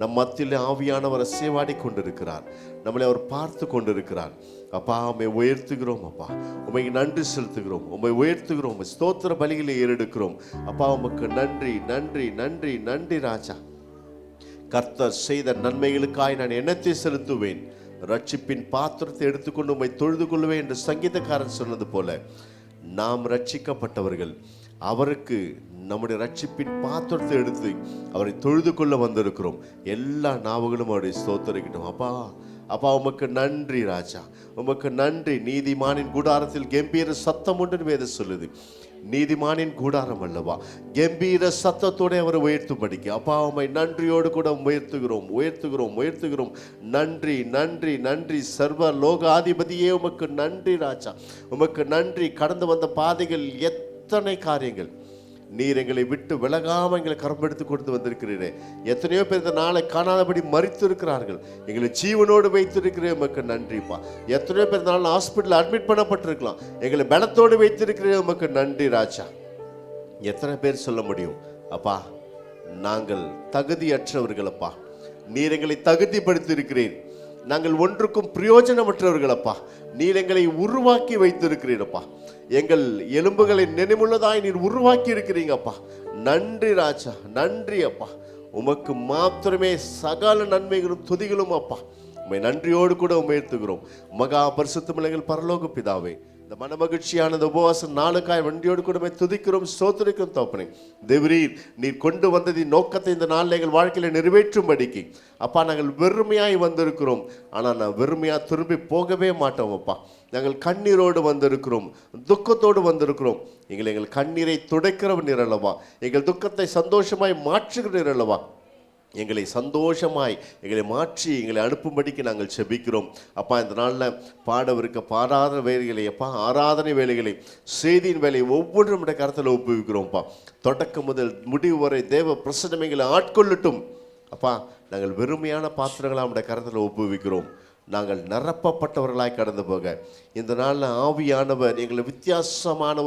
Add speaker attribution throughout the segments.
Speaker 1: நம் மத்தியில் ஆவியானவர் சேவாடி கொண்டிருக்கிறார். நம்மளை அவர் பார்த்து கொண்டிருக்கிறார். அப்பா, உம்மை உயர்த்துகிறோம். அப்பா, உம்மை நன்றி செலுத்துகிறோம். உம்மை உயர்த்துகிறோம். ஸ்தோத்திர பலிகளை ஏறெடுக்கிறோம். அப்பா, உமக்கு நன்றி நன்றி நன்றி நன்றி ராஜா. கர்த்தர் செய்த நன்மைகளுக்காய் நான் எண்ணத்தை செலுத்துவேன். ரட்சிப்பின் பாத்திரத்தை எடுத்துக்கொண்டு உம்மை தொழுது கொள்வேன் என்று சங்கீதக்காரன் சொன்னது போல, நாம் ரட்சிக்கப்பட்டவர்கள். அவருக்கு நம்முடைய ரட்சிப்பின் பாத்திரத்தை எடுத்து அவரை தொழுது கொள்ள வந்திருக்கிறோம். எல்லா நாவுகளும் அவருடைய ஸ்தோத்திரிக்கட்டும். அப்பா, அப்பா, உமக்கு நன்றி ராஜா, உமக்கு நன்றி. நீதிமானின் கூடாரத்தில் கம்பீர சத்தம் உண்டு வேதம் சொல்லுது. நீதிமானின் கூடாரம் அல்லவா, கம்பீர சத்தத்தோடு அவரை உயர்த்தும்படிக்கு அப்பா, உம்மை நன்றியோடு கூட உயர்த்துகிறோம் உயர்த்துகிறோம் உயர்த்துகிறோம். நன்றி நன்றி நன்றி. சர்வ லோகாதிபதியே உமக்கு நன்றி ராஜா, உமக்கு நன்றி. கடந்து வந்த பாதைகள் எத்தனை காரியங்கள், நீர் எங்களை விட்டு விலகாமல் எங்களை கரம்பெடுத்து கொடுத்து வந்திருக்கிறீரே. எத்தனையோ பேர் இந்த நாளை காணாதபடி மரித்து இருக்கிறார்கள், எங்களை ஜீவனோடு வைத்திருக்கிறேன், உமக்கு நன்றிப்பா. எத்தனையோ பேர் இந்த நாள் ஹாஸ்பிட்டல் அட்மிட் பண்ணப்பட்டிருக்கலாம், எங்களை பலத்தோடு வைத்திருக்கிறேன், உமக்கு நன்றி ராஜா. எத்தனை பேர் சொல்ல முடியும் அப்பா, நாங்கள் தகுதியற்றவர்கள் அப்பா, நீர் எங்களை தகுதிப்படுத்தி இருக்கிறேன். நாங்கள் ஒன்றுக்கும் பிரயோஜனமற்றவர்கள் அப்பா, நீர் எங்களை உருவாக்கி வைத்திருக்கிறீரப்பா. எங்கள் எலும்புகளை நினைவுள்ளதாய் நீர் உருவாக்கி இருக்கிறீங்கப்பா. நன்றி ராஜா, நன்றி அப்பா. உமக்கு மாத்திரமே சகல நன்மைகளும் துதிகளும் அப்பா. உம்மை நன்றியோடு கூட உயர்த்துகிறோம். மகா பரிசுத்தமில்லைகள் பரலோக பிதாவே, இந்த மன மகிழ்ச்சியான உபவாச நாளுக்காய் வண்டியோடு கூட துதிக்கிறோம், ஸ்தோத்திரிக்கிறோம் தகப்பனே. தேவரீர் நீர் கொண்டு வந்ததின் நோக்கத்தை இந்த நாளில் எங்கள் வாழ்க்கையில் நிறைவேற்றும்படிக்கு அப்பா, நாங்கள் வெறுமையாய் வந்திருக்கிறோம். ஆனால் நான் வெறுமையாக திரும்பி போகவே மாட்டோம் அப்பா. நாங்கள் கண்ணீரோடு வந்திருக்கிறோம், துக்கத்தோடு வந்திருக்கிறோம். எங்கள் கண்ணீரை துடைக்கிறவர் நீர் அல்லவா, எங்கள் துக்கத்தை சந்தோஷமாய் மாற்றுகிற நீர் அல்லவா. எங்களை சந்தோஷமாய் எங்களை மாற்றி எங்களை அனுப்பும்படிக்கு நாங்கள் செபிக்கிறோம் அப்பா. இந்த நாளில் பாடவிருக்க பாராத வேலைகளை அப்பா, ஆராதனை வேலைகளை, செய்தியின் வேலையை ஒவ்வொன்றும் நம்முடைய கருத்தில் ஒப்புவிக்கிறோம்ப்பா. தொடக்கம் முதல் முடிவு வரை தேவ பிரசன்னம் எங்களை ஆட்கொள்ளட்டும் அப்பா. நாங்கள் வெறுமையான பாத்திரங்களாக நம்முடைய கருத்தில் ஒப்புவிக்கிறோம். நாங்கள் நிரப்பப்பட்டவர்களாய் கடந்து போக இந்த நாளில் ஆவியானவர் எங்களை வித்தியாசமான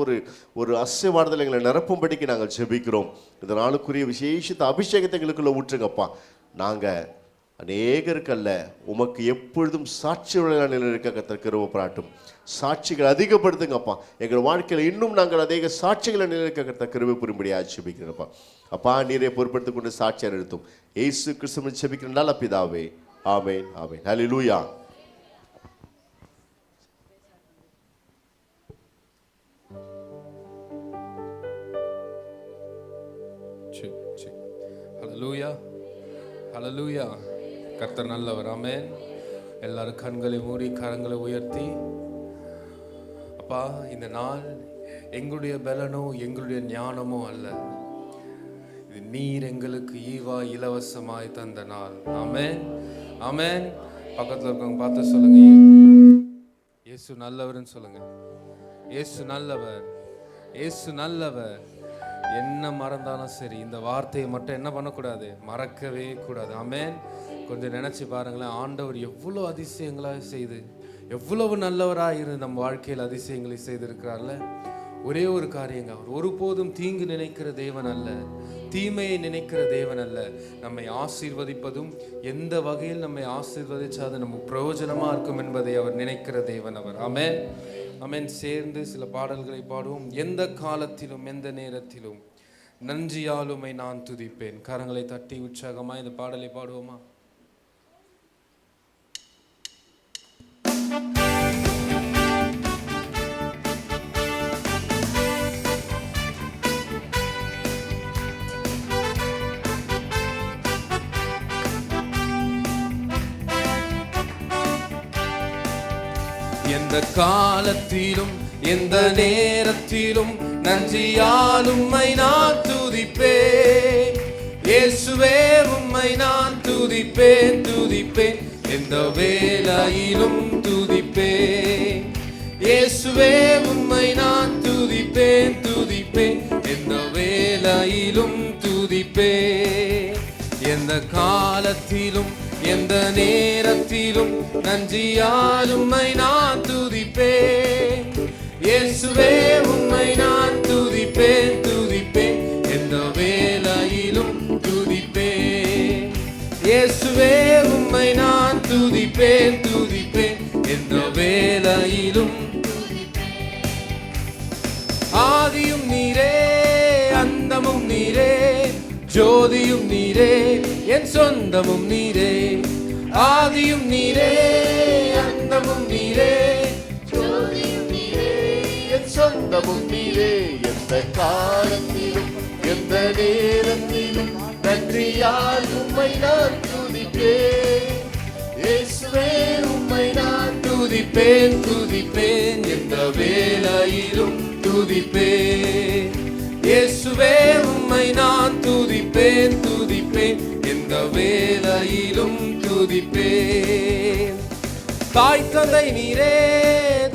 Speaker 1: ஒரு அசைவாடுதல் எங்களை நிரப்பும்படிக்கு நாங்கள் ஜெபிக்கிறோம். இந்த நாளுக்குரிய விசேஷித்த அபிஷேகத்தை எங்களுக்குள்ள ஊற்றுங்கப்பா. நாங்கள் அநேகருக்கல்ல, உமக்கு எப்பொழுதும் சாட்சியுள்ள நிலையில் இருக்க கர்த்தர் கிருபை பாராட்டும். சாட்சிகள் அதிகப்படுத்துங்கப்பா. எங்கள் வாழ்க்கையில் இன்னும் நாங்கள் அநேக சாட்சிகளை நிலைக்க கர்த்தர் கிருபை புரியும்படியாக ஜெபிக்கிறப்பா. அப்பா, நீரை பொறுப்படுத்திக் கொண்டு சாட்சியாக நிறுத்தும் இயேசு கிறிஸ்துவின் ஜெபிக்கிற நல்ல பிதாவே, ஆமென் ஆமென். ஹல்லேலூயா.
Speaker 2: ஹல்லேலூயா ஹல்லேலூயா. கர்த்தர் நல்லவர். ஆமென். எல்லாரும் கண்களை மூடி கரங்களை உயர்த்தி, அப்பா, இந்த நாள் எங்களுடைய பலனோ எங்களுடைய ஞானமோ அல்ல, இது நீர் எங்களுக்கு ஈவா இலவசமாய் தந்த நாள். ஆமென் ஆமென். பக்கத்தில் இருக்கவங்க பார்த்து சொல்லுங்க, இயேசு நல்லவர்னு சொல்லுங்க. இயேசு நல்லவர், இயேசு நல்லவர். என்ன மறந்தாலும் சரி, இந்த வார்த்தையை மட்டும் என்ன பண்ணக்கூடாது, மறக்கவே கூடாது. ஆமென். கொஞ்சம் நினைச்சு பாருங்களேன், ஆண்டவர் எவ்வளோ அதிசயங்களாக செய்து, எவ்வளவு நல்லவராக இருந்து நம்ம வாழ்க்கையில் அதிசயங்களை செய்திருக்கிறார்ல. ஒரே ஒரு காரியங்க, அவர் ஒருபோதும் தீங்கு நினைக்கிற தேவன் அல்ல, தீமையை நினைக்கிற தேவன் அல்ல. நம்மை ஆசீர்வதிப்பதும் எந்த வகையில் நம்மை ஆசீர்வதிச்சா அது நமக்கு பிரயோஜனமா இருக்கும் என்பதை அவர் நினைக்கிற தேவன் அவர். ஆமென் ஆமென். சேர்ந்து சில பாடல்களை பாடுவோம். எந்த காலத்திலும் எந்த நேரத்திலும் நன்றியாலுமை நான் துதிப்பேன். கரங்களை தட்டி உற்சாகமா இந்த பாடலை பாடுவோமா? எந்த காலத்திலும் எந்த நேரத்திலும் நன்றியால் உம்மை நான் துதிப்பேன். இயேசுவே உம்மை நான் துதிப்பேன் துதிப்பேன், எந்த வேளையிலும் துதிப்பேன். இயேசுவே உம்மை நான் துதிப்பேன் துதிப்பேன், எந்த வேளையிலும் துதிப்பேன். எந்த காலத்திலும் எந்த நேரத்திலும் நன்றியால் உம்மை நான் துதிப்பேன். இயேசுவே உம்மை நான் துதிப்பேன் துதிப்பேன், எந்த வேளையிலும் துதிப்பேன். இயேசுவே உம்மை நான் துதிப்பேன் துதிப்பேன் எந்த வேளையிலும். ஆதியும் நீரே அந்தமும் நீரே, ஜோதியும் நீரே என் சொந்தமும் நீரே. ஆதியும் நீரே அந்தமும் நீரே,
Speaker 1: ஜோதியும் நீரே என் சொந்தமும் நீரே. எந்த காலத்திலும் எந்த நேரத்திலும் நன்றியால் உம்மை நான் துதிப்பேன். இயேசுவே உம்மை நான்
Speaker 2: துதிப்பேன் துதிப்பேன் எந்த வேளையிலும் துதிப்பேன். இயேசுவே உம்மை நான் துதிப்பேன் துதிப்பேன் எந்த வேளையிலும் துதிப்பேன். தாய் தந்தை நீரே,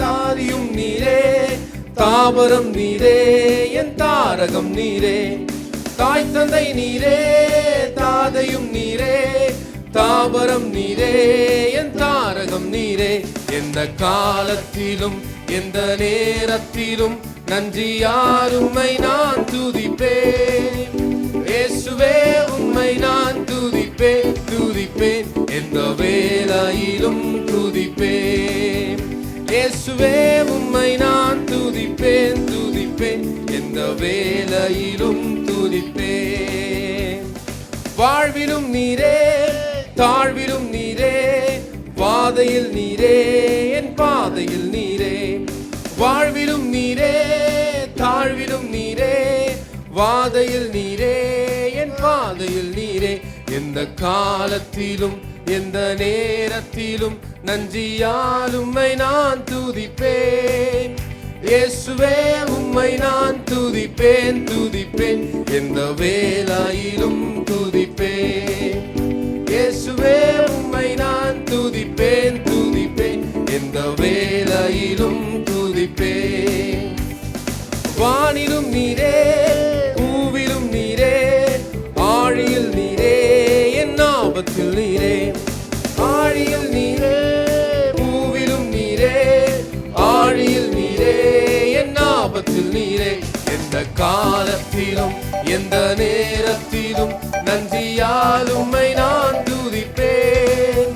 Speaker 2: தாரியும் நீரே, தாவரம் நீரே என் தாரகம் நீரே. தாய் தந்தை நீரே, தாதையும் நீரே, தாவரம் நீரே என் தாரகம் நீரே. எந்த காலத்திலும் எந்த நேரத்திலும் நன்றியால் உம்மை நான் துதிப்பேன். இயேசுவே உம்மை நான் துதிப்பேன் துதிப்பேன் எந்த வேளையிலும் துதிப்பேன். இயேசுவே உம்மை நான் துதிப்பேன் துதிப்பேன் எந்த வேளையிலும் துதிப்பேன். வாழ்விலும் நீரே தாழ்விலும் நீரே, பாதையில் நீரே என் பாதையில் நீரே. வாழ்விலும் நீரே தாழ்விலும் நீரே, வாதையில் நீரே என் பாதையில் நீரே. எந்த காலத்திலும் எந்த நேரத்திலும் நன்றியால் உம்மை நான் துதிப்பேன். இயேசுவே உம்மை நான் துதிப்பேன் துதிப்பேன் எந்த வேளையிலும் துதிப்பேன். இயேசுவே உம்மை நான் துதிப்பேன் துதிப்பேன் எந்த வேளையிலும் துதிப்பேன். வானிலும் நீரே பூவிலும் நீரே, ஆழியில் நீரே என் ஆபத்தில் நீரே. ஆழியில் நீரே பூவிலும் நீரே, ஆழியில் நீரே என் ஆபத்தில் நீரே. எந்த காலத்திலும் எந்த நேரத்திலும் நன்றியால் உம்மை நான் துதிப்பேன்.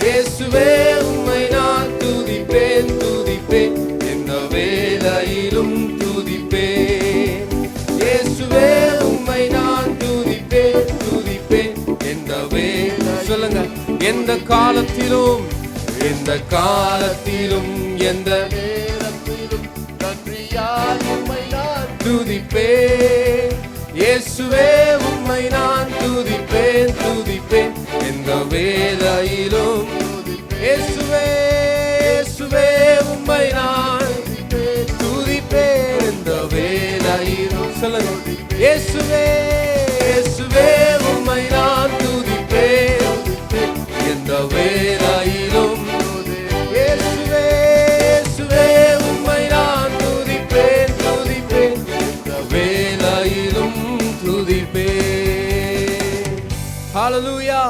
Speaker 2: இயேசுவே உம்மை நான் துதிப்பேன் துதிப்பேன் எந்த வேளையிலும் துதிப்பேன். இயேசுவே உம்மை நான் துதிப்பேன் துதிப்பேன் எந்த வேளை. சொல்லுங்க, எந்த காலத்திலும் எந்த காலத்திலும் எந்த
Speaker 1: நேரத்திலும் நன்றியால் உம்மை நான்
Speaker 2: துதிப்பேன். இயேசுவே உம்மை நான் துதிப்பேன் துதிப்பேன் எந்த வேளையிலும். இயேசுவே இயேசுவே உம்மை நான் துதிப்பேன் எந்த வேளையிலும். சொல்லுங்க, இயேசுவே இயேசுவே உம்மை நான் துதிப்பேன் எந்த வேளையிலும். இயேசுவே இயேசுவே உம்மை நான் துதிப்பேன் துதிப்பேன் எந்த வேளையிலும் துதிப்பேன். ஹல்லேலூயா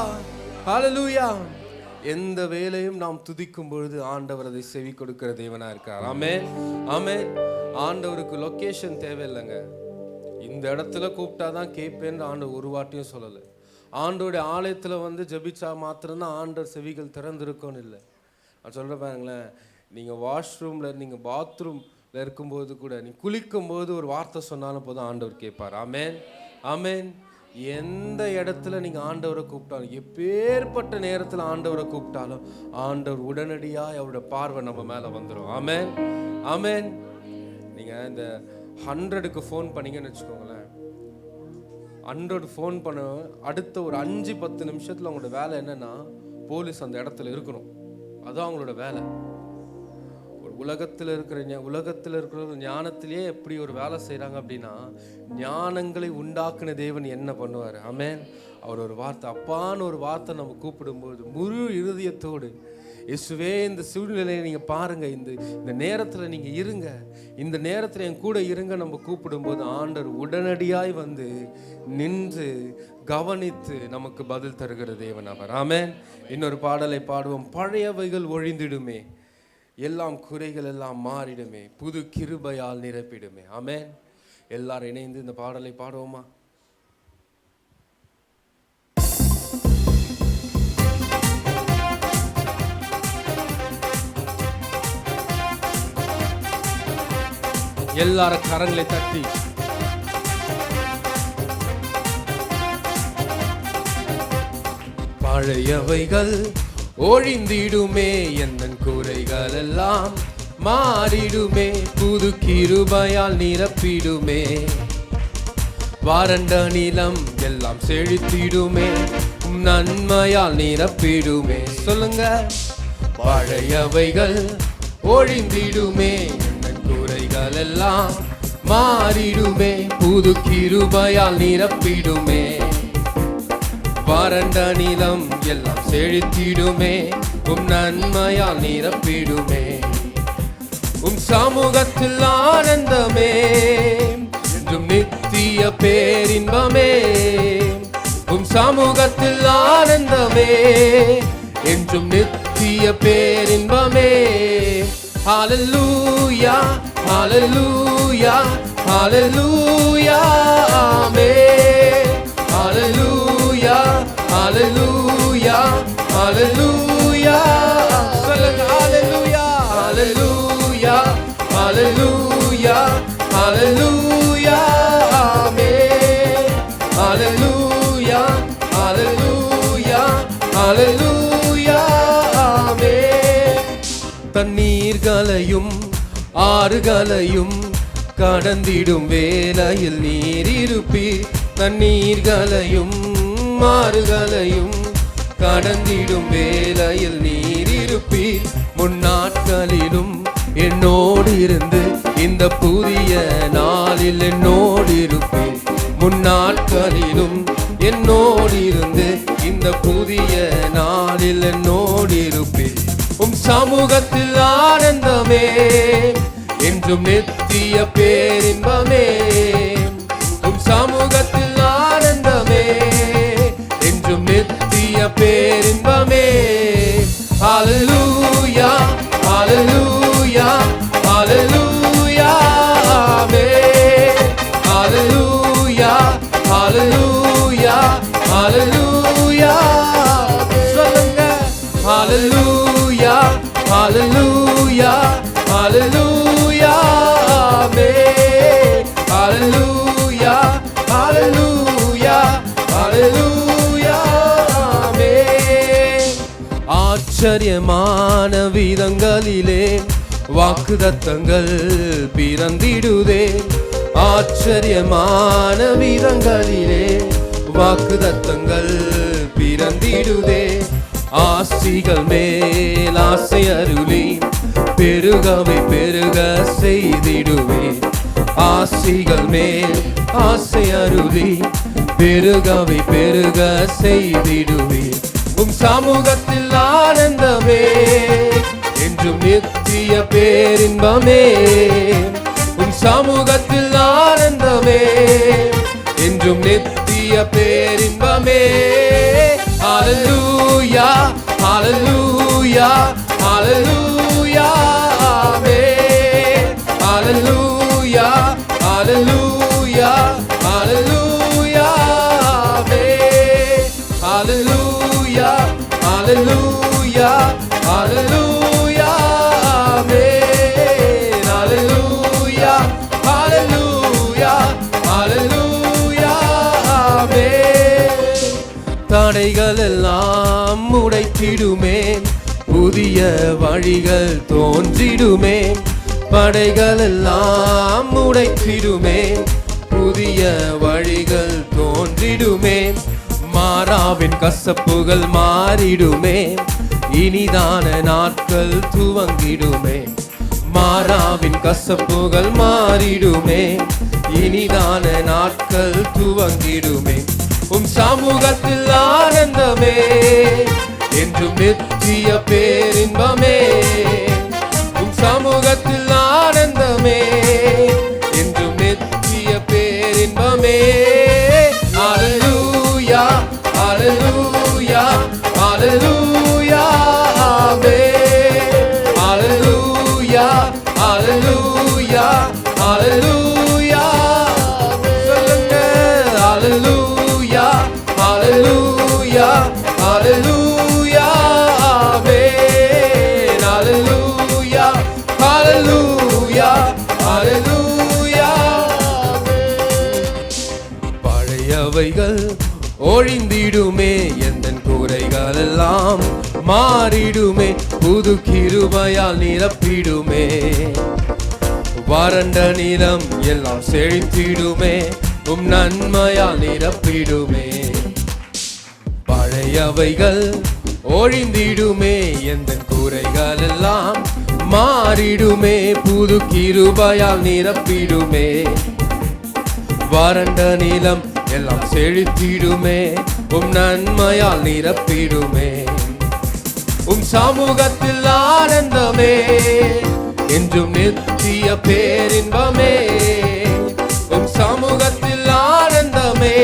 Speaker 2: ஹல்லேலூயா. எந்த வேளையும் நாம் துதிக்கும் பொழுது ஆண்டவர் அதை செவி கொடுக்கிற தேவனா இருக்கார். ஆமென் ஆமென். ஆண்டவருக்கு லொகேஷன் தேவையில்லைங்க. இந்த இடத்துல கூப்பிட்டாதான் கேட்பேன்னு ஆண்டவர் ஒரு வாட்டியும் சொல்லலை. ஆண்டோடைய ஆலயத்தில் வந்து ஜபிச்சா மாத்திரம்தான் ஆண்டவர் செவிகள் திறந்திருக்கும்னு இல்லை. நான் சொல்கிறேன் பாருங்களேன், நீங்கள் வாஷ்ரூமில் நீங்கள் பாத்ரூமில் இருக்கும்போது கூட நீங்கள் குளிக்கும்போது ஒரு வார்த்தை சொன்னாலும் போதும் ஆண்டவர் கேட்பார். ஆமென் ஆமென். எந்த இடத்துல நீங்கள் ஆண்டவரை கூப்பிட்டாலும், எப்பேற்பட்ட நேரத்தில் ஆண்டவரை கூப்பிட்டாலும் ஆண்டவர் உடனடியாக அவரோட பார்வை நம்ம மேலே வந்துடும். ஆமென் ஆமென். நீங்கள் இந்த 100க்கு ஃபோன் பண்ணீங்கன்னு வச்சுக்கோங்களேன், 100 ஃபோன் பண்ண அடுத்த ஒரு 5-10 நிமிஷத்தில் அவங்களோட வேலை என்னன்னா, போலீஸ் அந்த இடத்துல இருக்கணும். அதுதான் அவங்களோட வேலை. ஒரு உலகத்தில் இருக்கிற ஞானத்திலேயே எப்படி ஒரு வேலை செய்கிறாங்க அப்படின்னா, ஞானங்களை உண்டாக்குன தேவன் என்ன பண்ணுவார்? ஆமென். அவர் ஒரு வார்த்தை, அப்பான்னு ஒரு வார்த்தை நம்ம கூப்பிடும்போது முழு இருதயத்தோடு, இயேசுவே இந்த சூழ்நிலையை நீங்கள் பாருங்கள், இந்த நேரத்தில் நீங்கள் இருங்க, இந்த நேரத்தில் என் கூட இருங்க நம்ம கூப்பிடும்போது ஆண்டவர் உடனடியாய் வந்து நின்று கவனித்து நமக்கு பதில் தருகிற தேவன் அவர். ஆமென். இன்னொரு பாடலை பாடுவோம். பழையவைகள் ஒழிந்திடுமே, எல்லாம் குறைகள் எல்லாம் மாறிடுமே, புது கிருபையால் நிரப்பிடுமே. ஆமென். எல்லாரும் இணைந்து இந்த பாடலை பாடுவோமா? எல்லாரும் கரங்களை தட்டி பழையவைகள் ஒழிந்திடுமே, எந்தன் குறைகள் எல்லாம் மாறிடுமே, புது கிருபையால் நிரப்பிடுமே, வறண்ட நிலம் எல்லாம் செழித்திடுமே, நன்மையால் நிரப்பிடுமே. சொல்லுங்க. பழையவைகள் ஒழிந்திடுமே, எந்தன் குறைகள் எல்லாம் மாறிடுமே, புது கிருபையால் நிரப்பிடுமே, வறண்ட நிலம் எல்லாம் செழித்திடுமே, நன்மையால் நிரப்பிடுமே. சமூகத்தில் ஆனந்தமே, என்றும் நித்திய பேரின்பமே. சமூகத்தில் ஆனந்தமே, என்றும் நித்திய பேரின்பமே. ஹல்லேலூயா ஹல்லேலூயா ஹல்லேலூயா ஆமென். ஹல்லேலூயா ஹல்லேலூயா ஹல்லேலூயா. சொல்லுங்க. ஹல்லேலூயா ஹல்லேலூயா ஹல்லேலூயா ஹல்லேலூயா ஆமென். ஹல்லேலூயா ஹல்லேலூயா ஹல்லேலூயா ஆமென். தண்ணீர்களையும் ஆறுகளையும் கடந்திடும் வேளையில் நீர் இருப்பீர். தண்ணீர்களையும் ஆறுகளையும் கடந்திடும் வேளையில் நீர் இருப்பீர். முன்னாட்களிலும் என்னோடு இருந்து இந்த புதிய நாளில் என்னோடு இருப்பீர். முன்னாட்களிலும் என்னோடு இருந்து இந்த புதிய நாளில் என்னோடு இருப்பீர். சமூகத்தில் ஆனந்தமே, என்றும் நித்திய பேரின்பமே. சமூகத்தில் ஆனந்தமே, என்றும் நித்திய பேரின்பமே. ஹல்லேலூயா ஹல்லேலூயா ஹல்லேலூயா ஆமென். ஹல்லேலூயா ஹல்லேலூயா ஹல்லேலூயா. சொல்லுங்க. ஹல்லேலூயா ஹல்லேலூயா ஹல்லேலூயா ஆமென். ஹல்லேலூயா ஹல்லேலூயா ஹல்லேலூயா ஆமென். ஆச்சரியமான விதங்களிலே வாக்குத்தத்தங்கள் பிறந்திடுதே. ஆச்சரியமான விதங்களிலே வாக்குத்தத்தங்கள் பிறந்திடுதே. ஆசிகள் மேல் ஆசை அருளி பெருகவை பெருக செய்திடுவே. ஆசிகள் மேல் ஆசை அருளி பெருகவை பெருக செய்திடுவே. சமூகத்தில் ஆனந்தமே, என்றும் நித்திய பேரின்பமே. சமூகத்தில் ஆனந்தமே, என்றும் நித்திய பேரின்பமே. ஹல்லேலூயா ஹல்லேலூயா ஹல்லேலூயா ஆமென். ஹல்லேலூயா ஹல்லேலூயா ஹல்லேலூயா ஆமென். ஹல்லேலூயா ஹல்லேலூயா ஹல்லேலூயா ஆமென். ஹல்லேலூயா ஹல்லேலூயா ஹல்லேலூயா ஆமென். தடைகள் எல்லாம் உடைத்திடுமே, புதிய வழிகள் தோன்றிடுமே. படைகள் எல்லாம் உடைத்திடுமே, புதிய வழிகள் தோன்றிடுமே. மாறாவின் கசப்புகள் மாறிடுமே, இனிதான நாட்கள் துவங்கிடுமே. மாறாவின் கசப்புகள் மாறிடுமே, இனிதான நாட்கள் துவங்கிடுமே. சமூகத்தில் ஆனந்தமே, என்றும் நித்திய பேரின்பமே. சமூகத்தில் ஆனந்தமே, என்றும் நித்திய பேரின்பமே. ஹல்லேலூயா ஹல்லேலூயா ஹல்லேலூயா ஆமென். ஹல்லேலூயா ஹல்லேலூயா ஹல்லேலூயா. சொல்லுங்க. ஹல்லேலூயா ஹல்லேலூயா ஹல்லேலூயா ஆமென். ஹல்லேலூயா ஹல்லேலூயா ஹல்லேலூயா ஒழிந்திடுமே, எந்தன் குறைகள் எல்லாம் மாறிடுமே, புது கிருபையால் நிரப்பிடுமே. வறண்ட நிலம் எல்லாம் செழித்திடுமே, உம் நன்மையால் நிரப்பிடுமே. பழையவைகள் ஒழிந்திடுமே, எந்தன் குறைகள் எல்லாம் மாறிடுமே, புது கிருபையால் நிரப்பிடுமே. வறண்ட நிலம் எல்லாம் செழித்திடுமே, உம் நன்மையால் நிரப்பிடுமே. உம் சமூகத்தில் ஆனந்தமே, என்றும் நித்திய பேரின்பமே. உம் சமூகத்தில் ஆனந்தமே,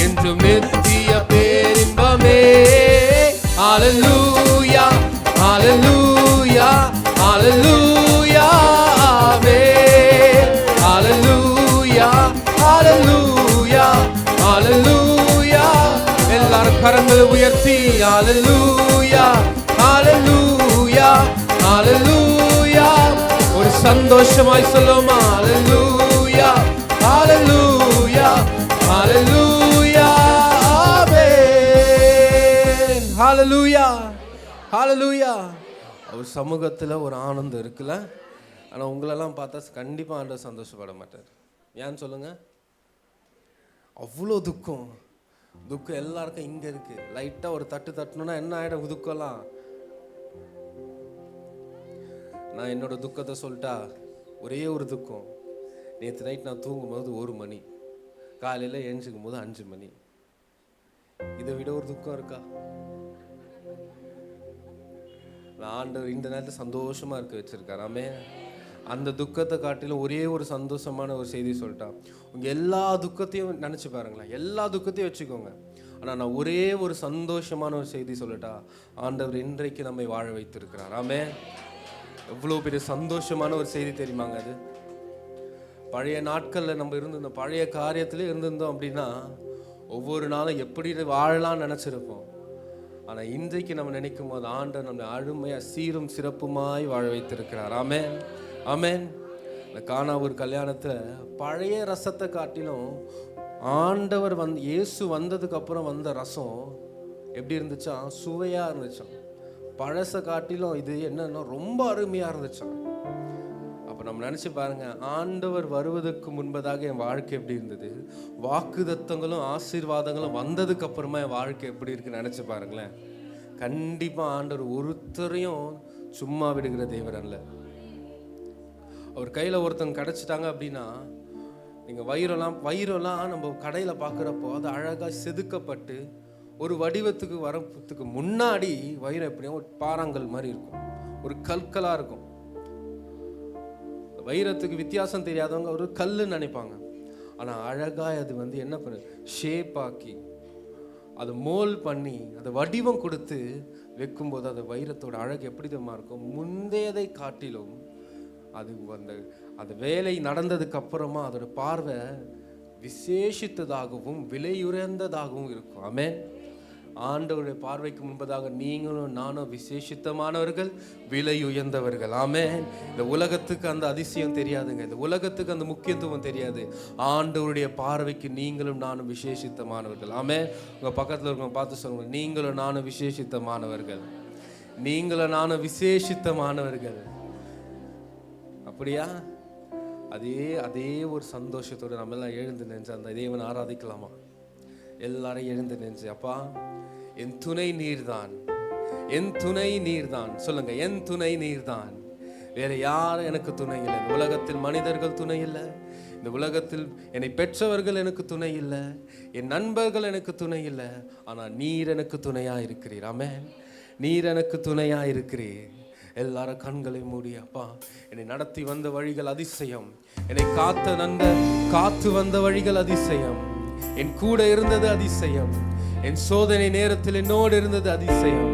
Speaker 2: என்றும் நித்திய பேரின்பமே. ஹல்லேலூயா, ஹல்லேலூயா, ஹல்லேலூயா, ஆமென். ஹல்லேலூயா, ஹல்லேலூயா, ஹல்லேலூயா. எல்லாரும் கரங்களை உயர்த்தி ஹல்லேலூயா, ஹல்லேலூயா, ஹல்லேலூயா. ஒரு சந்தோஷமாய் சொல்லுமா, ஹல்லேலூயா, ஹல்லேலூயா, ஹல்லேலூயா, ஆமென். ஹல்லேலூயா, ஹல்லேலூயா. அவர் சமூகத்தில் ஒரு ஆனந்தம் இருக்குல்ல. ஆனால் உங்களெல்லாம் பார்த்தா கண்டிப்பாக ஆண்டவர் சந்தோஷப்பட மாட்டார். ஏன்னு சொல்லுங்க? அவ்வளோ துக்கம் எல்லாருக்கும் இங்கே இருக்கு. லைட்டாக ஒரு தட்டணும்னா என்ன ஆகிடும் துக்கம்லாம். நான் என்னோட துக்கத்தை சொல்லிட்டா, ஒரே ஒரு துக்கம். நேற்று நைட் நான் தூங்கும்போது 1 மணி, காலையில் எழுஞ்சிக்கும் போது 5 மணி. இதை விட ஒரு துக்கம் இருக்கா? ஆண்டவர் இந்த நேரத்தை சந்தோஷமா இருக்க வச்சிருக்காரு. ஆமென். அந்த துக்கத்தை காட்டிலும் ஒரே ஒரு சந்தோஷமான ஒரு செய்தி சொல்லிட்டா, உங்க எல்லா துக்கத்தையும் நினைச்சு பாருங்களேன், எல்லா துக்கத்தையும் வச்சுக்கோங்க. ஆனா நான் ஒரே ஒரு சந்தோஷமான ஒரு செய்தி சொல்லட்டா, ஆண்டவர் இன்றைக்கு நம்மை வாழ வைத்திருக்கிறார். ஆமென். எவ்வளவு பெரிய சந்தோஷமான ஒரு செய்தி தெரியுமாங்க அது. பழைய நாட்கள்ல நம்ம இருந்திருந்தோம், பழைய காரியத்திலே இருந்திருந்தோம் அப்படின்னா ஒவ்வொரு நாளும் எப்படி வாழலாம்னு நினைச்சிருப்போம். ஆனா இன்றைக்கு நம்ம நினைக்கும் போது ஆண்டவர் நம்மை அருமையா சீரும் சிறப்புமாய் வாழ வைத்திருக்கிறார். ஆமென், ஆமென். இந்த கானா ஒரு கல்யாணத்துல பழைய ரசத்தை காட்டிலும் ஆண்டவர் இயேசு வந்ததுக்கு அப்புறம் வந்த ரசம் எப்படி இருந்துச்சா? சுவையா இருந்துச்சான். பழச காட்டிலும் இது என்னன்னா ரொம்ப அருமையா இருந்துச்சான். அப்ப நம்ம நினைச்சு பாருங்க, ஆண்டவர் வருவதற்கு முன்பதாக என் வாழ்க்கை எப்படி இருந்தது, வாக்குதத்தங்களும் ஆசீர்வாதங்களும் வந்ததுக்கு அப்புறமா என் வாழ்க்கை எப்படி இருக்குன்னு நினைச்சு பாருங்களேன். கண்டிப்பா ஆண்டவர் ஒருத்தரையும் சும்மா விடுகிற தேவன் அல்ல. அவர் கையில ஒருத்தங்க கிடைச்சிட்டாங்க அப்படின்னா, நீங்க வயிறெல்லாம் நம்ம கடையில பாக்குறப்போ அது அழகா செதுக்கப்பட்டு ஒரு வடிவத்துக்கு வரத்துக்கு முன்னாடி வயிறு எப்படியும் ஒரு பாறாங்கல் மாதிரி இருக்கும், ஒரு கற்களா இருக்கும். வைரத்துக்கு வித்தியாசம் தெரியாதவங்க ஒரு கல்லுன்னு நினைப்பாங்க. ஆனா அழகா அது என்ன பண்ணு, ஷேப் ஆக்கி அதை மோல் பண்ணி அதை வடிவம் கொடுத்து வைக்கும்போது அது வைரத்தோட அழகு எப்படி தெரியுமா இருக்கும்? முந்தையதை காட்டிலும் அது அந்த வேலை நடந்ததுக்கு அப்புறமா அதோட பார்வை விசேஷித்ததாகவும் விலையுறந்ததாகவும் இருக்கும். ஆமென். ஆண்டவருடைய பார்வைக்கு முன்பதாக நீங்களும் நானும் விசேஷித்தமானவர்கள், விலை உயர்ந்தவர்கள். ஆமென். இந்த உலகத்துக்கு அந்த அதிசயம் தெரியாதுங்க, இந்த உலகத்துக்கு அந்த முக்கியத்துவம் தெரியாது. ஆண்டவருடைய பார்வைக்கு நீங்களும் நானும் விசேஷித்தமானவர்கள். ஆமென். உங்க பக்கத்துல இருக்கவங்க பார்த்து சொல்லுங்க, நீங்களும் நானும் விசேஷித்தமானவர்கள், நீங்களும் நானும் விசேஷித்தமானவர்கள். அப்படியா? அதே ஒரு சந்தோஷத்தோடு நம்ம எல்லாம் எழுந்து நின்று அந்த தேவனை ஆராதிக்கலாமா? எல்லாரும் எழுந்து நின்று, அப்பா என் துணை நீர்தான், என் துணை நீர்தான். சொல்லுங்க, என் துணை நீர்தான், வேற யாரும் எனக்கு துணை இல்லை. இந்த உலகத்தில் மனிதர்கள் துணை இல்லை, இந்த உலகத்தில் என்னை பெற்றவர்கள் எனக்கு துணை இல்லை, என் நண்பர்கள் எனக்கு துணை இல்லை. ஆனால் நீர் எனக்கு துணையா இருக்கிறீர். ஆமென். நீர் எனக்கு துணையா இருக்கிறீர். எல்லாரும் கண்களை மூடி, அப்பா என்னை நடத்தி வந்த வழிகள் அதிசயம், என்னை காத்து வந்த வழிகள் அதிசயம், என் கூட இருந்தது அதிசயம், என் சோதனை நேரத்தில் என்னோடு இருந்தது அதிசயம்.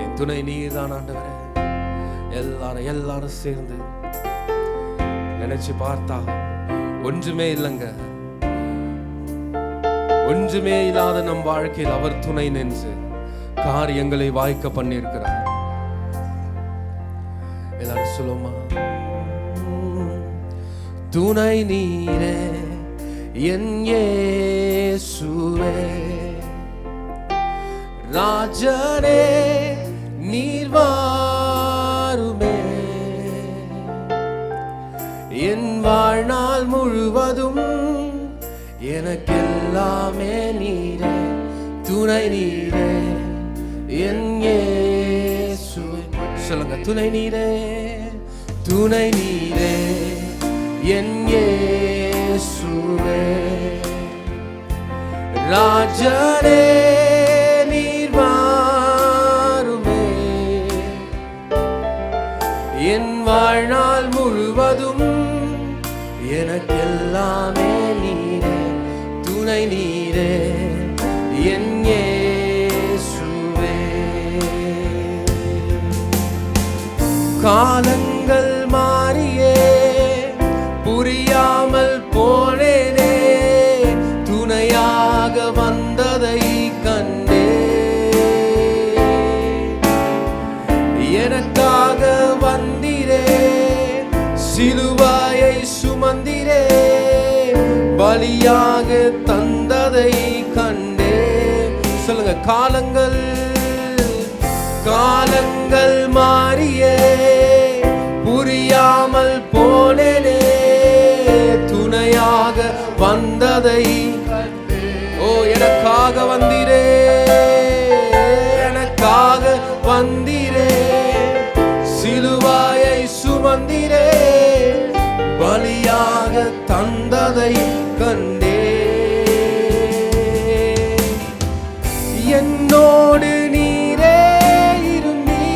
Speaker 2: என் துணை நீர் தான் ஆண்டவரே. எல்லாரும் சேர்ந்து நினைச்சு பார்த்தா ஒன்றுமே இல்லைங்க, ஒன்றுமே இல்லாத நம் வாழ்க்கையில் அவர் துணை நின்று காரியங்களை வாய்க்க பண்ணியிருக்கிறார். எல்லாரும் சொல்லுமா, துணை நீரே என் இயேசுவே. ராஜனே நீர் வாருமே, என் வாழ்நாள் முழுவதும் எனக்கெல்லாமே நீரே, துணை நீரே என் இயேசுவே. சொல்லுங்க, துணை நீரே, துணை நீரே என் இயேசுவே. ராஜனே நீர் வாருமே, என் வாழ்நாள் முழுவதும் எனக்கெல்லாமே நீரே, துணை நீரே என் இயேசுவே. காலங்கள் மாறியே புரியாமல் போனேனே, துணையாக வந்ததை கண்டே. எனக்காக வந்திரே, சிலுவையை சுமந்திரே, பலியாக தந்ததை கண்டே. சொல்லுங்க, காலங்கள் காலங்கள் மாறியே புரியாமல் போனேனே, துணையாக வந்ததை கண்டே. ஓ, எனக்காக வந்திரே, எனக்காக வந்திரே, சிலுவையை சுமந்திரே, பலியாக தந்ததை கண்டே. என்னோடு நீரே இருந்தீ,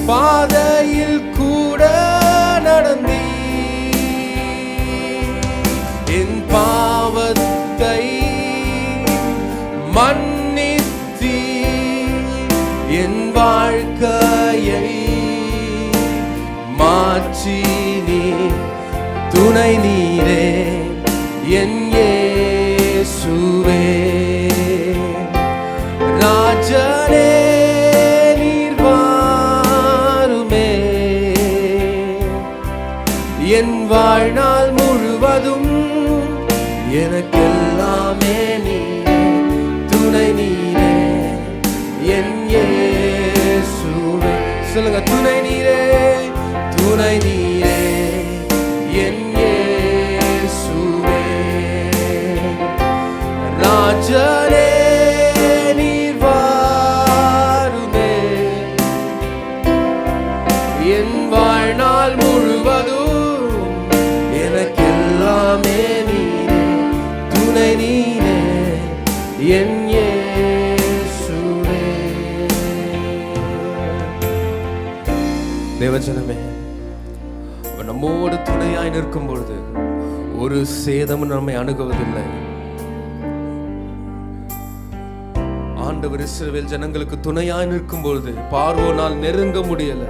Speaker 2: பாதையில் கூட நடந்தீ, என் பாவத்தை மன்னித்தீ, என் வாழ்க்கையை மாற்றி நீ, துணை நீரே என் இயேசுவே. ராஜனே நீர் வாருமே, என் வாழ்நாள் முழுவதும் எனக்கெல்லாமே நீரே, துணை நீரே என் இயேசுவே. சொல்லுங்க, துணை நீரே, துணை நீரே என் இயேசுவே. ராஜனே நீர் வாருமே, என் வாழ்நாள் முழுவதும் எனக்கெல்லாமே நீரே, துணை நீரே என் இயேசுவே. தேவஜனமே, நம்மோடு துணையாய் நிற்கும் பொழுது ஒரு சேதமும் நம்மை அணுகுவதில்லை. ஆண்டவர் இஸ்ரவேல் ஜனங்களுக்கு துணையாய் நிற்கும் பொழுது பார்வோனால் நெருங்க முடியல.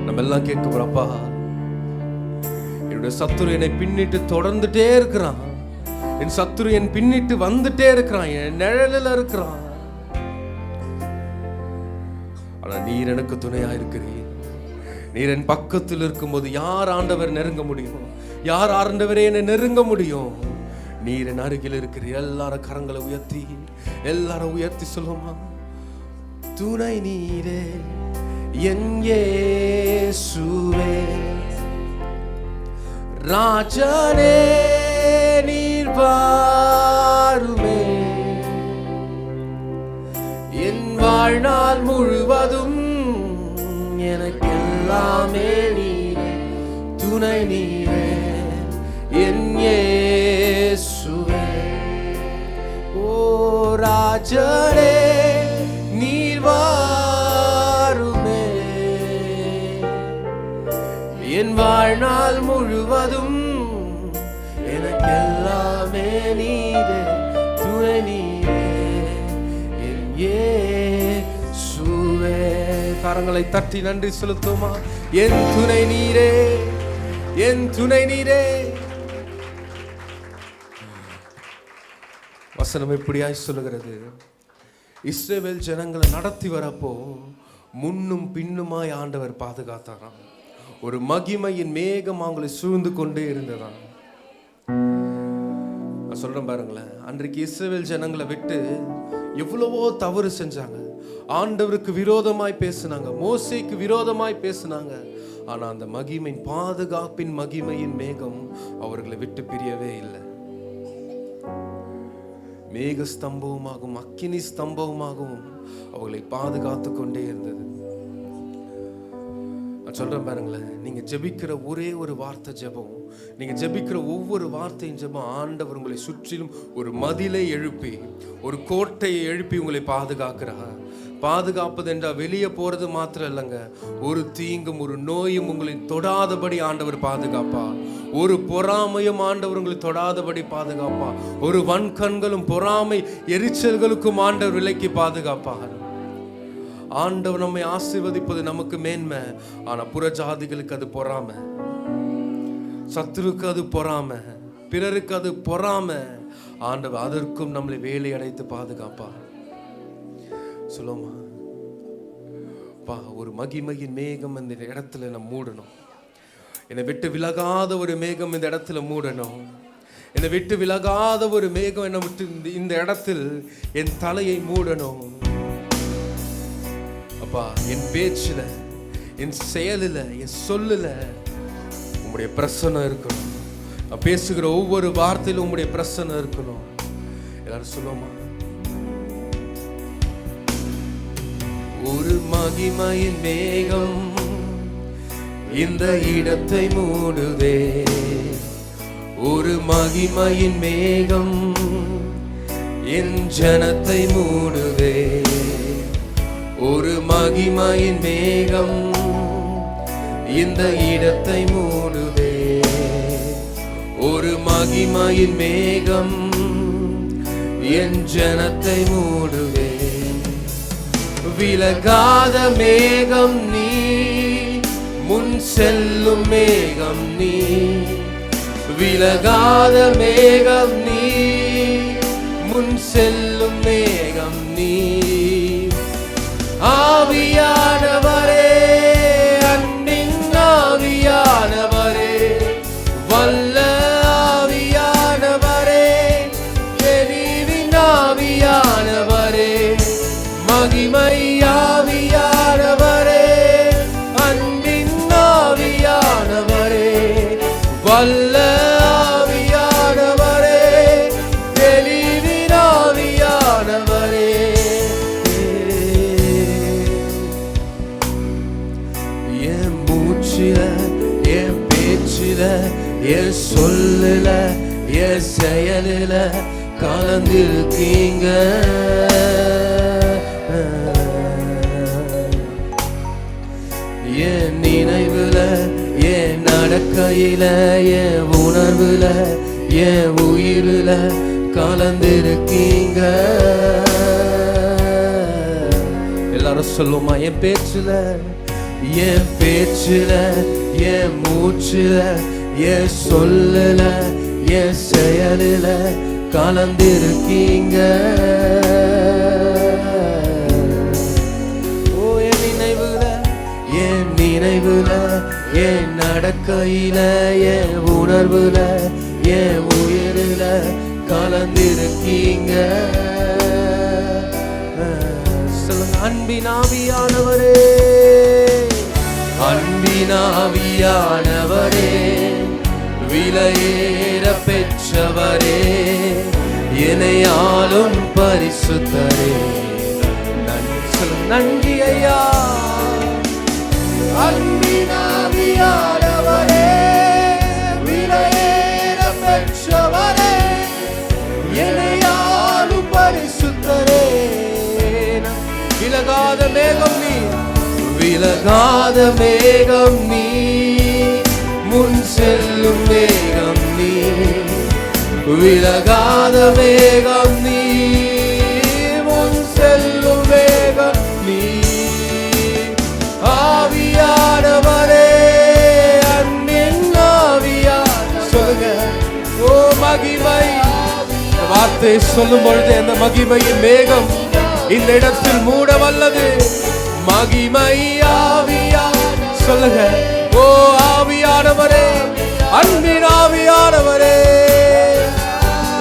Speaker 2: நம்ம எல்லாம் கேட்கிறோம், அப்பா என்னுடைய சத்துரு என்னை பின்னிட்டு தொடர்ந்துட்டே இருக்கிறான், என் சத்துரு என் பின்னிட்டு வந்துட்டே இருக்கிறான், என் நிழலில் இருக்கிறான். ஆனா நீர் எனக்கு துணையா இருக்கிறீர். நீர் என் பக்கத்தில் இருக்கும்போது யார் ஆண்டவர் நெருங்க முடியும்? யார் ஆண்டவரே என்னை நெருங்க முடியும்? நீர் என் அருகில் இருக்கிறீர். எல்லாரும் கரங்களை உயர்த்தி, எல்லாரும் உயர்த்தி சொல்லுமா, துணை நீரே என் இயேசுவே. ராஜனே நீர் வாருமே, என் வாழ்நாள் முழுவதும் எனக்கெல்லாமே நீரே, துணை நீரே என் இயேசுவே. ஓ ராஜனே நீர் வாருமே, என் வாழ்நாள் முழுவதும் எனக்கெல்லாமே நீரே, துணை நீரே என் இயேசுவே. கரங்களை தட்டி நன்றி செலுத்துமா. என் துணை நீரே, என் துணை நீரே. வசனம் எப்படியாய் சொல்லுகிறது, இஸ்ரவேல் ஜனங்களை நடத்தி வரப்போ முன்னும் பின்னுமாய் ஆண்டவர் பாதுகாத்தாராம். ஒரு மகிமையின் மேகம் அவங்களை சூழ்ந்து கொண்டே இருந்ததாம். நான் சொல்றேன் பாருங்களேன், அன்றைக்கு இஸ்ரவேல் ஜனங்களை விட்டு எவ்வளவோ தவறு செஞ்சாங்க. ஆண்டவருக்கு விரோதமாய் பேசினாங்க, மோசேக்கு விரோதமாய் பேசினாங்க. ஆனா அந்த மகிமையின் பாதுகாப்பின் மகிமையின் மேகம் அவர்களை விட்டு பிரியவே இல்லை. மேக ஸ்தம்பமாகவும் அக்கினி ஸ்தம்பமாகவும் அவர்களை பாதுகாத்து கொண்டே இருந்தது. நான் சொல்றேன் பாருங்களேன், நீங்க ஜெபிக்கிற ஒரே ஒரு வார்த்தை ஜெபம், நீங்க ஜெபிக்கிற ஒவ்வொரு வார்த்தையும் ஜெபம், ஆண்டவர் உங்களை சுற்றிலும் ஒரு மதிலை எழுப்பி, ஒரு கோட்டையை எழுப்பி உங்களை பாதுகாக்கிறார். பாதுகாப்பது என்றால் வெளியே போறது மாத்திரம் இல்லைங்க, ஒரு தீங்கும் ஒரு நோயும் உங்களை தொடாதபடி ஆண்டவர் பாதுகாப்பா. ஒரு பொறாமையும் ஆண்டவர் உங்களை தொடாதபடி பாதுகாப்பா. ஒரு வன்கண்களும் பொறாமை எரிச்சல்களுக்கும் ஆண்டவர் விலக்கி பாதுகாப்பார். ஆண்டவர் நம்மை ஆசீர்வதிப்பது நமக்கு மேன்மை, ஆனா புற ஜாதிகளுக்கு அது பொறாமை, சத்துருக்கு அது பொறாமை, பிறருக்கு அது பொறாமை. ஆண்டவர் அதற்கும் நம்மளை வேலை அடைத்து பாதுகாப்பார். சொல்லுமா பா, ஒரு மகிமையின் மேகம் இந்த இடத்துல நம்ம மூடணும். என்னை விட்டு விலகாத ஒரு மேகம் இந்த இடத்துல மூடணும். என்னை விட்டு விலகாத ஒரு மேகம் என்னை விட்டு இந்த இடத்தில் என் தலையை மூடணும். அப்பா, என் பேச்சுல, என் செயலில், என் சொல்லுல உம்முடைய பிரசன்னம் இருக்கணும். நான் பேசுகிற ஒவ்வொரு வார்த்தையிலும் உம்முடைய பிரசன்னம் இருக்கணும். எல்லாரும் சொல்லுவோமா? ஒரு மகிமையின் மேகம் இந்த இடத்தை மூடுதே. ஒரு மகிமையின் மேகம் என் ஜனத்தை மூடுதே. ஒரு மகிமையின் மேகம் இந்த இடத்தை மூடுதே. ஒரு மகிமையின் மேகம் என் ஜனத்தை மூடுதே. விலகாத மேகம் நீ, முன் செல்லும் மேகம் நீ. விலகாத மேகம் நீ, முன் செல்லும் மேகம் நீ. ஆவியானவரே, அன்பின் ஆவியானவரே, வல்ல ஆவியானவரே, எரிவின் ஆவியானவரே, மகிமை ஆவியானவரே, அன்பின் ஆவியானவரே, வல்ல ஆவியானவரே, எரிவின் ஆவியானவரே. என் மூச்சில, என் பேச்சில, என் சொல்லுல, என் செயலில கலந்திருக்கீங்க. என் நினைவுல, என் நடக்கையில, என் உணர்வுல, என் உயிரில கலந்திருக்கீங்க. எல்லாரும் சொல்லுமா? என் பேச்சுல, என் பேச்சுல, என் மூச்சுல, என் சொல்லுல, என் செயலில கலந்திருக்கீங்க. ஓ, என் நினைவுல, என் நினைவுல, என் நடக்கையில, என் உணர்வுல, என் உயிரில கலந்திருக்கீங்க. சொல்லுங்க, அன்பின் ஆவியானவரே, அன்பின் ஆவியானவரே, விலையேற பெற்றவரே, என்னையாலும் பரிசுத்தரே, நன்றி ஐயா. அன்பின் ஆவியானவரே, விலையேற பெற்றவரே, என்னையாலும் பரிசுத்தரே. விலகாத மேகம் நீ, விலகாத மேகம் நீ, முன் செல்லும் மேகம் நீ. விலகாத மேகம் நீ, முன் செல்லும் மேகம் நீ. ஆவியானவரே, அன்பின் ஆவியானவரே, சொல்லுங்க. ஓ மகிமை, வார்த்தை சொல்லும் பொழுது அந்த மகிமையின் மேகம் இந்த இடத்தில் மூட வல்லது. மகிமை ஆவியா, சொல்லுங்க. ஓ ஆவியானவரே, அன்பின் ஆவியானவரே,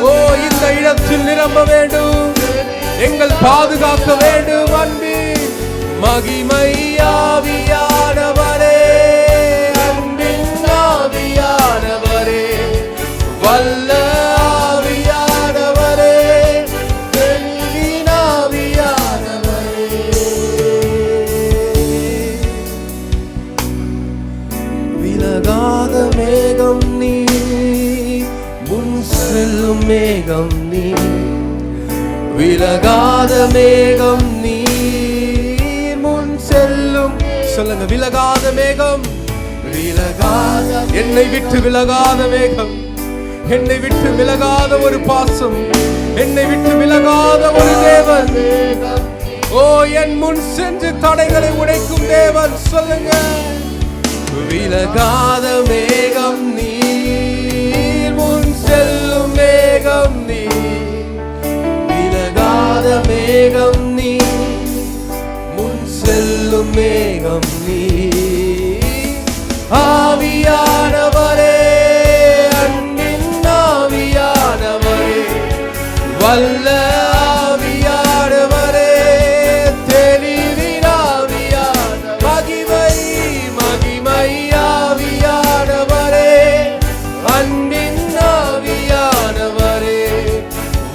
Speaker 2: ஓ இந்த இடத்தில் நிரம்ப வேண்டும், எங்கள் பாதுகாக்க வேண்டும். அன்பின் மகிமை ஆவியானவரே, அன்பின் ஆவியானவரே, வல்ல ஆவியானவரே, தெளிவின் ஆவியானவரே. விலகாத மேகம் நீ, முன் செல்லும் மேகம் நீ, விலகாத மேகம் நீ, முன் செல்லும். சொல்லுங்க, விலகாத மேகம், விலகாத, என்னை விட்டு விலகாத மேகம், என்னை விட்டு விலகாத ஒரு பாசம், என்னை விட்டு விலகாத ஒரு தேவன். ஓ என் முன் சென்று தடைகளை உடைக்கும் தேவன். சொல்லுங்க, விலகாத மேகம் நீ, முன் செல்லும் மேகம் நீ, விலகாத மேகம் நீ, முன் செல்லும் மேகம் நீ. ஆவியானவரே, அன்பின் ஆவியானவரே, வல்ல ஆவியானவரே, தெளிவின் ஆவியானவரே, மகிமை மகிமை ஆவியானவரே, அன்பின் ஆவியானவரே,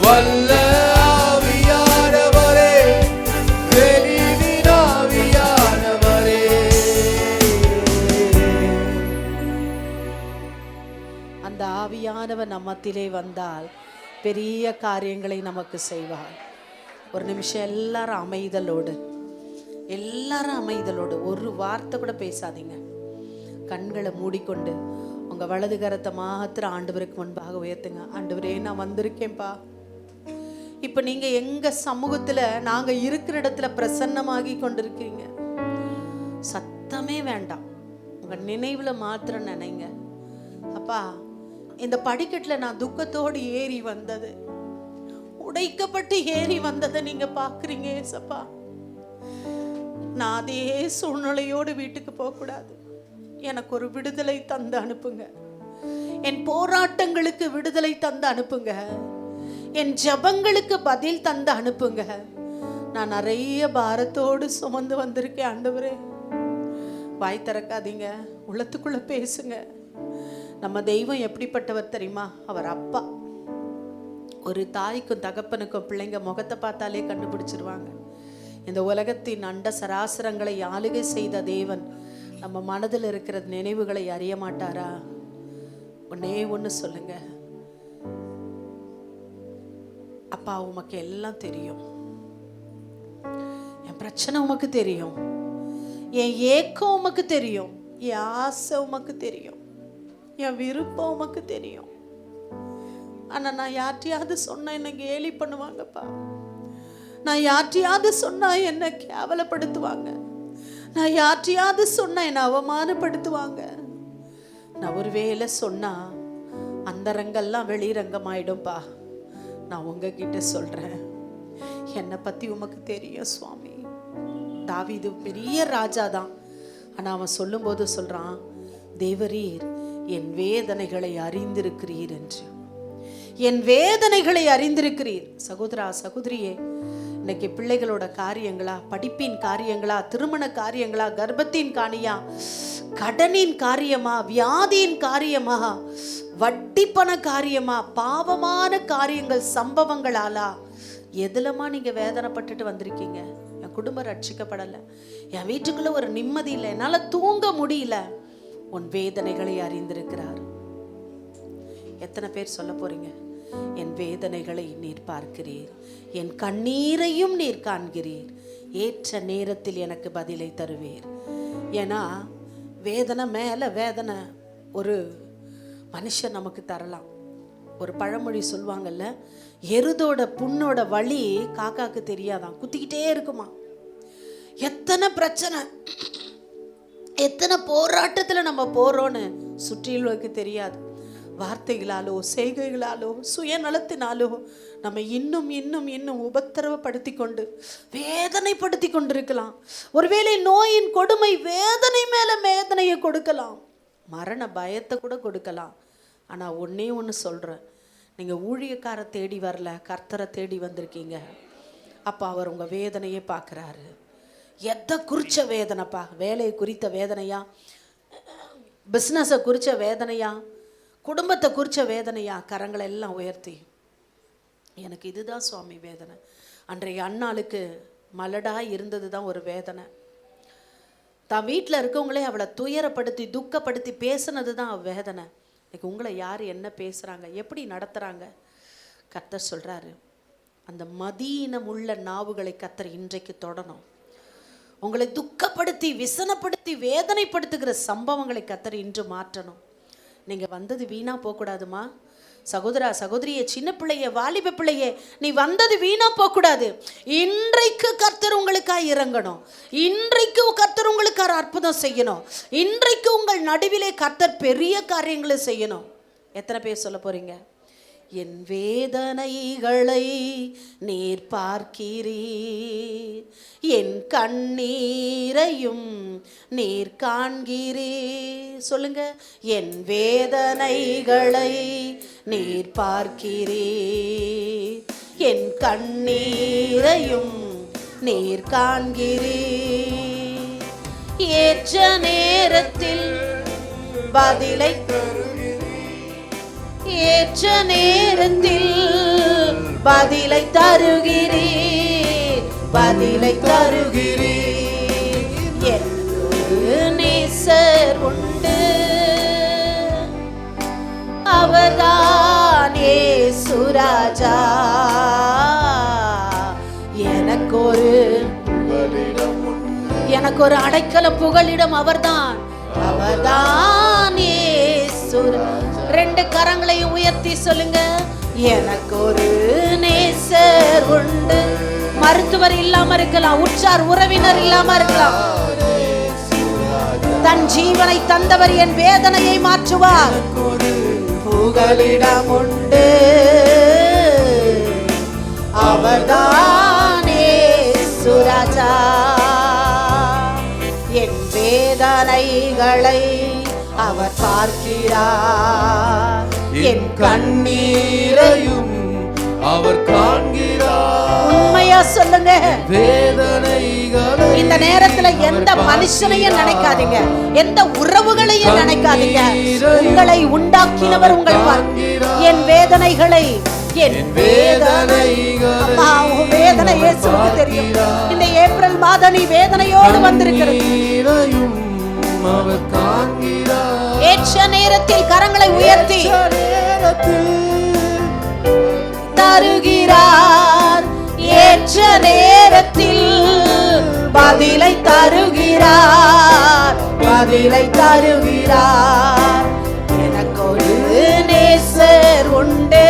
Speaker 2: வல்ல ஆவியானவரே, தெளிவின் ஆவியானவரே.
Speaker 3: அந்த ஆவியானவர் நம்மத்திலே வந்தால் பெரிய காரியங்களை நமக்கு செய்வார். ஒரு நிமிஷம் எல்லாரும் அமைதலோடு, எல்லாரும் அமைதலோடு, ஒரு வார்த்தை கூட பேசாதீங்க. கண்களை மூடிக்கொண்டு உங்க வலது கரத்தை மாத்திரம் ஆண்டவருக்கு முன்பாக உயர்த்துங்க. ஆண்டவரே, நான் வந்திருக்கேன்ப்பா. இப்ப நீங்க எங்க சமூகத்துல, நாங்க இருக்கிற இடத்துல பிரசன்னமாகி கொண்டிருக்கீங்க. சத்தமே வேண்டாம், உங்க நினைவுல மாத்திரம் நினைங்க. அப்பா, இந்த படிக்கட்டுல நான் துக்கத்தோடு ஏறி வந்தது, உடைக்கப்பட்டு ஏறி வந்ததை நீங்க பாக்குறீங்க ஏசப்பா. நான் அதே சூழ்நிலையோடு வீட்டுக்கு போக கூடாது. எனக்கு ஒரு விடுதலை தந்து அனுப்புங்க. என் போராட்டங்களுக்கு விடுதலை தந்து அனுப்புங்க. என் ஜெபங்களுக்கு பதில் தந்து அனுப்புங்க. நான் நிறைய பாரத்தோடு சுமந்து வந்திருக்கேன் ஆண்டவரே. வாய் திறக்காதீங்க, உள்ளத்துக்குள்ள பேசுங்க. நம்ம தெய்வம் எப்படிப்பட்டவர் தெரியுமா? அவர் அப்பா. ஒரு தாய்க்கும் தகப்பனுக்கும் பிள்ளைங்க முகத்தை பார்த்தாலே கண்டுபிடிச்சிருவாங்க. இந்த உலகத்தின் அண்ட சராசரங்களை ஆளுகை செய்த தேவன் நம்ம மனதில் இருக்கிற நினைவுகளை அறிய மாட்டாரா? ஒன்னே ஒன்று சொல்லுங்க, அப்பா உமக்கு எல்லாம் தெரியும். என் பிரச்சனை உமக்கு தெரியும், என் ஏக்கம் உமக்கு தெரியும், என் ஆசை உமக்கு தெரியும், என் விருப்பம் உமக்கு தெரியும். ஆனா நான் யார்ட்டையாவது சொன்னா என்ன கேலி பண்ணுவாங்கப்பா. நான் யார்ட்டையாவது சொன்னா என்ன கேவலப்படுத்துவாங்க. நான் யார்ட்டையாவது சொன்னா என்ன அவமானப்படுத்துவாங்க. நான் ஒரு வேளை சொன்னா அந்த ரங்கெல்லாம் வெளிரங்கமாயிடும்பா. நான் உங்ககிட்ட சொல்றேன், என்னை பத்தி உமக்கு தெரியும் சுவாமி. தாவீது பெரிய ராஜா தான். ஆனா அவன் சொல்லும்போது சொல்றான், தேவரீர் என் வேதனைகளை அறிந்திருக்கிறீர் என்று. என் வேதனைகளை அறிந்திருக்கிறீர். சகோதரா சகோதரியே, இன்னைக்கு பிள்ளைகளோட காரியங்களா, படிப்பின் காரியங்களா, திருமண காரியங்களா, கர்ப்பத்தின் காணியா, கடனின் காரியமா, வியாதியின் காரியமா, வட்டி பண காரியமா, பாவமான காரியங்கள் சம்பவங்களாலா, எதுலமா நீங்க வேதனைப்பட்டுட்டு வந்திருக்கீங்க? என் குடும்பம் ரட்சிக்கப்படலை, என் வீட்டுக்குள்ள ஒரு நிம்மதி இல்லை, என்னால தூங்க முடியல. உன் வேதனைகளை அறிந்திருக்கிறார். எத்தனை பேர் சொல்ல போறீங்க, என் வேதனைகளை நீர் பார்க்கிறீர், என் கண்ணீரையும் நீர் காண்கிறீர், ஏற்ற நேரத்தில் எனக்கு பதிலை தருவீர். ஏன்னா வேதனை மேல வேதனை ஒரு மனுஷன் நமக்கு தரலாம். ஒரு பழமொழி சொல்லுவாங்கல்ல, எருதோட புண்ணோட வலி காக்காக்கு தெரியாதான், குத்திக்கிட்டே இருக்குமா. எத்தனை பிரச்சனை, எத்தனை போராட்டத்துல நம்ம போறோன்னு சுற்றிலுக்கு தெரியாது. வார்த்தைகளாலோ செய்கைகளாலோ சுயநலத்தினாலோ நம்ம இன்னும் இன்னும் இன்னும் உபத்திரவப்படுத்தி கொண்டு வேதனைப்படுத்தி கொண்டிருக்கலாம். ஒருவேளை நோயின் கொடுமை வேதனை மேல வேதனையை கொடுக்கலாம், மரண பயத்தை கூட கொடுக்கலாம். ஆனால் ஒன்னே ஒன்று சொல்கிறேன், நீங்கள் ஊழியக்காரை தேடி வரல, கர்த்தரை தேடி வந்திருக்கீங்க. அப்போ அவர் உங்கள் வேதனையே பார்க்குறாரு. எதை குறித்த வேதனைப்பா? வேலையை குறித்த வேதனையா, பிஸ்னஸை குறித்த வேதனையா, குடும்பத்தை குறித்த வேதனையா? கரங்களை எல்லாம் உயர்த்தி, எனக்கு இதுதான் சுவாமி வேதனை. அன்றைய அண்ணாளுக்கு மலடாக இருந்தது தான் ஒரு வேதனை. தான் வீட்டில் இருக்கவங்களே அவளை துயரப்படுத்தி துக்கப்படுத்தி பேசுனது தான் வேதனை. இன்னைக்கு உங்களை யார் என்ன பேசுகிறாங்க, எப்படி நடத்துகிறாங்க? கர்த்தர் சொல்கிறாரு, அந்த மதீனம் உள்ள நாவுகளை கர்த்தர் இன்றைக்கு தொடணும். உங்களை துக்கப்படுத்தி விசனப்படுத்தி வேதனைப்படுத்துகிற சம்பவங்களை கர்த்தர் இன்று மாற்றணும். நீங்கள் வந்தது வீணா போகக்கூடாதுமா. சகோதரா சகோதரியே, சின்ன பிள்ளையே, வாலிப பிள்ளையே, நீ வந்தது வீணா போகக்கூடாது. இன்றைக்கு கர்த்தர் உங்களுக்காக இறங்கணும். இன்றைக்கு கர்த்தர் உங்களுக்காக அற்புதம் செய்யணும். இன்றைக்கு உங்கள் நடுவிலே கர்த்தர் பெரிய காரியங்களை செய்யணும். எத்தனை பேர் சொல்ல போறீங்க? என் வேதனைகளை நீர் பார்க்கிறீர், என் கண்ணீரையும் நீர் காண்கிறீர். சொல்லுங்க, என் வேதனைகளை நீர் பார்க்கிறீர், என் கண்ணீரையும் நீர் காண்கிறீர். ஏற்ற நேரத்தில் பதிலை, ஏற்ற நேரத்தில் பதிலை தருகிறீர், பதிலை தருகிறீர். எனக்கு நேசர் உண்டு, அவர்தான் இயேசு ராஜா. எனக்கு ஒரு அடைக்கலம் புகலிடம் அவர்தான், அவர்தான் இயேசு. ரெண்டு கரங்களையும் உயர்த்தி சொல்லுங்க, எனக்கு ஒரு நேசர் உண்டு. மருத்துவர் இல்லாம இருக்கலாம், உற்றார் உறவினர் இல்லாம இருக்கலாம், தன் ஜீவனை தந்தவர் என் வேதனையை மாற்றுவார். புகலிடம் உண்டு, அவர்தான் இயேசு ராஜா. என் வேதனைகளை அவர் பார்க்கிறார், என் கண்ணீரையும் அவர் காண்கிறார். உண்மையா சொல்லுங்க, வேதனைகளை இந்த நேரத்துல எந்த மனுஷனையும் நினைக்காதீங்க, எந்த உறவுகளையும் நினைக்காதீங்க. உங்களை உண்டாக்கினவர் உங்கள் என் வேதனைகளை, என் வேதனைகள், வேதனை இயேசுவுக்கு தெரியும். இந்த ஏப்ரல் மாதம் நீ வேதனையோடு வந்திருக்கிறது. ஏற்ற நேரத்தில் கரங்களை உயர்த்தி தருகிறார், ஏற்ற நேரத்தில் பதிலை தருகிறார், பதிலை தருகிறார். எனக்கு ஒரு நேசர் உண்டு.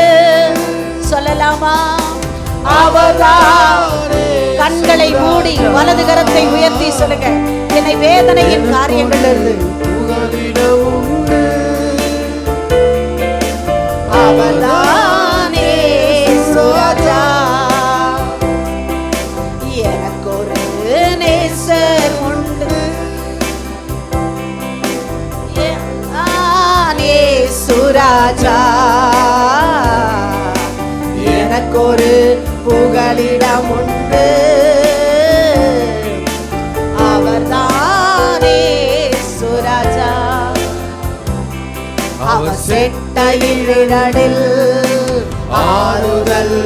Speaker 3: சொல்லலாமா? அவர்தான். கண்களை மூடி வலது கரத்தை உயர்த்தி சொல்லுங்க, என்னை வேதனையின் காரியங்கள் இருந்து அவர்தானே ராஜா. எனக்கு ஒரு நேசர் உண்டு, சுராஜா. எனக்கு ஒரு புகலிடம் உண்டு, அவர்தானே சுராஜா. அவர் செட்டையினில் ஆறுதல்,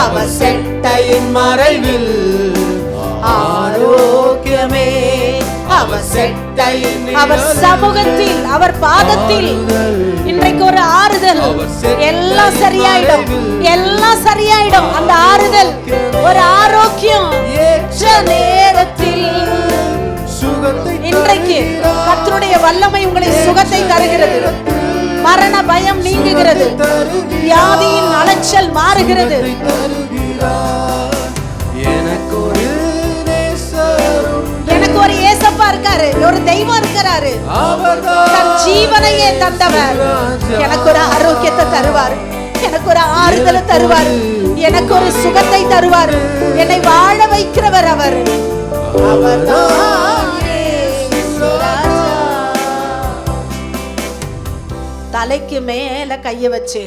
Speaker 3: அவர் செட்டையின் மறைவில் ஆரோக்கியமே. அவர் செட்டையின், அவர் சமூகத்தில், அவர் பாதத்தில் இன்றைக்கு ஒரு ஆறுதல். எல்லாம் சரியாயிடும், எல்லாம் சரியாயிடும். அந்த ஆறுதல், ஒரு ஆரோக்கியம். ஏற்ற நேரத்தில் இன்றைக்கு கர்த்தருடைய வல்லமை உங்களை சுகத்தை தருகிறது. மரண பயம் நீங்குகிறது, வியாதியின் அலைச்சல் மாறுகிறது. எனக்கு ஒரு ஏசப்பா இருக்காரு. ஒரு தெய்வம் இருக்கிறாரு. தன் ஜீவனையே தந்தவர். எனக்கு ஒரு ஆரோக்கியத்தை தருவார், எனக்கு ஒரு ஆறுதலை தருவார், எனக்கு ஒரு சுகத்தை தருவார், என்னை வாழ வைக்கிறவர் அவர். தலைக்கு மேல கைய வச்சு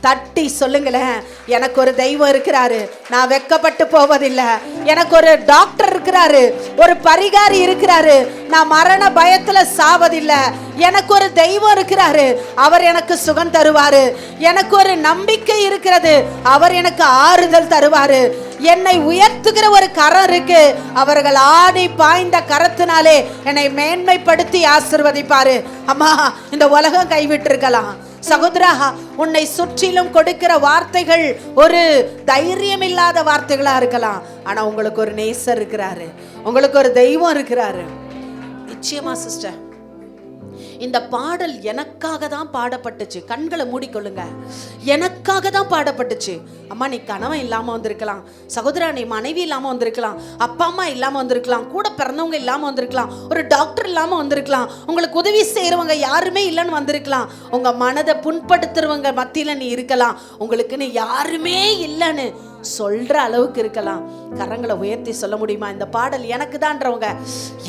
Speaker 3: தட்டி சொல்லுங்களேன், எனக்கு ஒரு தெய்வம் இருக்கிறாரு, நான் வெக்கப்பட்டு போவதில்லை. எனக்கு ஒரு டாக்டர் இருக்கிறாரு, ஒரு பரிகாரி இருக்கிறாரு, நான் மரண பயத்துல சாவதில்லை. எனக்கு ஒரு தெய்வம் இருக்கிறாரு, அவர் எனக்கு சுகம் தருவாரு. எனக்கு ஒரு நம்பிக்கை இருக்கிறது, அவர் எனக்கு ஆறுதல் தருவாரு. என்னை உயர்த்துகிற ஒரு கரம் இருக்கு, அவர்கள் ஆடி பாய்ந்த கரத்தினாலே என்னை மேன்மைப்படுத்தி ஆசீர்வதிப்பாரு. அம்மா, இந்த உலகம் கைவிட்டு இருக்கலாம் சகோதரா, உன்னை சுற்றிலும் கொடுக்கிற வார்த்தைகள் ஒரு தைரியம் இல்லாத வார்த்தைகளா இருக்கலாம். ஆனா உங்களுக்கு ஒரு நேசர் இருக்கிறாரு, உங்களுக்கு ஒரு தெய்வம் இருக்கிறாரு. நிச்சயமா சிஸ்டர், இந்த பாடல் எனக்காக தான் பாடப்பட்டுச்சு. கண்களை மூடிக்கொள்ளுங்க. எனக்காக தான் பாடப்பட்டுச்சு. அம்மா, நீ கணவன் இல்லாம வந்திருக்கலாம், சகோதரா நீ மனைவி இல்லாம வந்திருக்கலாம், அப்பா அம்மா இல்லாம வந்திருக்கலாம், கூட பிறந்தவங்க இல்லாம வந்திருக்கலாம், ஒரு டாக்டர் இல்லாம வந்திருக்கலாம், உங்களுக்கு உதவி செய்யறவங்க யாருமே இல்லைன்னு வந்திருக்கலாம், உங்க மனதை புண்படுத்துறவங்க மத்தியில நீ இருக்கலாம், உங்களுக்குன்னு யாருமே இல்லைன்னு சொல்ற அளவுக்கு இருக்கலாம். கரங்களை உயர்த்தி சொல்ல முடியுமா, இந்த பாடல் எனக்கு தான்றவங்க,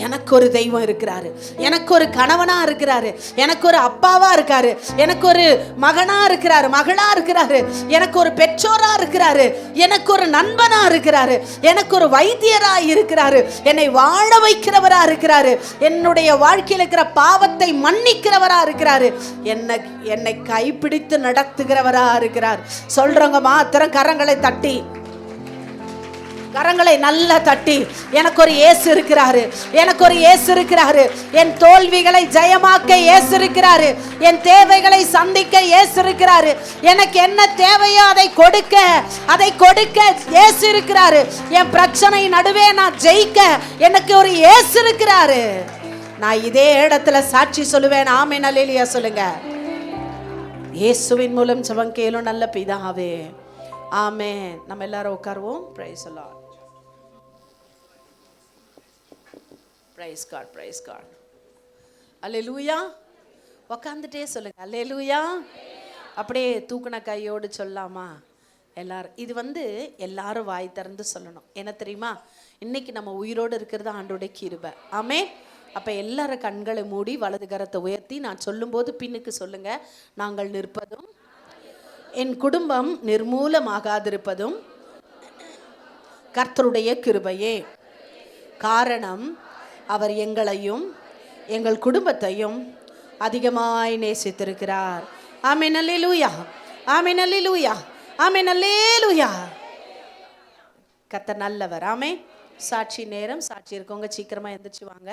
Speaker 3: எனக்கு ஒரு தெய்வம் இருக்கிறாரு, எனக்கு ஒரு கணவனா இருக்கிறாரு, எனக்கு ஒரு அப்பாவா இருக்காரு, எனக்கு ஒரு மகனா இருக்கிறாரு, மகளா இருக்கிறாரு, எனக்கு ஒரு பெற்றோரா இருக்கிறாரு, எனக்கு ஒரு நண்பனா இருக்கிறாரு, எனக்கு ஒரு வைத்தியரா இருக்கிறாரு, என்னை வாழ வைக்கிறவரா இருக்கிறாரு, என்னுடைய வாழ்க்கையில் இருக்கிற பாவத்தை மன்னிக்கிறவரா இருக்கிறாரு, என்னை கைப்பிடித்து நடத்துகிறவரா இருக்கிறார். சொல்றவங்க மாத்திரம் கரங்களை தட்டி, கரங்களை நல்லா தட்டி, எனக்கு ஒரு இயேசு இருக்கிறாரு, எனக்கு ஒரு இயேசு இருக்கிறாரு, என் தோல்விகளை ஜெயமாக்க இயேசு இருக்கிறாரு, என் தேவைகளை சந்திக்க இயேசு இருக்கிறாரு, எனக்கு என்ன தேவையோ அதை கொடுக்க இயேசு இருக்கிறாரு, என் பிரச்சனை நடுவே நான் ஜெயிக்க எனக்கு ஒரு இயேசு இருக்கிறாரு. நான் இதே இடத்துல சாட்சி சொல்லுவேன். ஆமென், அல்லேலூயா சொல்லுங்க. இயேசுவின் மூலம் ஜெபம் கேளும் நல்ல பிதாவே, ஆமென். நம்ம எல்லாரும் உட்காருவோம். Praise the Lord. Praise God, praise God. Hallelujah. உட்காந்துட்டே சொல்லுங்க அல்லேலூயா. அப்படியே தூக்குன கையோடு சொல்லாமா எல்லாரும்? இது எல்லாரும் வாய் திறந்து சொல்லணும். என்ன தெரியுமா, இன்னைக்கு நம்ம உயிரோடு இருக்கிறது ஆண்டோடைய கிருபை. ஆமென். அப்ப எல்லாரும் கண்களை மூடி வலது கரத்தை உயர்த்தி நான் சொல்லும்போது பின்னுக்கு சொல்லுங்க. நாங்கள் நிற்பதும் என் குடும்பம் நிர்மூலமாகாதிருப்பதும் கர்த்தருடைய கிருபையே. காரணம், அவர் எங்களையும் எங்கள் குடும்பத்தையும் அதிகமாய் நேசித்திருக்கிறார். ஆமென், அல்லேலூயா, ஆமென், அல்லேலூயா, ஆமென், அல்லேலூயா. கர்த்தர் நல்லவர். ஆமென். சாட்சி நேரம். சாட்சி இருக்கவங்க சீக்கிரமா எந்திரிச்சு வாங்க.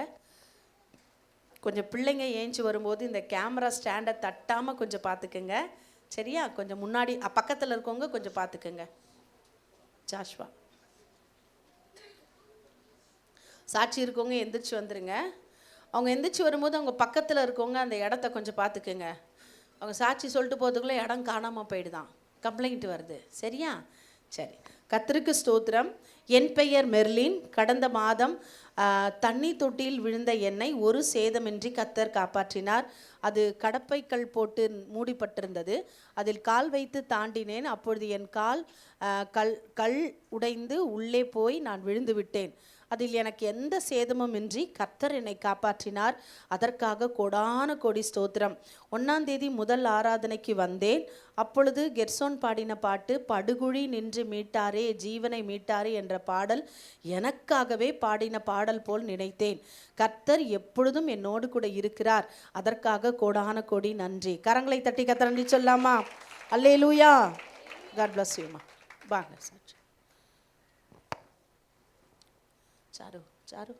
Speaker 3: கொஞ்சம் பிள்ளைங்க ஏஞ்சி வரும்போது இந்த கேமரா ஸ்டாண்டை தட்டாம கொஞ்சம் பார்த்துக்குங்க, சரியா? கொஞ்சம் முன்னாடி பக்கத்தில் இருக்கவங்க கொஞ்சம் பார்த்துக்குங்க. ஜாஷ்வா, சாட்சி இருக்கவங்க எந்திரிச்சு வந்துருங்க. அவங்க எந்திரிச்சு வரும்போது அவங்க பக்கத்தில் இருக்கவங்க அந்த இடத்த கொஞ்சம் பார்த்துக்குங்க. அவங்க சாட்சி சொல்லிட்டு போகிறதுக்குள்ளே இடம் காணாமல் போயிடுதான், கம்ப்ளைண்ட் வருது, சரியா? சரி, கர்த்தருக்கு ஸ்தோத்திரம். என் பெயர் மெர்லின். கடந்த மாதம் தண்ணி தொட்டியில் விழுந்த என்னை ஒரு சேதமின்றி கர்த்தர் காப்பாற்றினார். அது கடப்பைக்கல் போட்டு மூடிப்பட்டிருந்தது. அதில் கால் வைத்து தாண்டினேன். அப்பொழுது என் கால் கல் உடைந்து உள்ளே போய் நான் விழுந்து விட்டேன். அதில் எனக்கு எந்த சேதமும் இன்றி கர்த்தர் என்னை காப்பாற்றினார். அதற்காக கோடான கோடி ஸ்தோத்திரம். 1ஆம் தேதி முதல் ஆராதனைக்கு வந்தேன். அப்பொழுது கெர்சோன் பாடின பாட்டு, படுகுழி நின்று மீட்டாரே ஜீவனை மீட்டாரே என்ற பாடல் எனக்காகவே பாடின பாடல் போல் நினைத்தேன். கர்த்தர் எப்பொழுதும் என்னோடு கூட இருக்கிறார். அதற்காக கோடான கோடி நன்றி. கரங்களை தட்டி கர்த்தர் நன்றி சொல்லாமா? அல்லேலூயா. காட் பிளஸ் யூ மா. வாங்க சார். Sir sir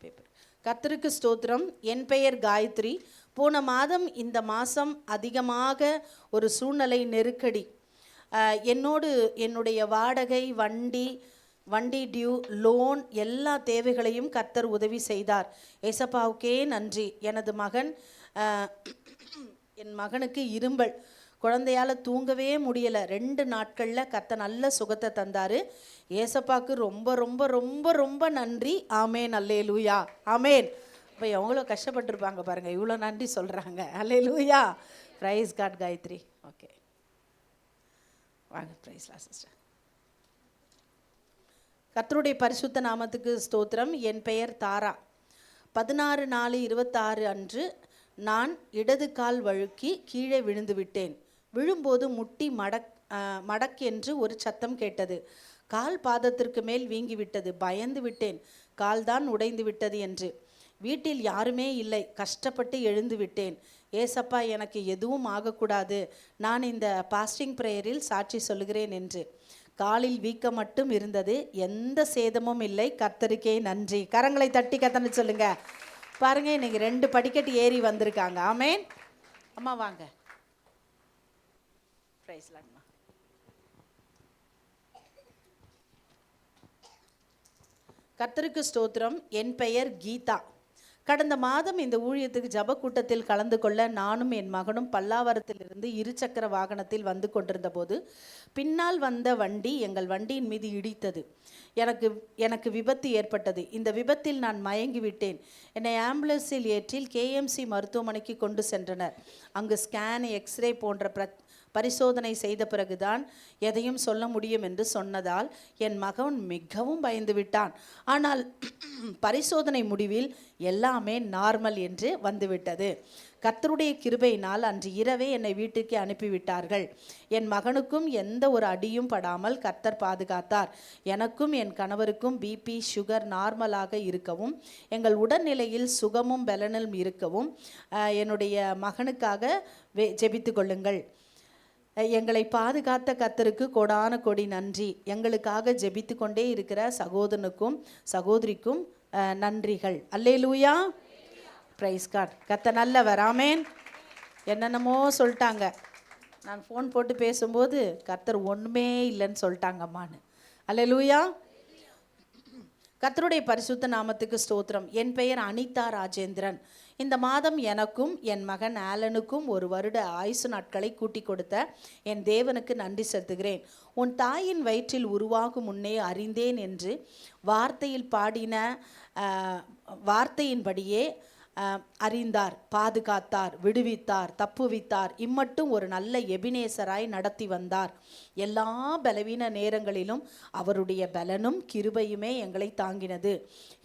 Speaker 3: paper. கர்த்தருக்கு ஸ்தோத்திரம். என் பெயர் காயத்ரி. போன மாதம் இந்த மாதம் அதிகமாக ஒரு சூழ்நிலை நெருக்கடி. என்னுடைய வாடகை, வண்டி டியூ, லோன் எல்லா தேவைகளையும் கர்த்தர் உதவி செய்தார். ஏசப்பாவுக்கே நன்றி. என் மகனுக்கு இரும்பல் குழந்தையால் தூங்கவே முடியலை. 2 நாட்களில் கர்த்தர் நல்ல சுகத்தை தந்தார். ஏசப்பாக்கு ரொம்ப ரொம்ப ரொம்ப ரொம்ப நன்றி. ஆமேன், அல்லேலூயா, ஆமேன். இப்போ எவ்வளோ கஷ்டப்பட்டுருப்பாங்க பாருங்கள், இவ்வளோ நன்றி சொல்கிறாங்க. அல்லேலூயா, ப்ரைஸ் காட். காயத்ரி, ஓகே வாங்க. ப்ரைஸ்லாம் சிஸ்டர். கர்த்தருடைய பரிசுத்த நாமத்துக்கு ஸ்தோத்திரம். என் பெயர் தாரா. 16/4/26 அன்று நான் இடது கால் வழுக்கி கீழே விழுந்து விட்டேன். விழும்போது முட்டி மடக் என்று ஒரு சத்தம் கேட்டது. கால் பாதத்திற்கு மேல் வீங்கிவிட்டது. பயந்து விட்டேன், கால்தான் உடைந்து விட்டது என்று. வீட்டில் யாருமே இல்லை. கஷ்டப்பட்டு எழுந்து விட்டேன். ஏசப்பா, எனக்கு எதுவும் ஆகக்கூடாது, நான் இந்த பாஸ்டிங் ப்ரேயரில் சாட்சி சொல்லுகிறேன் என்று. காலில் வீக்கம் மட்டும் இருந்தது, எந்த சேதமும் இல்லை. கர்த்தருக்கே நன்றி. கரங்களை தட்டி கத்தனை சொல்லுங்க. பாருங்க, இன்னைக்கு 2 படிக்கட்டு ஏறி வந்திருக்காங்க. ஆமேன். அம்மா வாங்க. Praise lord. கர்த்தருக்கு ஸ்தோத்திரம். என் பெயர் கீதா. கடந்த மாதம் இந்த ஊழியத்துக்கு ஜப கூட்டத்தில் கலந்து கொள்ள நானும் என் மகனும் பல்லாவரத்திலிருந்து 2 சக்கர வாகனத்தில் வந்து கொண்டிருந்த போது பின்னால் வந்த வண்டி எங்கள் வண்டியின் மீது இடித்தது. எனக்கு விபத்து ஏற்பட்டது. இந்த விபத்தில் நான் மயங்கி விட்டேன். என்னை ஆம்புலன்ஸில் ஏற்றில் KMC மருத்துவமனைக்கு கொண்டு சென்றனர். அங்கு ஸ்கேன், எக்ஸ்ரே போன்ற பரிசோதனை செய்த பிறகுதான் எதையும் சொல்ல முடியும் என்று சொன்னதால் என் மகன் மிகவும் பயந்து விட்டான். ஆனால் பரிசோதனை முடிவில் எல்லாமே நார்மல் என்று வந்துவிட்டது. கர்த்தருடைய கிருபையினால் அன்று இரவே என்னை வீட்டுக்கு அனுப்பிவிட்டார்கள். என் மகனுக்கும் எந்த ஒரு அடியும் படாமல் கர்த்தர் பாதுகாத்தார். எனக்கும் என் கணவருக்கும் BP, சுகர் நார்மலாக இருக்கவும், எங்கள் உடல்நிலையில் சுகமும் பலனும் இருக்கவும் என்னுடைய மகனுக்காக ஜெபித்து கொள்ளுங்கள். எங்களை பாதுகாத்த கர்த்தருக்கு கோடான கோடி நன்றி. எங்களுக்காக ஜெபித்து கொண்டே இருக்கிற சகோதரனுக்கும் சகோதரிக்கும் நன்றிகள். அல்லேலூயா, பிரைஸ் காட். கர்த்தர் நல்லவர். ஆமேன். என்னென்னமோ சொல்லிட்டாங்க. நான் ஃபோன் போட்டு பேசும்போது கர்த்தர் ஒன்றுமே இல்லைன்னு சொல்லிட்டாங்கம்மான்னு. அல்லேலூயா. கர்த்தருடைய பரிசுத்த நாமத்துக்கு ஸ்தோத்திரம். என் பெயர் அனிதா ராஜேந்திரன். இந்த மாதம் எனக்கும் என் மகன் ஆலனுக்கும் 1 வருட ஆயுசு நாட்களை கூட்டி கொடுத்த என் தேவனுக்கு நன்றி செலுத்துகிறேன். உன் தாயின் வயிற்றில் உருவாகும் முன்னே அறிந்தேன் என்று வார்த்தையில் பாடின வார்த்தையின்படியே அறிந்தார், பாதுகாத்தார், விடுவித்தார், தப்புவித்தார். இம்மட்டும் ஒரு நல்ல எபினேசராய் நடத்தி வந்தார். எல்லா பலவீன நேரங்களிலும் அவருடைய பலனும் கிருபையுமே எங்களை தாங்கினது.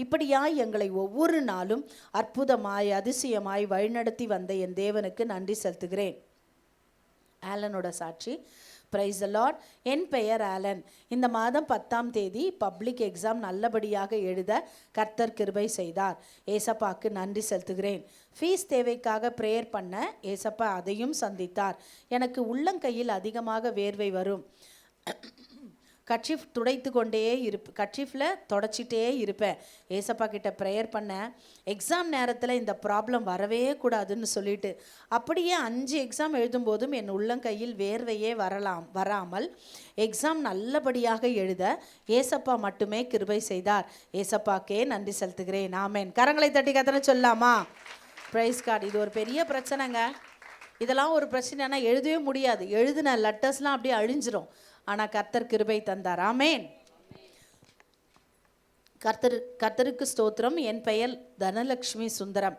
Speaker 3: இப்படியாய் எங்களை ஒவ்வொரு நாளும் அற்புதமாய் அதிசயமாய் வழிநடத்தி வந்த என் தேவனுக்கு நன்றி செலுத்துகிறேன். ஆலனோட சாட்சி. Price the Lord. என் பெயர் ஆலன். இந்த மாதம் 10ஆம் தேதி பப்ளிக் எக்ஸாம் நல்லபடியாக எழுத கர்த்தர் கிருபை செய்தார். ஏசப்பாக்கு நன்றி செலுத்துகிறேன். ஃபீஸ் தேவைக்காக ப்ரேயர் பண்ண ஏசப்பா அதையும் சந்தித்தார். எனக்கு உள்ளங்கையில் அதிகமாக வேர்வை வரும். கர்ச்சீஃப் துடைத்து கொண்டே கர்ச்சீஃபில் தொடச்சிட்டே இருப்பேன். ஏசப்பா கிட்ட ப்ரேயர் பண்ண எக்ஸாம் நேரத்தில் இந்த ப்ராப்ளம் வரவே கூடாதுன்னு சொல்லிட்டு, அப்படியே 5 எக்ஸாம் எழுதும்போதும் என் உள்ளங்கையில் வேர்வையே வராமல் எக்ஸாம் நல்லபடியாக எழுத ஏசப்பா மட்டுமே கிருபை செய்தார். ஏசப்பாக்கே நன்றி செலுத்துகிறேன். ஆமேன். கரங்களை தட்டி கத்தனை சொல்லாமா? Praise God. இது ஒரு பெரிய பிரச்சனைங்க. இதெல்லாம் ஒரு பிரச்சனைனா எழுதவே முடியாது. எழுதின லெட்டர்ஸ்லாம் அப்படியே அழிஞ்சிரும். ஆனால் கர்த்தர் கிருபை தந்தார். ஆமேன். கர்த்தருக்கு ஸ்தோத்திரம். என் பெயர் தனலட்சுமி சுந்தரம்.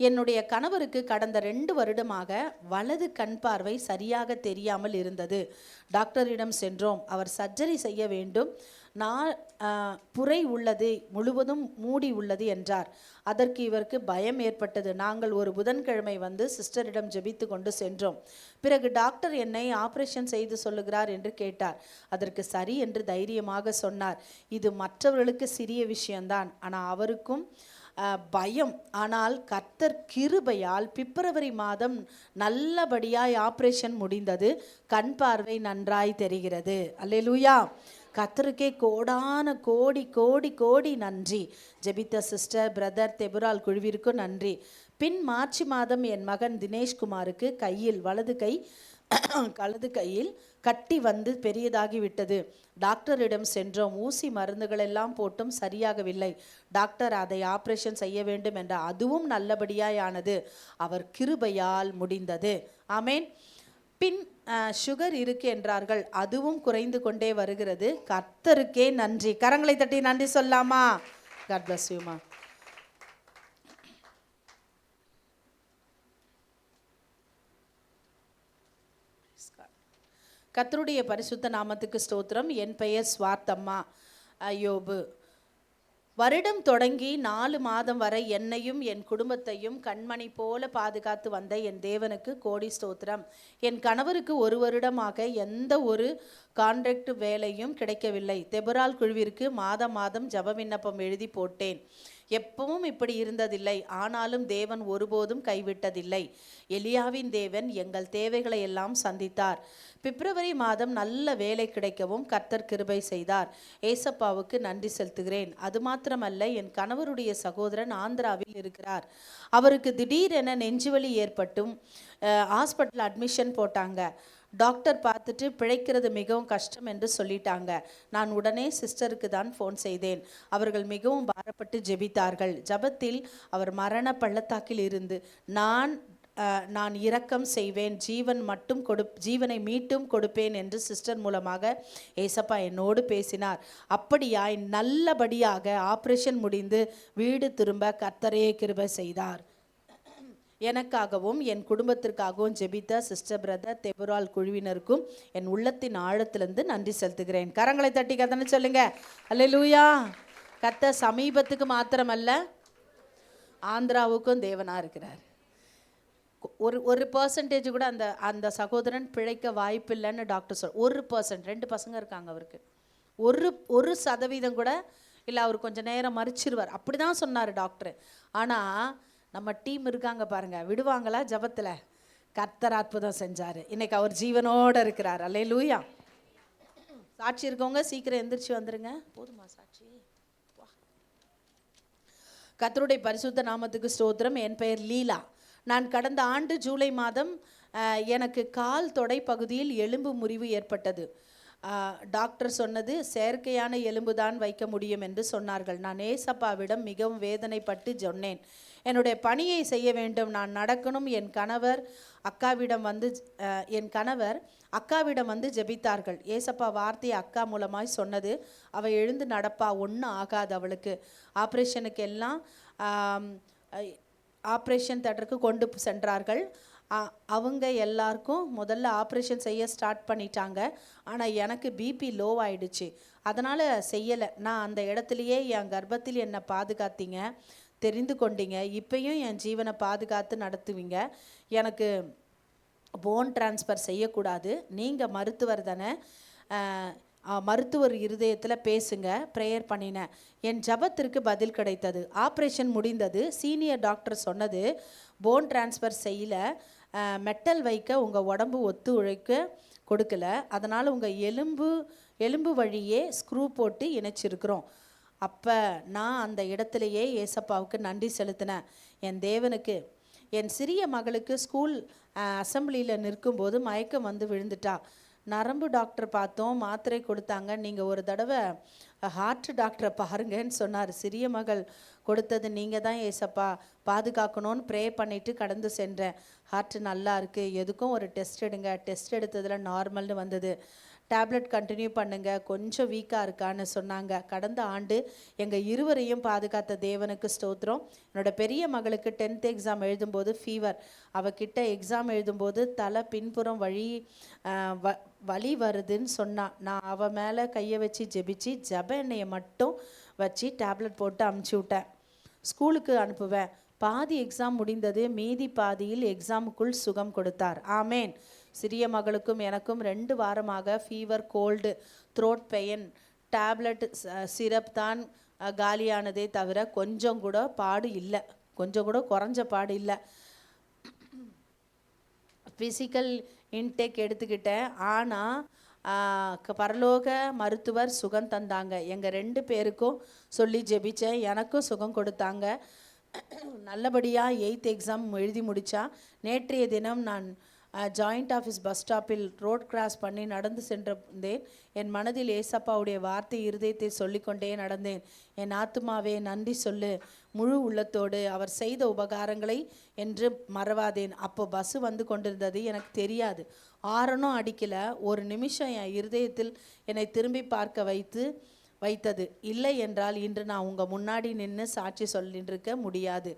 Speaker 3: என்னுடைய கணவருக்கு கடந்த 2 வருடமாக வலது கண் பார்வை சரியாக தெரியாமல் இருந்தது. டாக்டரிடம் சென்றோம். அவர் சர்ஜரி செய்ய வேண்டும். புரை உள்ளது, முழுவதும் மூடி உள்ளது என்றார். அதற்கு இவருக்கு பயம் ஏற்பட்டது. நாங்கள் ஒரு புதன்கிழமை வந்து சிஸ்டரிடம் ஜெபித்து கொண்டு சென்றோம். பிறகு டாக்டர் என்னை ஆப்ரேஷன் செய்து சொல்லுகிறார் என்று கேட்டார். அதற்கு சரி என்று தைரியமாக சொன்னார். இது மற்றவர்களுக்கு சிறிய விஷயம்தான், ஆனால் அவருக்கும் பயம். ஆனால் கர்த்தர் கிருபையால் பிப்ரவரி மாதம் நல்லபடியாய் ஆப்ரேஷன் முடிந்தது. கண் பார்வை நன்றாய் தெரிகிறது. அல்லேலூயா. கர்த்தருக்கே கோடான கோடி கோடி கோடி நன்றி. ஜெபித்த சிஸ்டர், பிரதர், தெபுரால் குழுவிற்கும் நன்றி. பின் மார்ச் மாதம் என் மகன் தினேஷ்குமாருக்கு கையில் வலது கையில் கட்டி வந்து பெரியதாகிவிட்டது. டாக்டரிடம் சென்றோம். ஊசி மருந்துகள் எல்லாம் போட்டும் சரியாகவில்லை. டாக்டர் அதை ஆப்ரேஷன் செய்ய வேண்டும் என்ற அதுவும் நல்லபடியாயானது. அவர் கிருபையால் முடிந்தது. ஆமேன். பின் சுகர் இருக்கு என்றார்கள், அதுவும் குறைந்து கொண்டே வருகிறது. கர்த்தருக்கே நன்றி. கரங்களை தட்டி நன்றி சொல்லாமா? காட் பிளஸ் யூமா. கர்த்தருடைய பரிசுத்த நாமத்துக்கு ஸ்தோத்திரம். என் பெயர் ஸ்வார்த்தம்மா. யோபு. வருடம் தொடங்கி 4 மாதம் வரை என்னையும் என் குடும்பத்தையும் கண்மணி போல பாதுகாத்து வந்த என் தேவனுக்கு கோடி ஸ்தோத்திரம். என் கணவருக்கு 1 வருடமாக எந்த ஒரு கான்ட்ராக்ட் வேலையும் கிடைக்கவில்லை. தெபரால் குழுவிற்கு மாதம் ஜப விண்ணப்பம் எழுதி போட்டேன். எப்பவும் இப்படி இருந்ததில்லை. ஆனாலும் தேவன் ஒருபோதும் கைவிட்டதில்லை. எலியாவின் தேவன் எங்கள் தேவைகளை எல்லாம் சந்தித்தார். பிப்ரவரி மாதம் நல்ல வேலை கிடைக்கவும் கர்த்தர் கிருபை செய்தார். ஏசப்பாவுக்கு நன்றி செலுத்துகிறேன். அது மாத்திரமல்ல, என் கணவருடைய சகோதரன் ஆந்திராவில் இருக்கிறார். அவருக்கு திடீரென நெஞ்சுவலி ஏற்பட்டும் ஹாஸ்பிட்டல் அட்மிஷன் போட்டாங்க. டாக்டர் பார்த்துட்டு பிழைக்கிறது மிகவும் கஷ்டம் என்று சொல்லிட்டாங்க. நான் உடனே சிஸ்டருக்கு தான் ஃபோன் செய்தேன். அவர்கள் மிகவும் பாரப்பட்டு ஜெபித்தார்கள். ஜபத்தில் அவர் மரண பள்ளத்தாக்கில் இருந்து நான் இரக்கம் செய்வேன், ஜீவனை மீட்டும் கொடுப்பேன் என்று சிஸ்டர் மூலமாக ஏசப்பா என்னோடு பேசினார். அப்படியாய் நல்லபடியாக ஆப்ரேஷன் முடிந்து வீடு திரும்ப கர்த்தரே கிருபை செய்தார். எனக்காகவும் என் குடும்பத்திற்காகவும் ஜெபித்த சிஸ்டர் பிரதர் தெபரால் குழுவினருக்கும் என் உள்ளத்தின் ஆழத்திலிருந்து நன்றி செலுத்துகிறேன். கரங்களை தட்டி கத்தனை சொல்லுங்க. அல்லேலூயா. கர்த்தர் சமீபத்துக்கு மாத்திரமல்ல, ஆந்திராவுக்கும் தேவனா இருக்கிறார். ஒரு பர்சன்டேஜ் கூட அந்த சகோதரன் பிழைக்க வாய்ப்பு இல்லைன்னு டாக்டர் 1%. 2 பசங்க இருக்காங்க அவருக்கு. 1% கூட இல்லை, அவர் கொஞ்சம் நேரம் மறிச்சிருவார், அப்படிதான் சொன்னார் டாக்டர். ஆனால் நம்ம டீம் இருக்காங்க பாருங்க, விடுவாங்களா ஜபத்தில்? கர்த்தர் அற்புதம் செஞ்சார். இன்னைக்கு அவர் ஜீவனோடு இருக்கிறார். அல்லேலூயா. சாட்சி இருக்கவங்க சீக்கிரம் எந்திரிச்சு வந்துருங்க. போதுமா சாட்சி? கர்த்தருடைய பரிசுத்த நாமத்துக்கு ஸ்தோத்திரம். என் பெயர் லீலா. நான் கடந்த ஆண்டு ஜூலை மாதம் எனக்கு கால் தொடை பகுதியில் எலும்பு முறிவு ஏற்பட்டது. டாக்டர் சொன்னது செயற்கையான எலும்பு தான் வைக்க முடியும் என்று சொன்னார்கள். நான் ஏசப்பாவிடம் மிகவும் வேதனைப்பட்டு சொன்னேன், என்னுடைய பணியை செய்ய வேண்டும், நான் நடக்கணும். என் கணவர் அக்காவிடம் வந்து ஜெபித்தார்கள். ஏசப்பா வார்த்தையை அக்கா மூலமாய் சொன்னது, அவள் எழுந்து நடப்பா, ஒன்றும் ஆகாது அவளுக்கு. ஆப்ரேஷனுக்கு எல்லாம் ஆப்ரேஷன் தேட்டருக்கு கொண்டு சென்றார்கள். அவங்க எல்லாருக்கும் முதல்ல ஆப்ரேஷன் செய்ய ஸ்டார்ட் பண்ணிட்டாங்க. ஆனால் எனக்கு பிபி லோ ஆயிடுச்சு, அதனால் செய்யலை. நான் அந்த இடத்துலையே என் கர்ப்பத்தில் என்னை பாதுகாத்தீங்க, தெரிந்து கொண்டீங்க. இப்பயும் என் ஜீவனை பாதுகாத்து நடத்துவீங்க. எனக்கு போன் டிரான்ஸ்ஃபர் செய்யக்கூடாது. நீங்கள் மருத்துவர் தானே, மருத்துவர் இருதயத்தில் பேசுங்க, ப்ரேயர் பண்ணினேன். என் ஜபத்திற்கு பதில் கிடைத்தது. ஆப்ரேஷன் முடிந்தது. சீனியர் டாக்டர் சொன்னது, போன் டிரான்ஸ்ஃபர் செய்யல, மெட்டல் வைக்க உங்கள் உடம்பு ஒத்துழைக்க கொடுக்கல, அதனால் உங்கள் எலும்பு வழியே ஸ்க்ரூ போட்டு இணைச்சிருக்கிறோம். அப்போ நான் அந்த இடத்துலையே ஏசப்பாவுக்கு நன்றி செலுத்தினேன். என் தேவனுக்கு. என் சிறிய மகளுக்கு ஸ்கூல் அசம்பிளியில் நிற்கும்போது மயக்கம் வந்து விழுந்துட்டா. நரம்பு டாக்டர் பார்த்தோம், மாத்திரை கொடுத்தாங்க. நீங்கள் ஒரு தடவை ஹார்ட் டாக்டரை பாருங்கன்னு சொன்னார். சிறிய மகள் கொடுத்தது நீங்கள் தான் ஏசப்பா, பாதுகாக்கணும்னு ப்ரே பண்ணிவிட்டு கடந்து சென்றேன். ஹார்ட் நல்லா இருக்குது, எதுக்கும் ஒரு டெஸ்ட் எடுங்க. டெஸ்ட் எடுத்ததில் நார்மல்னு வந்தது. டேப்லெட் கண்டினியூ பண்ணுங்க, கொஞ்சம் வீக்காக இருக்கான்னு சொன்னாங்க. கடந்த ஆண்டு எங்கள் இருவரையும் பாதுகாத்த தேவனுக்கு ஸ்தோத்திரம். என்னோட பெரிய மகளுக்கு 10th எக்ஸாம் எழுதும்போது ஃபீவர். அவகிட்ட எக்ஸாம் எழுதும்போது தலை பின்புறம் வலி வருதுன்னு சொன்னான். நான் அவள் மேலே கையை வச்சு ஜெபிச்சு ஜப எண்ணெயை மட்டும் வச்சு டேப்லெட் போட்டு அமுச்சு விட்டேன். ஸ்கூலுக்கு அனுப்புவேன். பாதி எக்ஸாம் முடிந்தது, மீதி பாதியில் எக்ஸாமுக்குள் சுகம் கொடுத்தார். ஆமேன். சிறிய மகளுக்கும் எனக்கும் 2 வாரமாக fever, cold, throat pain, tablet, syrup தான் காலியானதே தவிர கொஞ்சம் கூட பாடு இல்லை, கொஞ்சம் கூட குறைஞ்ச பாடு இல்லை. ஃபிசிக்கல் இன்டேக் எடுத்துக்கிட்டேன். ஆனால் பரலோக மருத்துவர் சுகம் தந்தாங்க. எங்கள் 2 பேருக்கும் சொல்லி ஜெபிச்சேன், எனக்கும் சுகம் கொடுத்தாங்க. நல்லபடியாக 8th எக்ஸாம் எழுதி முடித்தா. நேற்றைய தினம் நான் ஜாயிண்ட் ஆஃபீஸ் பஸ் ஸ்டாப்பில் ரோட் கிராஸ் பண்ணி நடந்து சென்றேன். என் மனதில் ஏசப்பாவுடைய வார்த்தை இருதயத்தை சொல்லிக்கொண்டே நடந்தேன். என் ஆத்துமாவே நன்றி சொல்லு, முழு உள்ளத்தோடு அவர் செய்த உபகாரங்களை என்று மறவாதேன். அப்போ பஸ்ஸு வந்து கொண்டிருந்தது, எனக்கு தெரியாது. ஆரணும் அடிக்கல, ஒரு நிமிஷம் என் இருதயத்தில் என்னை திரும்பி பார்க்க வைத்தது. இல்லை என்றால் இன்று நான் உங்கள் முன்னாடி நின்று சாட்சி சொல்லிட்டு முடியாது.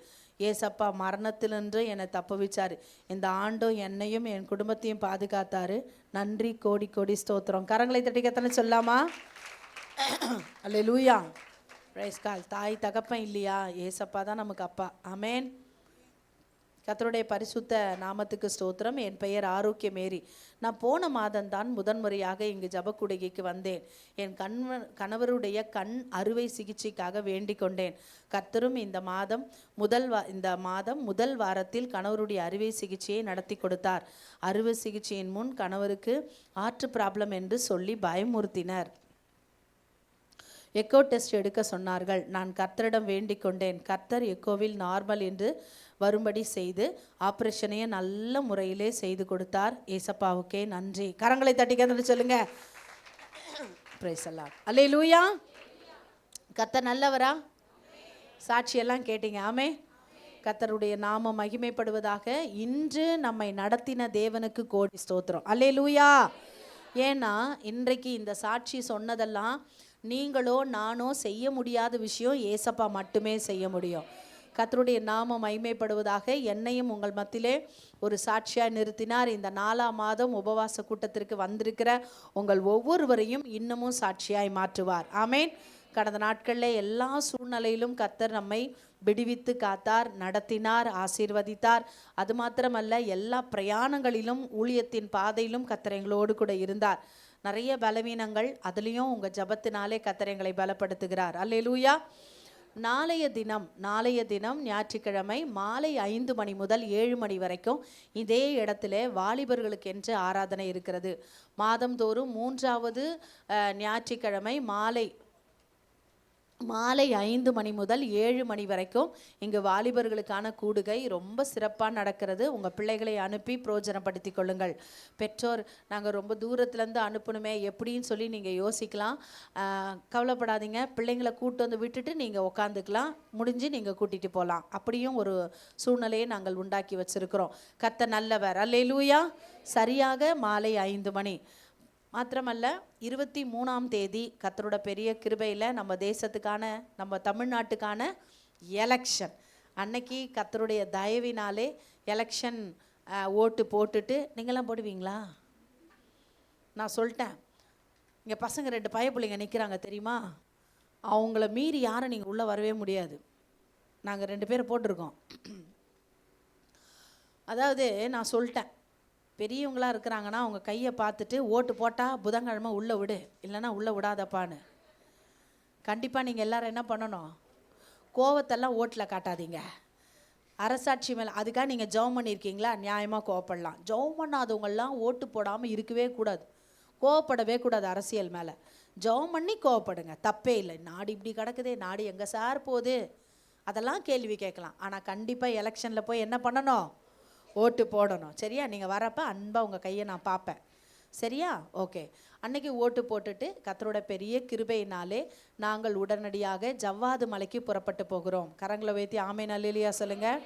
Speaker 3: ஏசப்பா மரணத்திலிருந்து என்னை தப்புவிச்சார். இந்த ஆண்டும் என்னையும் என் குடும்பத்தையும் பாதுகாத்தாரு. நன்றி, கோடி கோடி ஸ்தோத்திரம். கரங்களை தட்டி கத்தனை சொல்லாமா? அல்லேலூயா, பிரைஸ் கால். தாய் தகப்பன் இல்லையா, ஏசப்பா தான் நமக்கு அப்பா. ஆமேன். கர்த்தருடைய பரிசுத்த நாமத்துக்கு ஸ்தோத்திரம். என் பெயர் ஆரோக்கிய மேரி. நான் போன மாதம்தான் முதன்முறையாக இங்கு ஜபக்குடிகைக்கு வந்தேன். என் கணவருடைய கண் அறுவை சிகிச்சைக்காக வேண்டிக் கொண்டேன். கர்த்தரும் இந்த மாதம் முதல் வாரத்தில் கணவருடைய அறுவை சிகிச்சையை நடத்தி கொடுத்தார். அறுவை சிகிச்சையின் முன் கணவருக்கு ஹார்ட் ப்ராப்ளம் என்று சொல்லி பயமுறுத்தினர். எக்கோ டெஸ்ட் எடுக்க சொன்னார்கள். நான் கர்த்தரிடம் வேண்டிக் கொண்டேன். கர்த்தர் எக்கோவில் நார்மல் என்று வரும்படி செய்து ஆப்ரேஷனையே நல்ல முறையிலே செய்து கொடுத்தார். ஏசப்பாவுக்கே நன்றி. கரங்களை தட்டிக்க சொல்லுங்க. பிரைஸ் எல்லாம். அல்லேலூயா. கர்த்தர் நல்லவரா? சாட்சியெல்லாம் கேட்டீங்க. ஆமே. கர்த்தருடைய நாமம் மகிமைப்படுவதாக. இன்று நம்மை நடத்தின தேவனுக்கு கோடி ஸ்தோத்திரம். அல்லேலூயா. ஏன்னா இன்றைக்கு இந்த சாட்சி சொன்னதெல்லாம் நீங்களோ நானோ செய்ய முடியாத விஷயம், ஏசப்பா மட்டுமே செய்ய முடியும். கர்த்தருடைய நாமம் மகிமைப்படுவதாக. என்னையும் உங்கள் மத்தியிலே ஒரு சாட்சியாக நிறுத்தினார். இந்த 4ஆம் மாதம் உபவாச கூட்டத்திற்கு வந்திருக்கிற உங்கள் ஒவ்வொருவரையும் இன்னமும் சாட்சியாய் மாற்றுவார். ஆமேன். கடந்த நாட்களில் எல்லா சூழ்நிலையிலும் கர்த்தர் நம்மை விடுவித்து காத்தார், நடத்தினார், ஆசீர்வதித்தார். அது மாத்திரமல்ல, எல்லா பிரயாணங்களிலும் ஊழியத்தின் பாதையிலும் கர்த்தர் எங்களோடு கூட இருந்தார். நிறைய பலவீனங்கள், அதுலேயும் உங்கள் ஜபத்தினாலே கர்த்தர் எங்களை பலப்படுத்துகிறார். அல்லேலூயா. நாளைய தினம் ஞாயிற்றுக்கிழமை மாலை 5 மணி முதல் 7 மணி வரைக்கும் இதே இடத்துல வாலிபர்களுக்கு என்று ஆராதனை இருக்கிறது. மாதந்தோறும் 3வது ஞாயிற்றுக்கிழமை மாலை 5 மணி முதல் 7 மணி வரைக்கும் இங்கு வாலிபர்களுக்கான கூடுகை ரொம்ப சிறப்பாக நடக்கிறது. உங்கள் பிள்ளைகளை அனுப்பி பிரயோஜனப்படுத்தி கொள்ளுங்கள். பெற்றோர், நாங்கள் ரொம்ப தூரத்துலேருந்து அனுப்பணுமே எப்படின்னு சொல்லி நீங்கள் யோசிக்கலாம். கவலைப்படாதீங்க. பிள்ளைங்களை கூட்டு வந்து விட்டுட்டு நீங்கள் உட்காந்துக்கலாம். முடிஞ்சு நீங்கள் கூட்டிகிட்டு போகலாம். அப்படியும் ஒரு சூழ்நிலையை நாங்கள் உண்டாக்கி வச்சுருக்கிறோம். கர்த்தர் நல்லவர். அல்லேலூயா. சரியாக மாலை 5 மணி. மாத்திரமல்ல, 23ஆம் தேதி கர்த்தரோட பெரிய கிருபையில் நம்ம தேசத்துக்கான, நம்ம தமிழ்நாட்டுக்கான எலெக்ஷன் அன்னைக்கு கர்த்தருடைய தயவினாலே எலெக்ஷன் ஓட்டு போட்டுட்டு, நீங்களாம் போடுவீங்களா? நான் சொல்லிட்டேன். இங்கே பசங்க 2 பயப்புள்ளைங்க நிற்கிறாங்க தெரியுமா? அவங்கள மீறி யாரும் நீங்கள் உள்ளே வரவே முடியாது. நாங்கள் 2 பேரை போட்டிருக்கோம். அதாவது நான் சொல்லிட்டேன், பெரியவங்களாக இருக்கிறாங்கன்னா அவங்க கையை பார்த்துட்டு ஓட்டு போட்டால் புதன்கிழமை உள்ளே விடு, இல்லைன்னா உள்ளே விடாதப்பான்னு. கண்டிப்பாக நீங்கள் எல்லோரும் என்ன பண்ணணும்? கோவத்தெல்லாம் ஓட்டில் காட்டாதீங்க. அரசாட்சி மேலே அதுக்காக நீங்கள் ஜெபம் பண்ணியிருக்கீங்களா? நியாயமாக கோவப்படலாம். ஜெபம் பண்ணாதவங்கெல்லாம் ஓட்டு போடாமல் இருக்கவே கூடாது, கோவப்படவே கூடாது. அரசியல் மேலே ஜெபம் பண்ணி கோவப்படுங்க, தப்பே இல்லை. நாடு இப்படி கிடக்குதே, நாடு எங்கே சார் போகுது, அதெல்லாம் கேள்வி கேட்கலாம். ஆனால் கண்டிப்பாக எலெக்ஷனில் போய் என்ன பண்ணணும்? ஓட்டு போடணும். சரியா? நீங்கள் வரப்போ அன்பாக உங்கள் கையை நான் பார்ப்பேன். சரியா? ஓகே. அன்னைக்கு ஓட்டு போட்டுட்டு கர்த்தரோட பெரிய கிருபையினாலே நாங்கள் உடனடியாக ஜவ்வாது மலைக்கு புறப்பட்டு போகிறோம். கரங்களை வைத்து ஆமென் அல்லேலூயா சொல்லுங்கள்.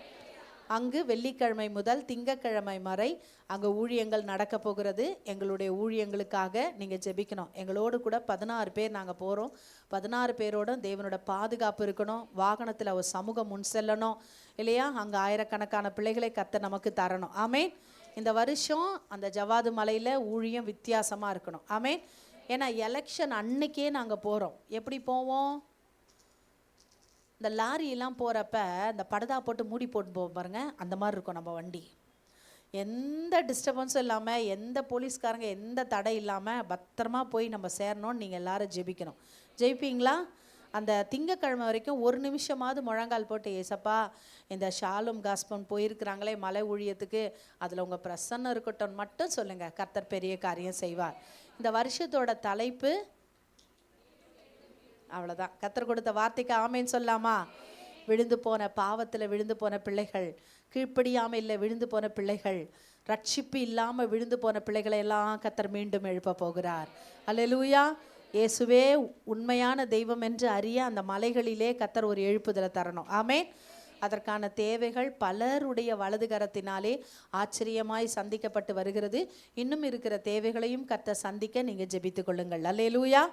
Speaker 3: அங்கு வெள்ளிக்கிழமை முதல் திங்கக்கிழமை வரை அங்கே ஊழியங்கள் நடக்க போகிறது. எங்களுடைய ஊழியங்களுக்காக நீங்கள் ஜெபிக்கணும். எங்களோடு கூட 16 பேர் நாங்கள் போகிறோம். 16 பேரோட தேவனோட பாதுகாப்பு இருக்கணும். வாகனத்தில் ஒரு சமூகம் முன் செல்லணும் இல்லையா? அங்கே ஆயிரக்கணக்கான பிள்ளைகளை கர்த்தர் நமக்கு தரணும். ஆமேன். இந்த வருஷம் அந்த ஜவ்வாது மலையில் ஊழியம் வித்தியாசமாக இருக்கணும். ஆமேன். ஏன்னா எலெக்ஷன் அன்னைக்கே நாங்கள் போகிறோம். எப்படி போவோம்? இந்த லாரியெல்லாம் போகிறப்ப இந்த படதா போட்டு மூடி போட்டு போவோம் பாருங்கள், அந்த மாதிரி இருக்கும் நம்ம வண்டி. எந்த டிஸ்டர்பன்ஸும் இல்லாமல், எந்த போலீஸ்காரங்க எந்த தடை இல்லாமல் பத்திரமா போய் நம்ம சேரணும்னு நீங்கள் எல்லாரும் ஜெபிக்கணும். ஜெயிப்பீங்களா? அந்த திங்கக்கிழமை வரைக்கும் ஒரு நிமிஷமாவது முழங்கால் போட்டு, ஏசப்பா இந்த ஷாலும் காஸ்பன் போயிருக்கிறாங்களே மலை ஊழியத்துக்கு, அதில் உங்கள் பிரசன்னம் இருக்கட்டும் மட்டும் சொல்லுங்கள். கர்த்தர் பெரிய காரியம் செய்வார். இந்த வருஷத்தோட தலைப்பு அவ்வளோதான். கர்த்தர் கொடுத்த வார்த்தைக்கு ஆமேன்னு சொல்லாமா? விழுந்து போன பாவத்தில் விழுந்து போன பிள்ளைகள், கீழ்ப்படியாமல் இல்லை விழுந்து போன பிள்ளைகள், ரட்சிப்பு இல்லாமல் விழுந்து போன பிள்ளைகளை எல்லாம் கர்த்தர் மீண்டும் எழுப்ப போகிறார். அல்லேலூயா. இயேசுவே உண்மையான தெய்வம் என்று அறிய அந்த மலைகளிலே கர்த்தர் ஒரு எழுப்புதலை தரணும். ஆமேன். அதற்கான தேவைகள் பலருடைய வலது கரத்தினாலே ஆச்சரியமாய் சந்திக்கப்பட்டு வருகிறது. இன்னும் இருக்கிற தேவைகளையும் கர்த்தர் சந்திக்க நீங்கள் ஜெபித்து கொள்ளுங்கள். அல்லேலூயா.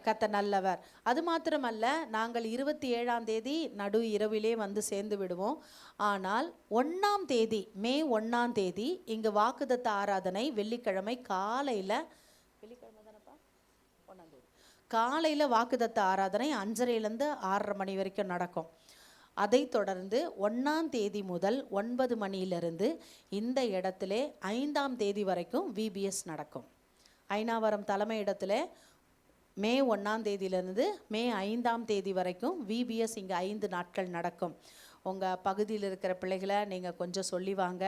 Speaker 3: கர்த்தர் நல்லவர். அது மாத்திரமல்ல, நாங்கள் 27ஆம் தேதி நடு இரவிலே வந்து சேர்ந்து விடுவோம். ஆனால் 1ஆம் தேதி, மே 1ஆம் தேதி இங்கு வாக்குத்தத்த ஆராதனை வெள்ளிக்கிழமை காலையில், வெள்ளிக்கிழமை தானப்பா 1ஆம் தேதி காலையில் வாக்குத்தத்த ஆராதனை 5:30லேருந்து 6:30 மணி வரைக்கும் நடக்கும். அதை தொடர்ந்து 1ஆம் தேதி முதல் 9 மணியிலிருந்து இந்த இடத்துல 5ஆம் தேதி வரைக்கும் VBS நடக்கும். ஐனாவரம் தலைமை இடத்துல மே 1ஆம் தேதியிலிருந்து மே 5ஆம் தேதி வரைக்கும் VBS இங்கே 5 நாட்கள் நடக்கும். உங்கள் பகுதியில் இருக்கிற பிள்ளைகளை நீங்கள் கொஞ்சம் சொல்லி வாங்க.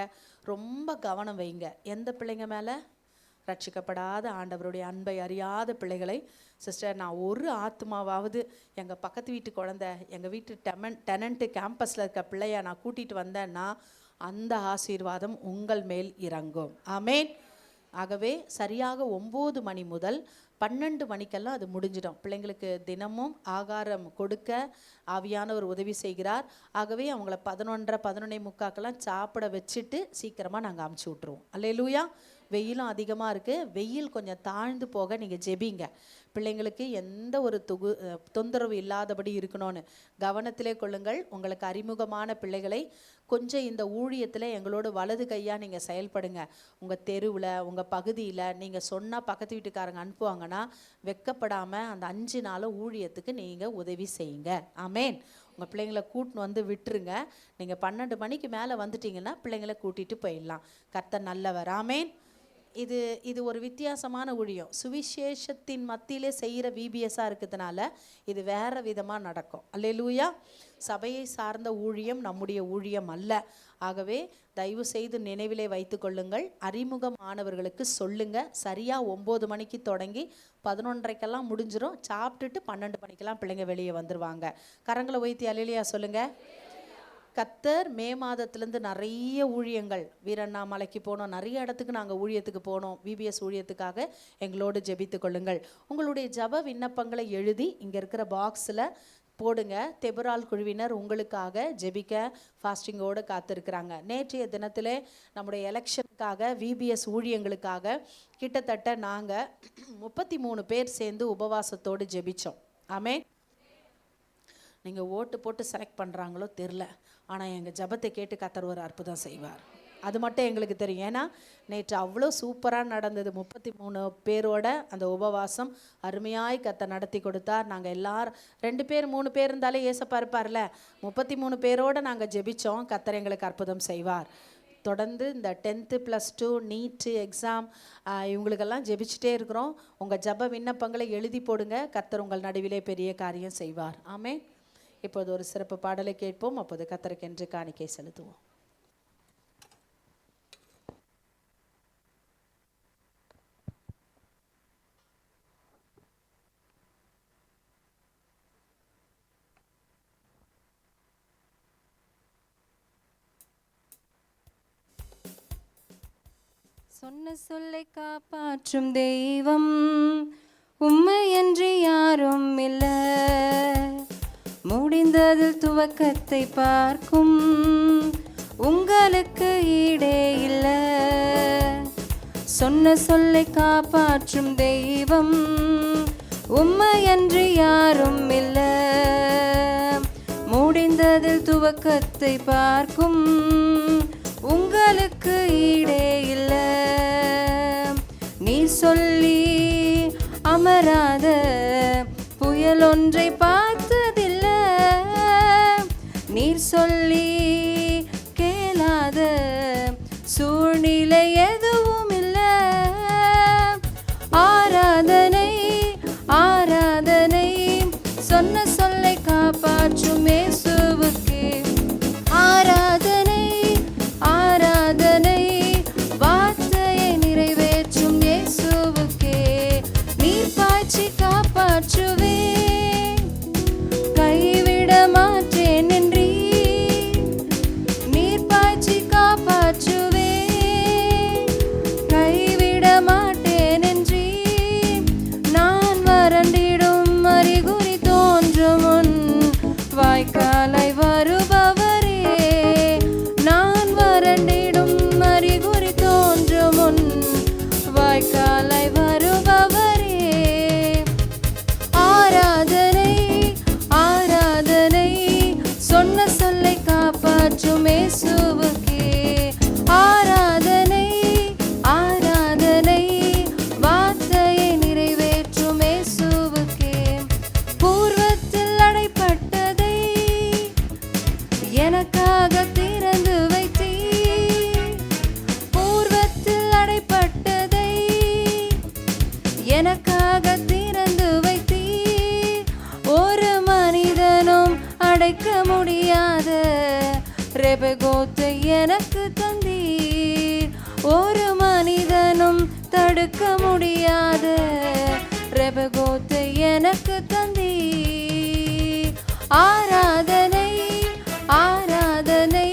Speaker 3: ரொம்ப கவனம் வைங்க. எந்த பிள்ளைங்க மேலே? ரட்சிக்கப்படாத ஆண்டவருடைய அன்பை அறியாத பிள்ளைகளை. சிஸ்டர், நான் ஒரு ஆத்மாவாவது எங்கள் பக்கத்து வீட்டு குழந்தை, எங்கள் வீட்டு டெனண்ட்டு கேம்பஸில் இருக்க பிள்ளைய நான் கூட்டிகிட்டு வந்தேன்னா அந்த ஆசீர்வாதம் உங்கள் மேல் இறங்கும். ஆமேன். ஆகவே சரியாக 9 மணி முதல் 12 மணிக்கெல்லாம் அது முடிஞ்சிடும். பிள்ளைங்களுக்கு தினமும் ஆகாரம் கொடுக்க ஆவியானவர் உதவி செய்கிறார். ஆகவே அவங்கள 11:30 11:45 சாப்பிட வச்சுட்டு சீக்கிரமாக நாங்கள் அமுச்சு விட்ருவோம். அல்லேலூயா. வெயிலும் அதிகமாக இருக்குது. வெயில் கொஞ்சம் தாழ்ந்து போக நீங்கள் ஜெபிங்க. பிள்ளைங்களுக்கு எந்த ஒரு தொந்தரவு இல்லாதபடி இருக்கணும்னு கவனத்திலே கொள்ளுங்கள். உங்களுக்கு அறிமுகமான பிள்ளைகளை கொஞ்சம் இந்த ஊழியத்தில் எங்களோட வலது கையாக நீங்கள் செயல்படுங்க. உங்கள் தெருவில், உங்கள் பகுதியில் நீங்கள் சொன்னால் பக்கத்து வீட்டுக்காரங்க அனுப்புவாங்கன்னா வெக்கப்படாமல் அந்த 5 நாள் ஊழியத்துக்கு நீங்கள் உதவி செய்யுங்க. ஆமேன். உங்கள் பிள்ளைங்களை கூட்டின்னு வந்து விட்டுருங்க. நீங்கள் 12 மணிக்கு மேலே வந்துட்டிங்கன்னா பிள்ளைங்களை கூட்டிகிட்டு போயிடலாம். கர்த்தர் நல்லவர். ஆமேன். இது ஒரு வித்தியாசமான ஊழியம். சுவிசேஷத்தின் மத்தியிலே செய்கிற VBSஆக இருக்கிறதுனால இது வேறு விதமாக நடக்கும். அல்லேலூயா. சபையை சார்ந்த ஊழியம் நம்முடைய ஊழியம் அல்ல. ஆகவே தயவு செய்து நினைவிலே வைத்து கொள்ளுங்கள். அறிமுகமானவர்களுக்கு சொல்லுங்கள். சரியாக 9 மணிக்கு தொடங்கி 11:30 முடிஞ்சிடும். சாப்பிட்டுட்டு 12 மணிக்கெல்லாம் பிள்ளைங்க வெளியே வந்துடுவாங்க. கரங்களை உயர்த்தி அல்லேலூயா சொல்லுங்கள். கர்த்தர் மே மாதத்துலேருந்து நிறைய ஊழியங்கள், வீரண்ணாமலைக்கு போனோம், நிறைய இடத்துக்கு நாங்கள் ஊழியத்துக்கு போனோம். VBS ஊழியத்துக்காக எங்களோடு ஜெபித்து கொள்ளுங்கள். உங்களுடைய ஜப விண்ணப்பங்களை எழுதி இங்கே இருக்கிற பாக்ஸில் போடுங்க. தெபரால் குழுவினர் உங்களுக்காக ஜெபிக்க ஃபாஸ்டிங்கோடு காத்திருக்கிறாங்க. நேற்றைய தினத்திலே நம்முடைய எலெக்ஷனுக்காக VBS ஊழியங்களுக்காக கிட்டத்தட்ட நாங்கள் 33 பேர் சேர்ந்து உபவாசத்தோடு ஜெபித்தோம். ஆமென். நீங்கள் ஓட்டு போட்டு செலக்ட் பண்ணுறாங்களோ தெரில, ஆனால் எங்கள் ஜபத்தை கேட்டு கர்த்தர் ஒரு அற்புதம் செய்வார். அது மட்டும் எங்களுக்கு தெரியும். ஏன்னா நேற்று அவ்வளோ சூப்பராக நடந்தது. 33 பேரோட அந்த உபவாசம் அருமையாய் கர்த்தர் நடத்தி கொடுத்தார். நாங்கள் எல்லாரும் 2 பேர் 3 பேர் இருந்தாலே ஏசப்பா இருப்பார்ல. 33 பேரோடு நாங்கள் ஜெபித்தோம். கர்த்தர் எங்களுக்கு அற்புதம் செய்வார். தொடர்ந்து இந்த 10th +2 நீட்டு எக்ஸாம் இவங்களுக்கெல்லாம் ஜெபிச்சுட்டே இருக்கிறோம். உங்கள் ஜப விண்ணப்பங்களை எழுதி போடுங்க. கர்த்தர் உங்கள் நடுவிலே பெரிய காரியம் செய்வார். ஆமென். இப்போது ஒரு சிறப்பு பாடலை கேட்போம். அப்போது கர்த்தருக்கென்று காணிக்கை செலுத்துவோம்.
Speaker 4: சொன்ன சொல்லை காப்பாற்றும் தெய்வம் உம்மையன்றி யாரும் இல்லை. முடிந்ததில் துவக்கத்தை பார்க்கும் உங்களுக்கு ஈடே இல்லை. சொன்ன சொல்லை காப்பாற்றும் தெய்வம் உம்மையன்றி யாரும் இல்லை. முடிந்ததில் துவக்கத்தை பார்க்கும் உங்களுக்கு ஈடே இல்லை. நீ சொல்லி அமராத புயல் ஒன்றை பார்த்ததில்லை. நீர் சொல்லி கேளாத சூழ்நிலை எதுவும் இல்லை. ஆராதனை ஆராதனை சொன்ன சொல்லை காப்பாற்றும் இயேசுவுக்கே. ஆராதனை ஆராதனை வார்த்தையை நிறைவேற்றும் இயேசுவுக்கே. நீர் பாய்ச்சி காப்பாற்றுவே கைவிட மாட்டேன் என்றீர். எனக்காக திறந்து வைத்தீர். பூர்வத்தில் அடைப்பட்டதை எனக்காக திறந்து வைத்தீர். ஒரு மனிதனும் அடைக்க முடியாத ரெபெகோத்தை எனக்கு தந்தீர். ஒரு மனிதனும் தடுக்க முடியாத ரெபெகோத்தை எனக்கு தந்தீர். ஆராதனை ஆராதனை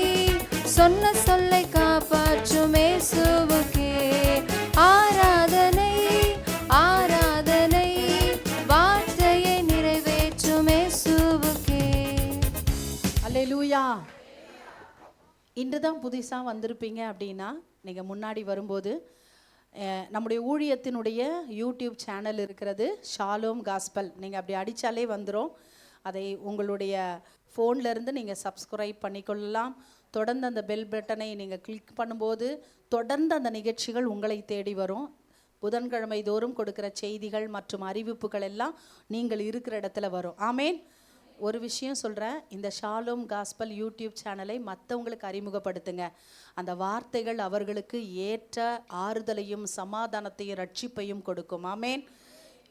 Speaker 4: சொன்ன சொல்லை காப்பாற்றும் இயேசுவுக்கே. ஆராதனை ஆராதனை வார்த்தையை நிறைவேற்றும் இயேசுவுக்கே.
Speaker 3: அல்லேலூயா. இன்று தான் புதுசாக வந்திருப்பீங்க அப்படின்னா நீங்கள் முன்னாடி வரும்போது நம்முடைய ஊழியத்தினுடைய யூடியூப் சேனல் இருக்கிறது, ஷாலோம் காஸ்பல். நீங்கள் அப்படி அடித்தாலே வந்துடும். அதை உங்களுடைய ஃபோன்லேருந்து நீங்கள் சப்ஸ்கிரைப் பண்ணிக்கொள்ளலாம். தொடர்ந்து அந்த பெல் பட்டனை நீங்கள் கிளிக் பண்ணும்போது தொடர்ந்து அந்த நிகழ்ச்சிகள் உங்களை தேடி வரும். புதன்கிழமை தோறும் கொடுக்குற செய்திகள் மற்றும் அறிவிப்புகள் எல்லாம் நீங்கள் இருக்கிற இடத்துல வரும். ஆமேன். ஒரு விஷயம் சொல்கிறேன், இந்த ஷாலோம் காஸ்பல் யூடியூப் சேனலை மற்றவங்களுக்கு அறிமுகப்படுத்துங்க. அந்த வார்த்தைகள் அவர்களுக்கு ஏற்ற ஆறுதலையும் சமாதானத்தையும் ரட்சிப்பையும் கொடுக்கும். ஆமேன்.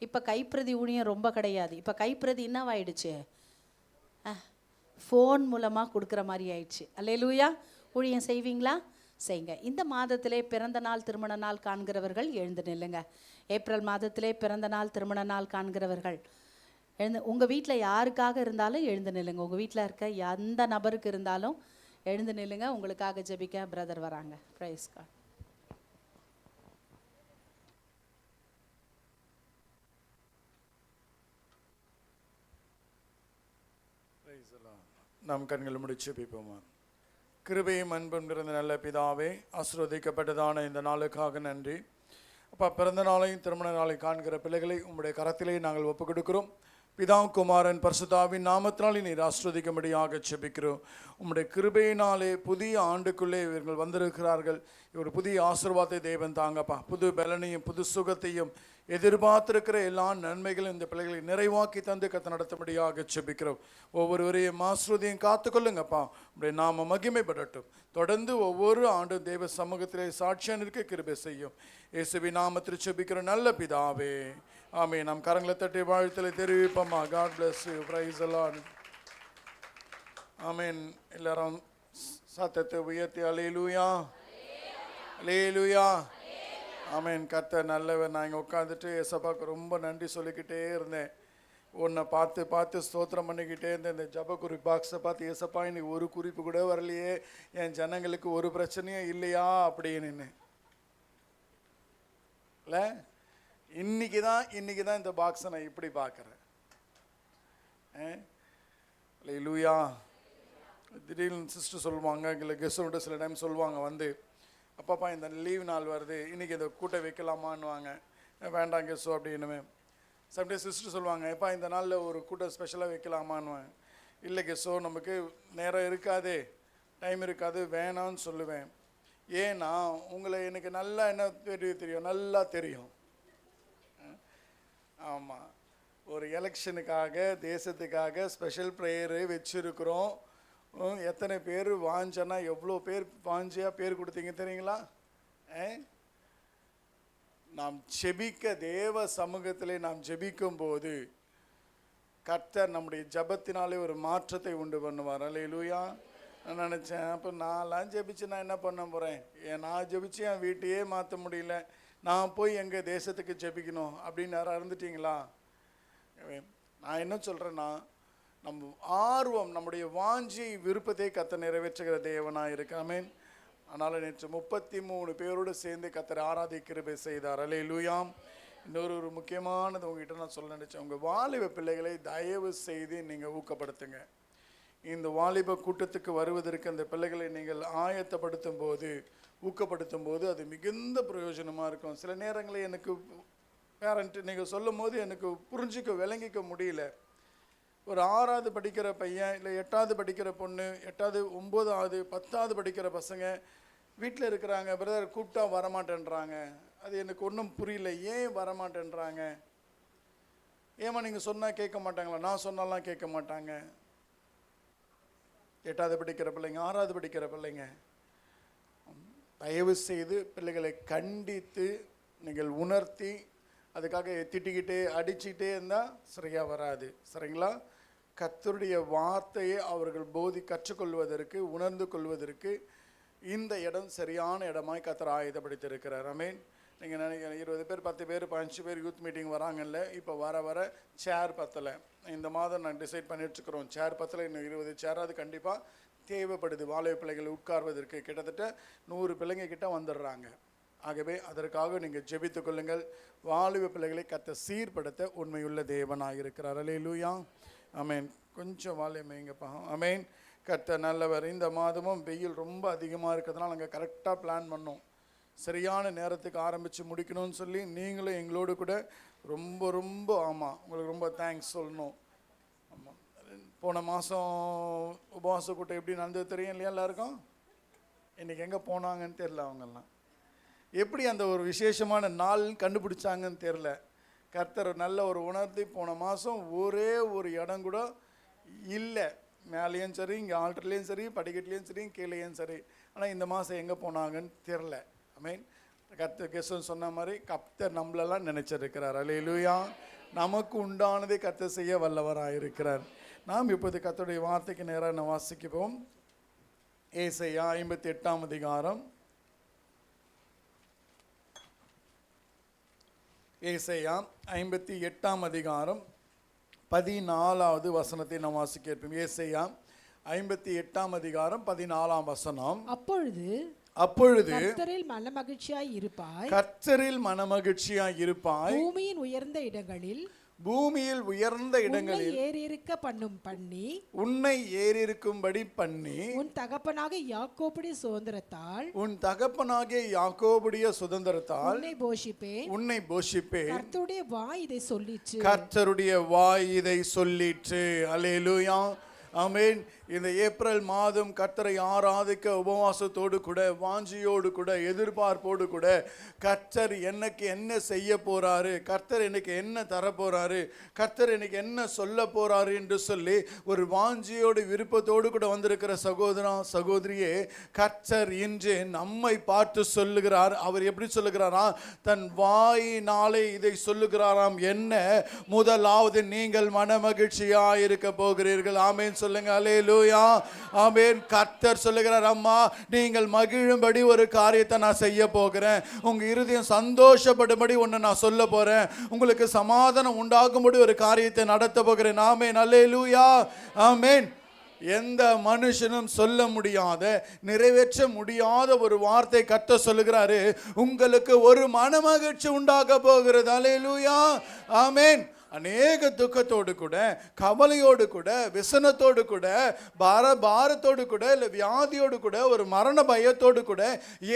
Speaker 3: இப்போ கைப்பிரதி ஊழியம் ரொம்ப கிடையாது. இப்போ கைப்பிரதி என்னவாயிடுச்சு, ஃபோன் மூலமாக கொடுக்குற மாதிரி ஆயிடுச்சு. அல்லேலூயா. ஊழியம் செய்வீங்களா? செய்யுங்க. இந்த மாதத்திலே பிறந்த நாள் திருமண நாள் காண்கிறவர்கள் எழுந்து நில்லுங்க. ஏப்ரல் மாதத்திலே பிறந்த நாள் திருமண நாள் காண்கிறவர்கள் எழுந்து, உங்கள் வீட்டில் யாருக்காக இருந்தாலும் எழுந்து நில்லுங்க. உங்கள் வீட்டில் இருக்க எந்த நபருக்கு இருந்தாலும் எழுந்து நில்லுங்க. உங்களுக்காக ஜெபிக்க பிரதர் வராங்க. Praise God.
Speaker 5: நாம் கண்கள் முடிச்சு ஜெபிப்போமா. கிருபையும் அன்பும் நிறைந்த நல்ல பிதாவே, ஆசீர்வதிக்கப்பட்டதான இந்த நாளுக்காக நன்றி. அப்பா, பிறந்த நாளையும் திருமண நாளை காண்கிற பிள்ளைகளை உம்முடைய கரத்திலே நாங்கள் ஒப்புக் கொடுக்கிறோம். பிதா குமாரன் பரிசுத்தாவின் நாமத்தினாலே நீர் ஆசீர்வதிக்கும்படியாக ஜெபிக்கிறோம். உம்முடைய கிருபையினாலே புதிய ஆண்டுக்குள்ளே இவர்கள் வந்திருக்கிறார்கள். ஒரு புதிய ஆசீர்வாதத்தை தேவன் தாங்கப்பா. புது பலனையும் புது சுகத்தையும் எதிர்பார்த்திருக்கிற எல்லா நன்மைகளும் இந்த பிள்ளைகளை நிறைவாக்கி தந்து கத்த நடத்தும்படியாக ஜெபிக்கிறோம். ஒவ்வொருவரையும் ஆசீர்வதியும் காத்துக்கொள்ளுங்கப்பா. உடைய நாம மகிமைப்படட்டும். தொடர்ந்து ஒவ்வொரு ஆண்டும் தேவ சமூகத்திலே சாட்சியாக நிற்க கிருபை செய்யும். இயேசுவின் நாமத்தில் ஜெபிக்கிற நல்ல பிதாவே, ஆமென். நாம் கரங்களை தட்டி வாழ்த்தலை தெரிவிப்போமா. God bless you. Praise the Lord. Amen. எல்லாரும் சத்தத்தை உயர்த்தி அல்லேலூயா அல்லேலூயா. ஆமென். கர்த்தர் நல்லவர். நான் இங்கே உட்காந்துட்டு ஏசப்பாவுக்கு ரொம்ப நன்றி சொல்லிக்கிட்டே இருந்தேன். உன்னை பார்த்து பார்த்து ஸ்தோத்திரம் பண்ணிக்கிட்டே இருந்தேன். இந்த ஜப குறிப்பு பாக்ஸை பார்த்து ஏசப்பா இன்னைக்கு ஒரு குறிப்பு கூட வரலையே, என் ஜனங்களுக்கு ஒரு பிரச்சனையும் இல்லையா அப்படின்னு இல்லை. இன்னைக்கு தான் இந்த பாக்ஸை நான் இப்படி பார்க்குறேன். லூயா. திடீர்னு சிஸ்டர் சொல்லுவாங்க, இல்லை கெஸ்ட்டோட சில டைம் சொல்லுவாங்க வந்து, அப்பாப்பா இந்த லீவ் நாள் வருது, இன்றைக்கி இதை கூட்ட வைக்கலாமான்னுவாங்க. வேண்டாம் கெஸ்ஸோ அப்படின்னு. சம்டைம்ஸ் சிஸ்டர் சொல்லுவாங்க, எப்பா இந்த நாளில் ஒரு கூட்டம் ஸ்பெஷலாக வைக்கலாமான்னுவேன். இல்லை கெஸ்ஸோ நமக்கு நேரம் இருக்காது, டைம் இருக்காது, வேணான்னு சொல்லுவேன். ஏன்னா உங்களை எனக்கு நல்லா என்ன தெரியும், நல்லா தெரியும். ஆமாம், ஒரு எலெக்ஷனுக்காக தேசத்துக்காக ஸ்பெஷல் ப்ரேயரு வச்சுருக்குறோம். எத்தனை பேர் வாஞ்சனா, எவ்வளோ பேர் வாஞ்சியாக பேர் கொடுத்தீங்க தெரியுங்களா? நாம் ஜெபிக்க தேவ சமூகத்திலே நாம் ஜெபிக்கும் போது கர்த்தர் நம்முடைய ஜபத்தினாலே ஒரு மாற்றத்தை உண்டு பண்ணுவார். அல்லேலூயா. நான் நினச்சேன், அப்போ நான்லாம் ஜெபிச்சு நான் என்ன பண்ண போகிறேன், நான் ஜெபிச்சு என் வீட்டையே மாற்ற முடியல, நான் போய் எங்கள் தேசத்துக்கு ஜெபிக்கணும் அப்படின்னு யாராக இருந்துட்டீங்களா? நான் என்ன சொல்கிறேன்னா, நம்ம ஆர்வம், நம்முடைய வாஞ்சி விருப்பத்தை கர்த்தர் நிறைவேற்றுகிற தேவனாக இருக்கு. ஆமென். அதனால் நேற்று 33 பேரோடு சேர்ந்து கர்த்தர் ஆராதிக்கிருபை செய்தார். அல்லேலூயா. இன்னொரு முக்கியமானது உங்ககிட்ட நான் சொல்ல நினச்சேன். உங்கள் வாலிப பிள்ளைகளை தயவு செய்து நீங்கள் ஊக்கப்படுத்துங்க. இந்த வாலிப கூட்டத்துக்கு வருவதற்கு அந்த பிள்ளைகளை நீங்கள் ஆயத்தப்படுத்தும் போது, ஊக்கப்படுத்தும் போது அது மிகுந்த பிரயோஜனமாக இருக்கும். சில நேரங்களில் எனக்கு பேரண்ட்டு நீங்கள் சொல்லும் போது எனக்கு புரிஞ்சிக்க விளங்கிக்க முடியல. ஒரு 6வது படிக்கிற பையன், இல்லை 8வது படிக்கிற பொண்ணு, 8வது 9வது 10வது படிக்கிற பசங்க வீட்டில் இருக்கிறாங்க. பிரதர் கூப்பிட்டா வரமாட்டேன்றாங்க. அது எனக்கு ஒன்றும் புரியல. ஏன் வரமாட்டேன்றாங்க? ஏமா நீங்கள் சொன்னால் கேட்க மாட்டாங்களா? நான் சொன்னாலாம் கேட்க மாட்டாங்க. 8வது படிக்கிற பிள்ளைங்க, 6வது படிக்கிற பிள்ளைங்க, தயவு செய்து பிள்ளைகளை கண்டித்து நீங்கள் உணர்த்தி, அதுக்காக திட்டிக்கிட்டே அடிச்சுக்கிட்டே இருந்தால் சரியாக வராது. சரிங்களா? கர்த்தருடைய வார்த்தையை அவர்கள் கற்றுக்கொள்வதற்கு, உணர்ந்து கொள்வதற்கு இந்த இடம் சரியான இடமாய் கர்த்தர் ஆயுதப்படுத்தியிருக்கிறார். ஆமென். நீங்கள் நினைக்கிறேன் 20 பேர் 10 பேர் 15 பேர் யூத் மீட்டிங் வராங்கல்ல, இப்போ வர சேர் பத்தலை. இந்த மாதம் நான் டிசைட் பண்ணிட்டுருக்குறோம், சேர் பத்தலை, இன்னும் 20 சேராது கண்டிப்பாக தேவைப்படுது. வாலிப பிள்ளைகள் உட்கார்வதற்கு கிட்டத்தட்ட 100 பிள்ளைங்க கிட்ட வந்துடுறாங்க. ஆகவே அதற்காக நீங்கள் ஜெபித்துக் கொள்ளுங்கள். வாலிப பிள்ளைகளை கர்த்தர் சீர்படுத்த உண்மையுள்ள தேவனாக இருக்கிறார். அல்லேலூயா. ஆமென். கொஞ்சம் வாலியமைங்கப்பா. ஆமென். கர்த்தர் நல்லவர். இந்த மாதமும் வெயில் ரொம்ப அதிகமாக இருக்கிறதுனால நாங்கள் கரெக்டாக பிளான் பண்ணோம், சரியான நேரத்துக்கு ஆரம்பித்து முடிக்கணும்னு சொல்லி. நீங்களும் எங்களோடு கூட ரொம்ப ரொம்ப உங்களுக்கு ரொம்ப தேங்க்ஸ் சொல்லணும். ஆமாம், போன மாதம் உபவாச கூட்டம் எப்படி நடந்தது தெரியும் இல்லையா எல்லாருக்கும்? இன்றைக்கி எங்கே போனாங்கன்னு தெரில. அவங்கெல்லாம் எப்படி அந்த ஒரு விசேஷமான நாள் கண்டுபிடிச்சாங்கன்னு தெரில. கர்த்தர் நல்ல ஒரு உணர்த்தி, போன மாதம் ஒரே ஒரு இடம் கூட இல்லை, மேலேயும் சரி, இங்கே ஆல்டர்லேயும் சரி, படிக்கட்டுலேயும் சரி, கீழேயும் சரி. ஆனால் இந்த மாதம் எங்கே போனாங்கன்னு தெரில. ஆமென். கர்த்தர் கெஸ்டன் சொன்ன மாதிரி கர்த்தர் நம்மளெல்லாம் நினைச்சிருக்கிறார். அல்லேலூயா. நமக்கு உண்டானதை கர்த்தர் செய்ய வல்லவராக இருக்கிறார். நாம் இப்போது கர்த்தருடைய வார்த்தைக்கு நேராக வாசிக்குவோம். ஏசாயா 58ஆம் அதிகாரம். ஏசாயா 58ஆம் அதிகாரம் 14வது வசனத்தை நாம் வாசிக்க இருப்போம். ஏசாயா 58ஆம் அதிகாரம் 14ஆம் வசனம். அப்பொழுது
Speaker 6: கர்த்தரில் மனமகிழ்ச்சியாய் இருப்பாய்,
Speaker 5: கர்த்தரில் மனமகிழ்ச்சியாய் இருப்பாய், பூமியில் உயர்ந்த இடங்களில் உன்னை ஏறியிருக்கும்படி பண்ணி
Speaker 6: உன் தகப்பனாகிய
Speaker 5: யாக்கோபுடைய சுதந்திரத்தால் உன்னை போஷிப்பேன். கர்த்தருடைய வாய் இதை சொல்லிற்று. அல்லேலூயா. ஆமென். இந்த ஏப்ரல் மாதம் கர்த்தரை ஆராதிக்க உபவாசத்தோடு கூட, வாஞ்சியோடு கூட, எதிர்பார்ப்போடு கூட, கர்த்தர் எனக்கு என்ன செய்ய போறாரு, கர்த்தர் எனக்கு என்ன தர போறாரு, கர்த்தர் எனக்கு என்ன சொல்ல போறாரு என்று சொல்லி ஒரு வாஞ்சியோடு விருப்பத்தோடு கூட வந்திருக்கிற சகோதரா சகோதரியே, கர்த்தர் இன்று நம்மை பார்த்து சொல்லுகிறார். அவர் எப்படி சொல்லுகிறாரா? தன் வாயினாலே இதை சொல்லுகிறாராம். என்ன? முதலாவது நீங்கள் மனமகிழ்ச்சியாய் இருக்க போகிறீர்கள். ஆமென் சொல்லுங்க. அல்லேலூயா. ஆமென். கர்த்தர் சொல்லுகிறார், அம்மா நீங்கள் மகிழும்படி ஒரு காரியத்தை நான் செய்ய போகிறேன். உங்க இருதயம் சந்தோஷப்படும்படி ஒன்று நான் சொல்ல போறேன். உங்களுக்கு சமாதானம் உண்டாகும்படி ஒரு காரியத்தை நடத்த போகிறேன். ஆமென். அல்லேலூயா. ஆமென். எந்த மனுஷனும் சொல்ல முடியாத, நிறைவேற்ற முடியாத ஒரு வார்த்தை கர்த்தர் சொல்லுகிறாரு. உங்களுக்கு ஒரு மனமகிழ்ச்சி உண்டாக போகிறது. அல்லேலூயா. ஆமென். அநேக துக்கத்தோடு கூட, கவலையோடு கூட, விசனத்தோடு கூட, பாரத்தோடு கூட, இல்லை வியாதியோடு கூட, ஒரு மரண பயத்தோடு கூட,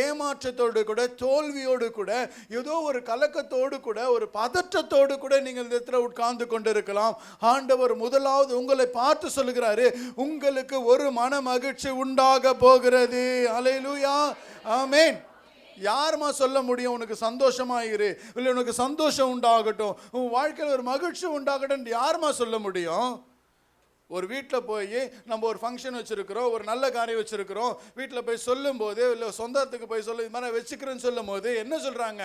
Speaker 5: ஏமாற்றத்தோடு கூட, தோல்வியோடு கூட, ஏதோ ஒரு கலக்கத்தோடு கூட, ஒரு பதற்றத்தோடு கூட நீங்கள் இந்த இடத்துல உட்கார்ந்து கொண்டிருக்கலாம். ஆண்டவர் முதலாவது உங்களை பார்த்து சொல்லுகிறாரு, உங்களுக்கு ஒரு மன மகிழ்ச்சி உண்டாக போகிறது. அல்லேலூயா. ஆமென். யாருமா சொல்ல முடியும் உனக்கு சந்தோஷமாயிரு, இல்லை உனக்கு சந்தோஷம் உண்டாகட்டும், உன் வாழ்க்கையில் ஒரு மகிழ்ச்சி உண்டாகட்டும் யாருமா சொல்ல முடியும்? ஒரு வீட்டில் போய் நம்ம ஒரு ஃபங்க்ஷன் வச்சுருக்கிறோம், ஒரு நல்ல காரியம் வச்சுருக்கிறோம், வீட்டில் போய் சொல்லும் போது, இல்லை சொந்தத்துக்கு போய் இது மாதிரி வச்சுக்கிறேன்னு சொல்லும் போது என்ன சொல்கிறாங்க?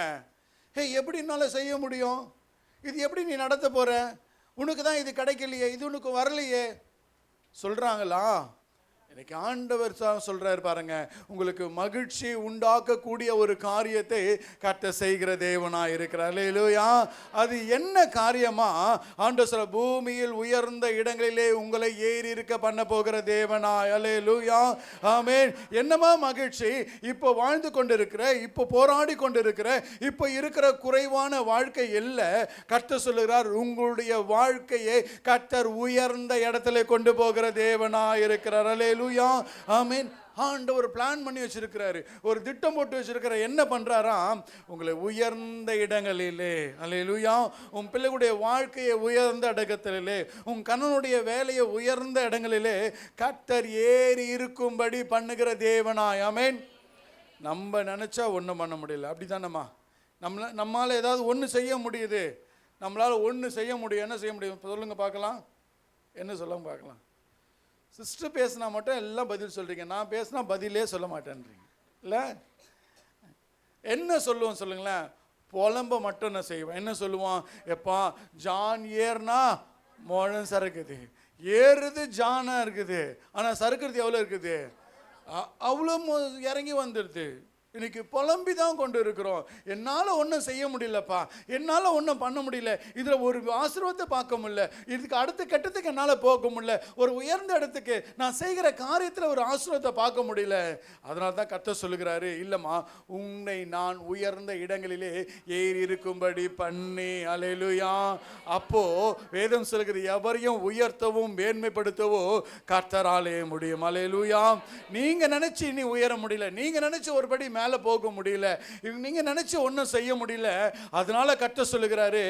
Speaker 5: எப்படின்னால செய்ய முடியும், இது எப்படி நீ நடத்த போகிற, உனக்கு தான் இது கிடைக்கலையே, இது உனக்கு வரலையே சொல்கிறாங்களா? இன்னைக்கு ஆண்டவர் சொல்றாரு பாருங்க, உங்களுக்கு மகிழ்ச்சி உண்டாக்கக்கூடிய ஒரு காரியத்தை கர்த்தர் செய்கிற தேவனாய் இருக்கிறார். அல்லேலூயா. அது என்ன காரியமா? ஆண்டவர் சொல்ற, பூமியில் உயர்ந்த இடங்களிலே உங்களை ஏறி இருக்க பண்ண போகிற தேவனாய். அல்லேலூயா. ஆமென். என்னமா மகிழ்ச்சி? இப்போ வாழ்ந்து கொண்டிருக்கிற, இப்போ போராடி கொண்டிருக்கிற, இப்போ இருக்கிற குறைவான வாழ்க்கை இல்லை. கர்த்தர் சொல்லுகிறார், உங்களுடைய வாழ்க்கையை கர்த்தர் உயர்ந்த இடத்துல கொண்டு போகிற தேவனாய் இருக்கிறார். அல்லேலூயா. ஆமென். ஆண்டவர் பிளான் பண்ணி வச்சிருக்கிறாரு, ஒரு திட்டம் போட்டு வச்சிருக்கிற. என்ன பண்றாராம்? உங்களை உயர்ந்த இடங்களிலே, அல்லேலூயா, உன் பிள்ளைகளுடைய வாழ்க்கையை உயர்ந்த இடத்திலே, உன் கணவனுடைய வேலையை உயர்ந்த இடங்களிலே கர்த்தர் ஏறி இருக்கும்படி பண்ணுகிற தேவனாய். ஆமென். நம்ம நினைச்சா ஒன்றும் பண்ண முடியல. அப்படித்தானம்மா? நம்மளால ஏதாவது ஒன்று செய்ய முடியுது, நம்மளால ஒன்று செய்ய முடியும். என்ன செய்ய முடியும் சொல்லுங்க பார்க்கலாம்? என்ன சொல்லுங்க பார்க்கலாம்? சிஸ்டர் பேசினா மட்டும் எல்லாம் பதில் சொல்கிறீங்க, நான் பேசினா பதிலே சொல்ல மாட்டேன்றீங்க இல்லை? என்ன சொல்லுவோம் சொல்லுங்களேன்? புலம்ப மட்டும் நான் செய்வேன். என்ன சொல்லுவான்? எப்பா ஜான் ஏறுனா முழம் சறுக்குது, ஏறுது ஜானா இருக்குது, ஆனால் சறுக்கிறது எவ்வளோ இருக்குது? அவ்வளோ இறங்கி வந்துடுது. இன்னைக்கு புலம்பி தான் கொண்டு இருக்கிறோம். என்னால் ஒன்றும் செய்ய முடியலப்பா, என்னால் ஒன்றும் பண்ண முடியல, இதில் ஒரு ஆசீர்வாதத்தை பார்க்க முடியல, இதுக்கு அடுத்த கட்டத்துக்கு என்னால் போக முடியல, ஒரு உயர்ந்த இடத்துக்கு நான் செய்கிற காரியத்தில் ஒரு ஆசீர்வாதத்தை பார்க்க முடியல. அதனால தான் கர்த்தர் சொல்லுகிறாரு, இல்லைம்மா உன்னை நான் உயர்ந்த இடங்களிலே ஏறி இருக்கும்படி பண்ணி. அல்லேலூயா. அப்போ வேதம் சொல்லுகிறது, எவரையும் உயர்த்தவும் மேன்மைப்படுத்தவோ கர்த்தராலே முடியும். அல்லேலூயா. நீங்கள் நினச்சி இனி உயர முடியல, நீங்கள் நினச்சி ஒருபடி மேலே போக முடியல, நீங்க நினைச்சு ஒன்றும் செய்ய முடியல. அதனால கர்த்தர் சொல்லுகிறாரு,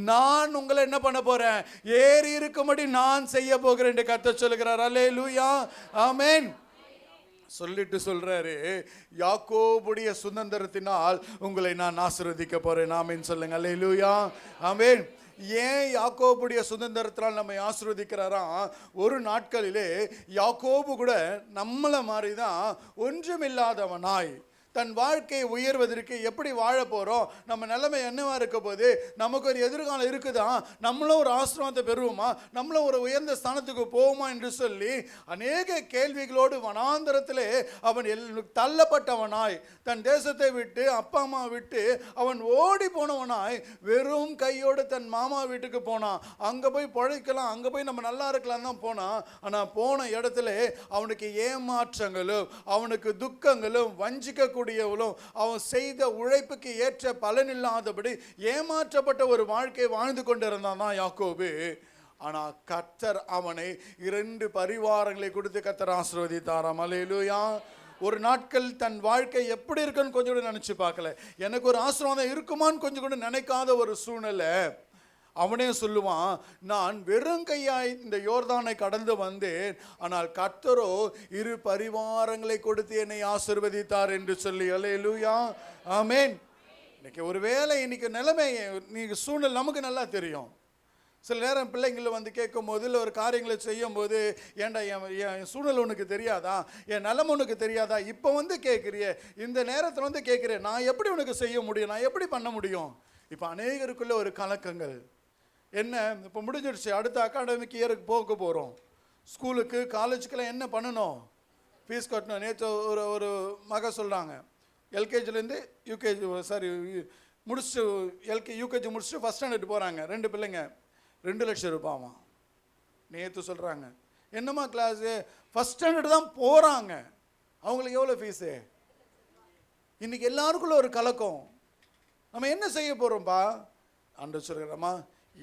Speaker 5: நான் உங்களை என்ன பண்ண போறேன்? ஏறி இருக்கும்படி நான் செய்ய போகிறேன் என்று கர்த்தர் சொல்லுகிறார். அல்லேலூயா. ஆமென். சொல்லிட்டு சொல்றாரு, யாக்கோபுடைய சுதந்திரத்தினால் உங்களை நான் ஆசீர்வதிக்க போறேன். ஆமென் சொல்லுங்க. அல்லேலூயா. ஆமென். ஏன் யாக்கோபுடைய சுதந்திரத்தினால் நம்மை ஆசீர்வதிக்கிறாராம்? ஒரு நாட்களிலே யாக்கோபு கூட நம்மளை மாதிரி தான் ஒன்றுமில்லாதவனாய் தன் வாழ்க்கையை உயர்வதற்கு எப்படி வாழ போகிறோம், நம்ம நிலைமை என்னவா இருக்க போது, நமக்கு ஒரு எதிர்காலம் இருக்குதா, நம்மளும் ஒரு ஆசீர்வாதத்தை பெறுவோமா, நம்மளும் ஒரு உயர்ந்த ஸ்தானத்துக்கு போவோமா என்று சொல்லி அநேக கேள்விகளோடு வனாந்தரத்திலே அவன் தள்ளப்பட்டவனாய், தன் தேசத்தை விட்டு அப்பா அம்மா விட்டு அவன் ஓடி போனவனாய் வெறும் கையோடு தன் மாமா வீட்டுக்கு போனான். அங்கே போய் பிழைக்கலாம், அங்கே போய் நம்ம நல்லா இருக்கலாம் தான் போனான். ஆனால் போன இடத்துல அவனுக்கு ஏமாற்றங்களும் அவனுக்கு துக்கங்களும் வஞ்சிக்க அவன் செய்த உழைப்புக்கு ஏற்ற பலன் இல்லாதபடி ஏமாற்றப்பட்ட ஒரு வாழ்க்கை வாழ்ந்து கொண்டிருந்தான் யாக்கோபு. ஆனா கர்த்தர் அவனை 2 பரிவாரங்களை கொடுத்து கர்த்தர் ஆசீர்வதித்தாராம். அல்லேலூயா. ஒரு நாட்கள் தன் வாழ்க்கை எப்படி இருக்குன்னு கொஞ்சம் கூட நினைச்சு பார்க்கல, எனக்கு ஒரு ஆசீர்வாதம் இருக்குமான்னு கொஞ்சம் கூட நினைக்காத ஒரு சூழ்நிலை. அவனே சொல்லுவான், நான் வெறும் கையாய் இந்த யோர்தானை கடந்து வந்தேன், ஆனால் கர்த்தரோ 2 பரிவாரங்களை கொடுத்து என்னை ஆசீர்வதித்தார் என்று சொல்லி. அல்லேலூயா. ஆமென். இன்னைக்கு ஒருவேளை இன்னைக்கு நிலைமை நீங்க சூழ்நிலை நமக்கு நல்லா தெரியும். சில நேரம் பிள்ளைங்களை வந்து கேட்கும் போது, இல்லை ஒரு காரியங்களை செய்யும் போது, ஏன்டா என் சூழ்நிலை உனக்கு தெரியாதா, என் நிலைமை உனக்கு தெரியாதா, இப்போ வந்து கேட்குறிய, இந்த நேரத்தில் வந்து கேட்குறேன், நான் எப்படி உனக்கு செய்ய முடியும், நான் எப்படி பண்ண முடியும்? இப்போ அநேகருக்குள்ள ஒரு கலக்கங்கள் என்ன, இப்போ முடிஞ்சிடுச்சு, அடுத்த அகாடமிக் இயருக்கு போக போகிறோம், ஸ்கூலுக்கு காலேஜுக்கெல்லாம் என்ன பண்ணணும், ஃபீஸ் கட்டணும். நேற்று ஒரு மக சொல்கிறாங்க, எல்கேஜிலேருந்து யூகேஜி முடிச்சுட்டு யூகேஜி முடிச்சுட்டு ஃபஸ்ட் ஸ்டாண்டர்ட் போகிறாங்க, 2 பிள்ளைங்க, 2 லட்சம் ரூபாமா. நேற்று சொல்கிறாங்க, என்னம்மா கிளாஸு, ஃபஸ்ட் ஸ்டாண்டர்ட் தான் போகிறாங்க, அவங்களுக்கு எவ்வளோ ஃபீஸு? இன்றைக்கி எல்லாருக்குள்ள ஒரு கலக்கம், நம்ம என்ன செய்ய போகிறோம்ப்பா? அன்று சொல்கிறோம்மா,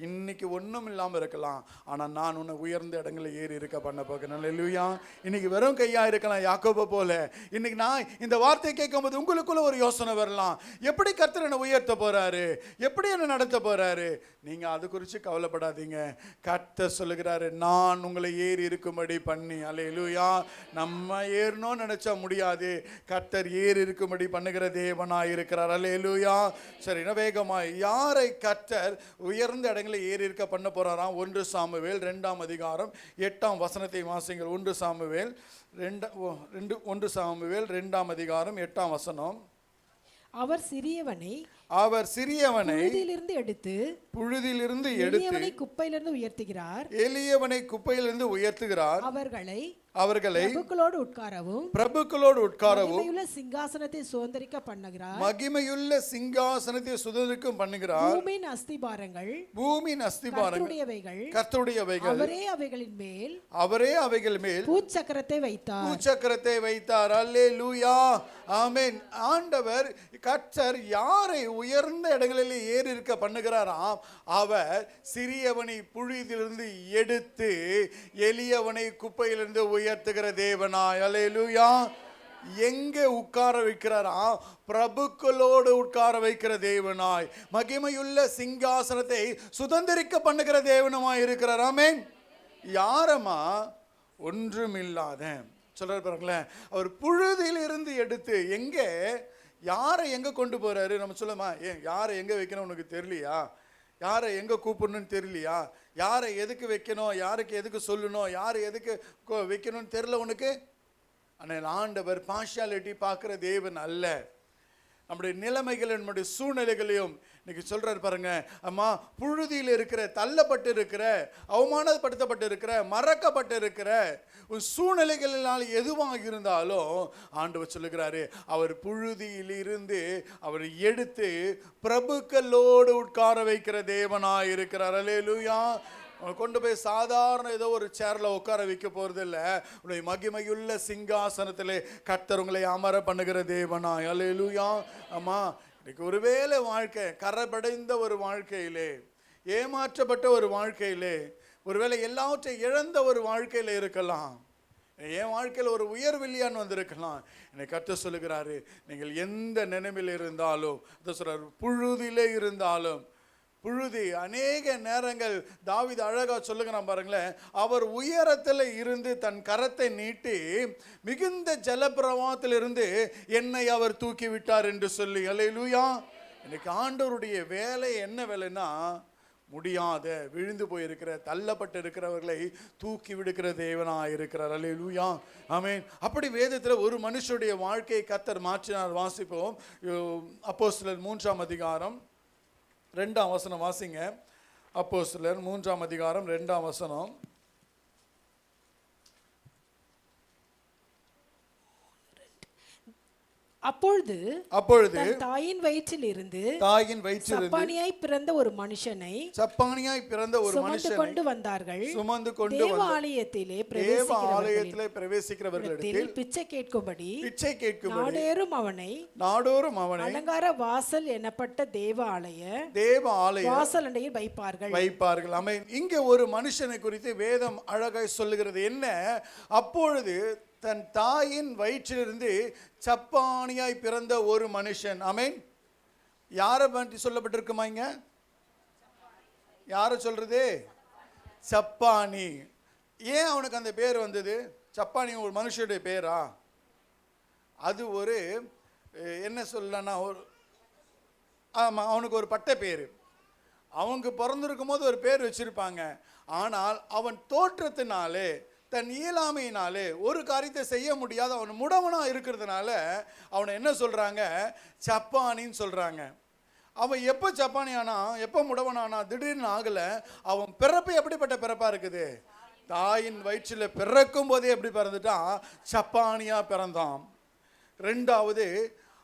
Speaker 5: இன்னைக்கு ஒன்றும் இல்லாமல் இருக்கலாம், ஆனால் நான் உன்னை உயர்ந்த இடங்களில் ஏறி இருக்க பண்ண போகிறேன். அல்லேலூயா. இன்னைக்கு வெறும் கையாக இருக்கலாம் யாக்கோபை போல. இன்னைக்கு நான் இந்த வார்த்தையை கேட்கும்போது உங்களுக்குள்ள ஒரு யோசனை வரலாம், எப்படி கர்த்தர் என்னை உயர்த்த போகிறாரு, எப்படி என்னை நடத்த போகிறாரு. நீங்கள் அது குறித்து கவலைப்படாதீங்க. கர்த்தர் சொல்லுகிறாரு, நான் உங்களை ஏறி இருக்கும்படி பண்ணி. அல்லேலூயா. நம்ம ஏறணும்னு நினச்சா முடியாது, கர்த்தர் ஏறி இருக்கும்படி பண்ணுகிற தேவனாக இருக்கிறார். அல்லேலூயா. சரி, வேகமாய் யாரை கர்த்தர் உயர்ந்த இடங்களில் ஏறி இருக்க பண்ண போறாராம்? 1 சாமுவேல் 2ஆம் அதிகாரம் 8ஆம் வசனத்தை வாசிங்கள். 1 சாமுவேல் 2ஆம் அதிகாரம் 8ஆம் வசனம்.
Speaker 6: அவர் சிறியவனை புழுதியிலிருந்து எடுத்து எளியவனை குப்பையிலிருந்து உயர்த்துகிறார். அவர்களை பிரபுக்களோடு உட்காரவும் சிங்காசனத்தை சுதந்திரிக்க பண்ணுகிறார். மகிமையுள்ள சிங்காசனத்தை சுதந்திரிக்கும் பண்ணுகிறார். பூமியின் அஸ்திபாரங்கள் கர்த்தருடையவைகள். அவரே அவைகளின் மேல் பூச்சக்கரத்தை வைத்தார். அல்லேலூயா. ஆமென். ஆண்டவர் கர்த்தர் யாரை உயர்ந்த இடங்களில் ஏறி இருக்க பண்ணுகிறாராம்? அவர் சிறியவனை புழுதியிலிருந்து எடுத்து எளியவனை குப்பையிலிருந்து உயர்த்துகிற தேவனாய். அல்லேலூயா. எங்கே உட்கார வைக்கிறாராம்? பிரபுக்களோடு உட்கார வைக்கிற தேவனாய், மகிமையுள்ள சிங்காசனத்தை சுதந்திரிக்க பண்ணுகிற தேவனமாய் இருக்கிறார். ஆமென். யாரமா? ஒன்றுமில்லாத சொல்றாரு பாருங்களேன். அவர் புழுதியிலிருந்து எடுத்து எங்கே, யாரை எங்கே கொண்டு போகிறாரு? நம்ம சொல்லமா, யாரை எங்கே வைக்கணும் உனக்கு தெரியலையா?
Speaker 5: யாரை எங்கே கூப்பிடணும்னு தெரியலையா? யாரை எதுக்கு வைக்கணும், யாருக்கு எதுக்கு சொல்லணும், யார் எதுக்கு வைக்கணும்னு தெரியல உனக்கு? ஆனால் ஆண்டவர் பார்ஷியாலிட்டி பார்க்குற தேவன் அல்ல. நம்முடைய நிலைமைகள், நம்முடைய சூழ்நிலைகளையும் இன்னைக்கு சொல்றாரு பாருங்க, அம்மா புழுதியில் இருக்கிற, தள்ளப்பட்டு இருக்கிற, அவமானப்படுத்தப்பட்டு இருக்கிற, மறக்கப்பட்டு இருக்கிற உன் சூழ்நிலைகளினால் எதுவாக இருந்தாலும் ஆண்டவர் சொல்லுகிறாரு, அவர் புழுதியில் இருந்து அவர் எடுத்து பிரபுக்களோடு உட்கார வைக்கிற தேவனாய் இருக்கிறார். அல்லேலூயா. கொண்டு போய் சாதாரண ஏதோ ஒரு சேர்ல உட்கார வைக்க போறது இல்லை. உடைய மகிமையுள்ள சிங்காசனத்திலே கர்த்தர் உங்களை அமர பண்ணுகிற தேவனாய். அல்லேலூயா. அம்மா இன்னைக்கு ஒருவேளை வாழ்க்கை கரைபடைந்த ஒரு வாழ்க்கையிலே, ஏமாற்றப்பட்ட ஒரு வாழ்க்கையிலே, ஒருவேளை எல்லாவற்றையும் இழந்த ஒரு வாழ்க்கையில இருக்கலாம். என் வாழ்க்கையில் ஒரு உயர்வில்லையான்னு வந்திருக்கலாம். என்னை கர்த்தர் சொல்லுகிறாரு, நீங்கள் எந்த நினைவில் இருந்தாலும், சொல்றாரு புழுதியிலே இருந்தாலும், புழுதி அநேக நேரங்கள் தாவீது அழகா சொல்லுகிறான் பாருங்களேன், அவர் உயரத்தில் இருந்து தன் கரத்தை நீட்டி மிகுந்த ஜலப்பிரவாகத்திலிருந்து என்னை அவர் தூக்கி விட்டார் என்று சொல்லி. அல்லேலூயா. இன்னைக்கு ஆண்டவருடைய வேலை என்ன வேலைன்னா, முடியாத விழுந்து போயிருக்கிற, தள்ளப்பட்டு இருக்கிறவர்களை தூக்கி விடுக்கிற தேவனாக இருக்கிறார். அல்லேலூயா. ஆமென். அப்படி வேதத்தில் ஒரு மனுஷனுடைய வாழ்க்கையை கர்த்தர் மாற்றினார். வாசிப்போம். அப்போஸ்தலர் 3ஆம் அதிகாரம் 2ஆம் வசனம் வாசிங்க. அப்போஸ்தலர் 3ஆம் அதிகாரம் 2ஆம் வசனம்.
Speaker 3: அப்பொழுது
Speaker 5: தன்
Speaker 3: தாயின் வயிற்றில் இருந்து
Speaker 5: சப்பானியாய்
Speaker 3: பிறந்த ஒரு மனுஷனை கொண்டு வந்தார்கள்.
Speaker 5: சுமந்து கொண்டு
Speaker 3: தேவாலயத்திலே
Speaker 5: பிரவேசிக்கிறவர்களிடத்தில்
Speaker 3: பிச்சை கேட்கும்படி
Speaker 5: நாடோறும் அவனை
Speaker 3: அலங்கார வாசல் எனப்பட்ட தேவாலய வாசல் அண்டையில் வைப்பார்கள்.
Speaker 5: ஆமென். இங்கே ஒரு மனுஷனை குறித்து வேதம் அழகாய் சொல்லுகிறது. என்ன? அப்பொழுது தன் தாயின் வயிற்றிலிருந்து சப்பானியாய் பிறந்த ஒரு மனுஷன். ஆமென். யாரை பற்றி சொல்லப்பட்டிருக்குமா இங்க? யாரை சொல்றது? சப்பானி. ஏன் அவனுக்கு அந்த பேர் வந்தது? சப்பானி ஒரு மனுஷனுடைய பேரா? அது ஒரு என்ன சொல்லனா, ஒரு ஆமாம், அவனுக்கு ஒரு பட்ட பேர். அவங்க பிறந்திருக்கும் போது ஒரு பேர் வச்சிருப்பாங்க. ஆனால் அவன் தோற்றத்தினாலே, தன் இயலாமையினாலே ஒரு காரியத்தை செய்ய முடியாத அவன் முடவனா இருக்கிறதுனால அவனை என்ன சொல்றாங்க? சப்பானின்னு சொல்றாங்க. அவன் எப்போ சப்பானி ஆனா, எப்போ முடவனானா? திடீர்னு ஆகல. அவன் பிறப்பு எப்படிப்பட்ட பிறப்பா இருக்குது? தாயின் வயிற்றில் பிறக்கும் போதே எப்படி பிறந்துட்டான்? சப்பானியா பிறந்தான். ரெண்டாவது,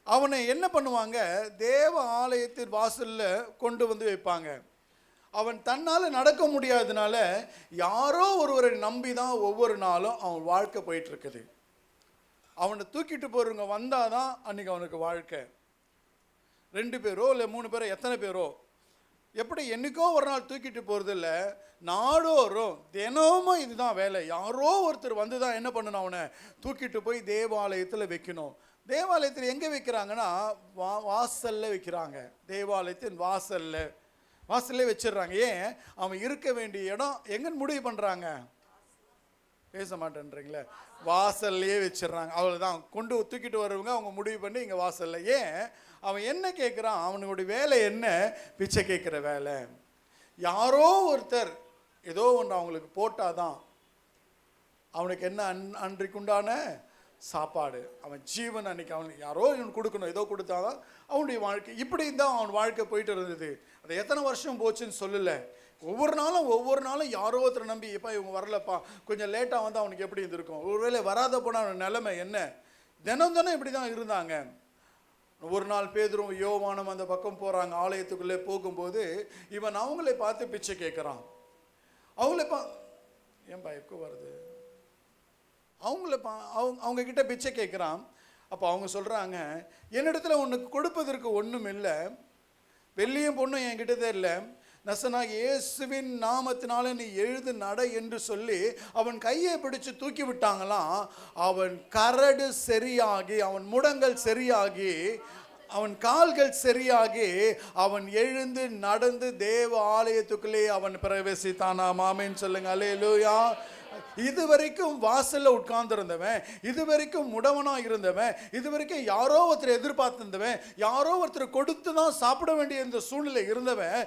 Speaker 5: அவனை என்ன பண்ணுவாங்க? தேவ ஆலயத்தின் வாசல்ல கொண்டு வந்து வைப்பாங்க. அவன் தன்னால் நடக்க முடியாததுனால யாரோ ஒருவரை நம்பி தான் ஒவ்வொரு நாளும் அவன் வாழ்க்கை போயிட்டு இருக்குது. அவனை தூக்கிட்டு போறவங்க வந்தாதான் அன்னைக்கு அவனுக்கு வாழ்க்கை. 2 பேரோ இல்லை 3 பேரோ, எத்தனை பேரோ, எப்படி என்னைக்கோ ஒரு நாள் தூக்கிட்டு போறது இல்லை, நாடோறும் தினமும் இதுதான் வேலை. யாரோ ஒருத்தர் வந்து தான் என்ன பண்ணணும்? அவனை தூக்கிட்டு போய் தேவாலயத்தில் வைக்கணும். தேவாலயத்தில் எங்கே வைக்கிறாங்கன்னா, வாசல்ல வைக்கிறாங்க. தேவாலயத்தின் வாசல்லே வச்சிடுறாங்க. ஏன்? அவன் இருக்க வேண்டிய இடம் எங்கன்னு முடிவு பண்றாங்க? பேச மாட்டேன்றீங்களே. வாசல்லையே வச்சிடுறாங்க. அவ்வளோதான். கொண்டு தூக்கிட்டு வருவங்க அவங்க முடிவு பண்ணி இங்கே வாசல்ல. ஏன்? அவன் என்ன கேட்குறான்? அவனுடைய வேலை என்ன? பிச்சை கேட்குற வேலை. யாரோ ஒருத்தர் ஏதோ ஒன்று அவங்களுக்கு போட்டாதான் அவனுக்கு என்ன அன்றைக்குண்டான சாப்பாடு, அவன் ஜீவன். அன்னைக்கு அவனுக்கு யாரோ இவன் கொடுக்கணும், ஏதோ கொடுத்தாதான் அவனுடைய வாழ்க்கை. இப்படி தான் அவன் வாழ்க்கை போயிட்டு இருந்தது. அது எத்தனை வருஷம் போச்சுன்னு சொல்லலை. ஒவ்வொரு நாளும் யாரோ ஒருத்தரை நம்பி, எப்பா இவங்க வரலப்பா, கொஞ்சம் லேட்டாக வந்து அவனுக்கு எப்படி இருந்திருக்கும்? ஒருவேளை வராத போனால் அவன் நிலைமை என்ன? தினம் இப்படி தான் இருந்தாங்க. ஒரு நாள் பேதுரும் யோவானும் அந்த பக்கம் போகிறாங்க. ஆலயத்துக்குள்ளே போகும்போது இவன் அவங்களே பார்த்து பிச்சை கேட்குறான். ஏன்பா எப்போ வருது? அவங்க கிட்ட பிச்சை கேட்குறான். அப்போ அவங்க சொல்கிறாங்க, என்னிடத்துல உனக்கு கொடுப்பதற்கு ஒன்றும் இல்லை, வெள்ளியும் பொண்ணும் என்கிட்டதே இல்லை, நசனாக இயேசுவின் நாமத்தினால நீ எழுது நட என்று சொல்லி அவன் கையை பிடிச்சு தூக்கி விட்டாங்களாம். அவன் கரடு சரியாகி, அவன் முடங்கள் சரியாகி, அவன் கால்கள் சரியாகி அவன் எழுந்து நடந்து தேவ ஆலயத்துக்குள்ளே அவன் பிரவேசித்தானாம். ஆமென் சொல்லுங்க. அல்லேலூயா. இதுவரைக்கும் வாசல்ல உட்கார்ந்து இருந்தவன், இதுவரைக்கும் முடவனா இருந்தவன், இதுவரைக்கும் யாரோ ஒருத்தர் எதிர்பார்த்திருந்தவன், யாரோ ஒருத்தர் கொடுத்து தான் சாப்பிட வேண்டிய இந்த சூழ்நிலை இருந்தவன்,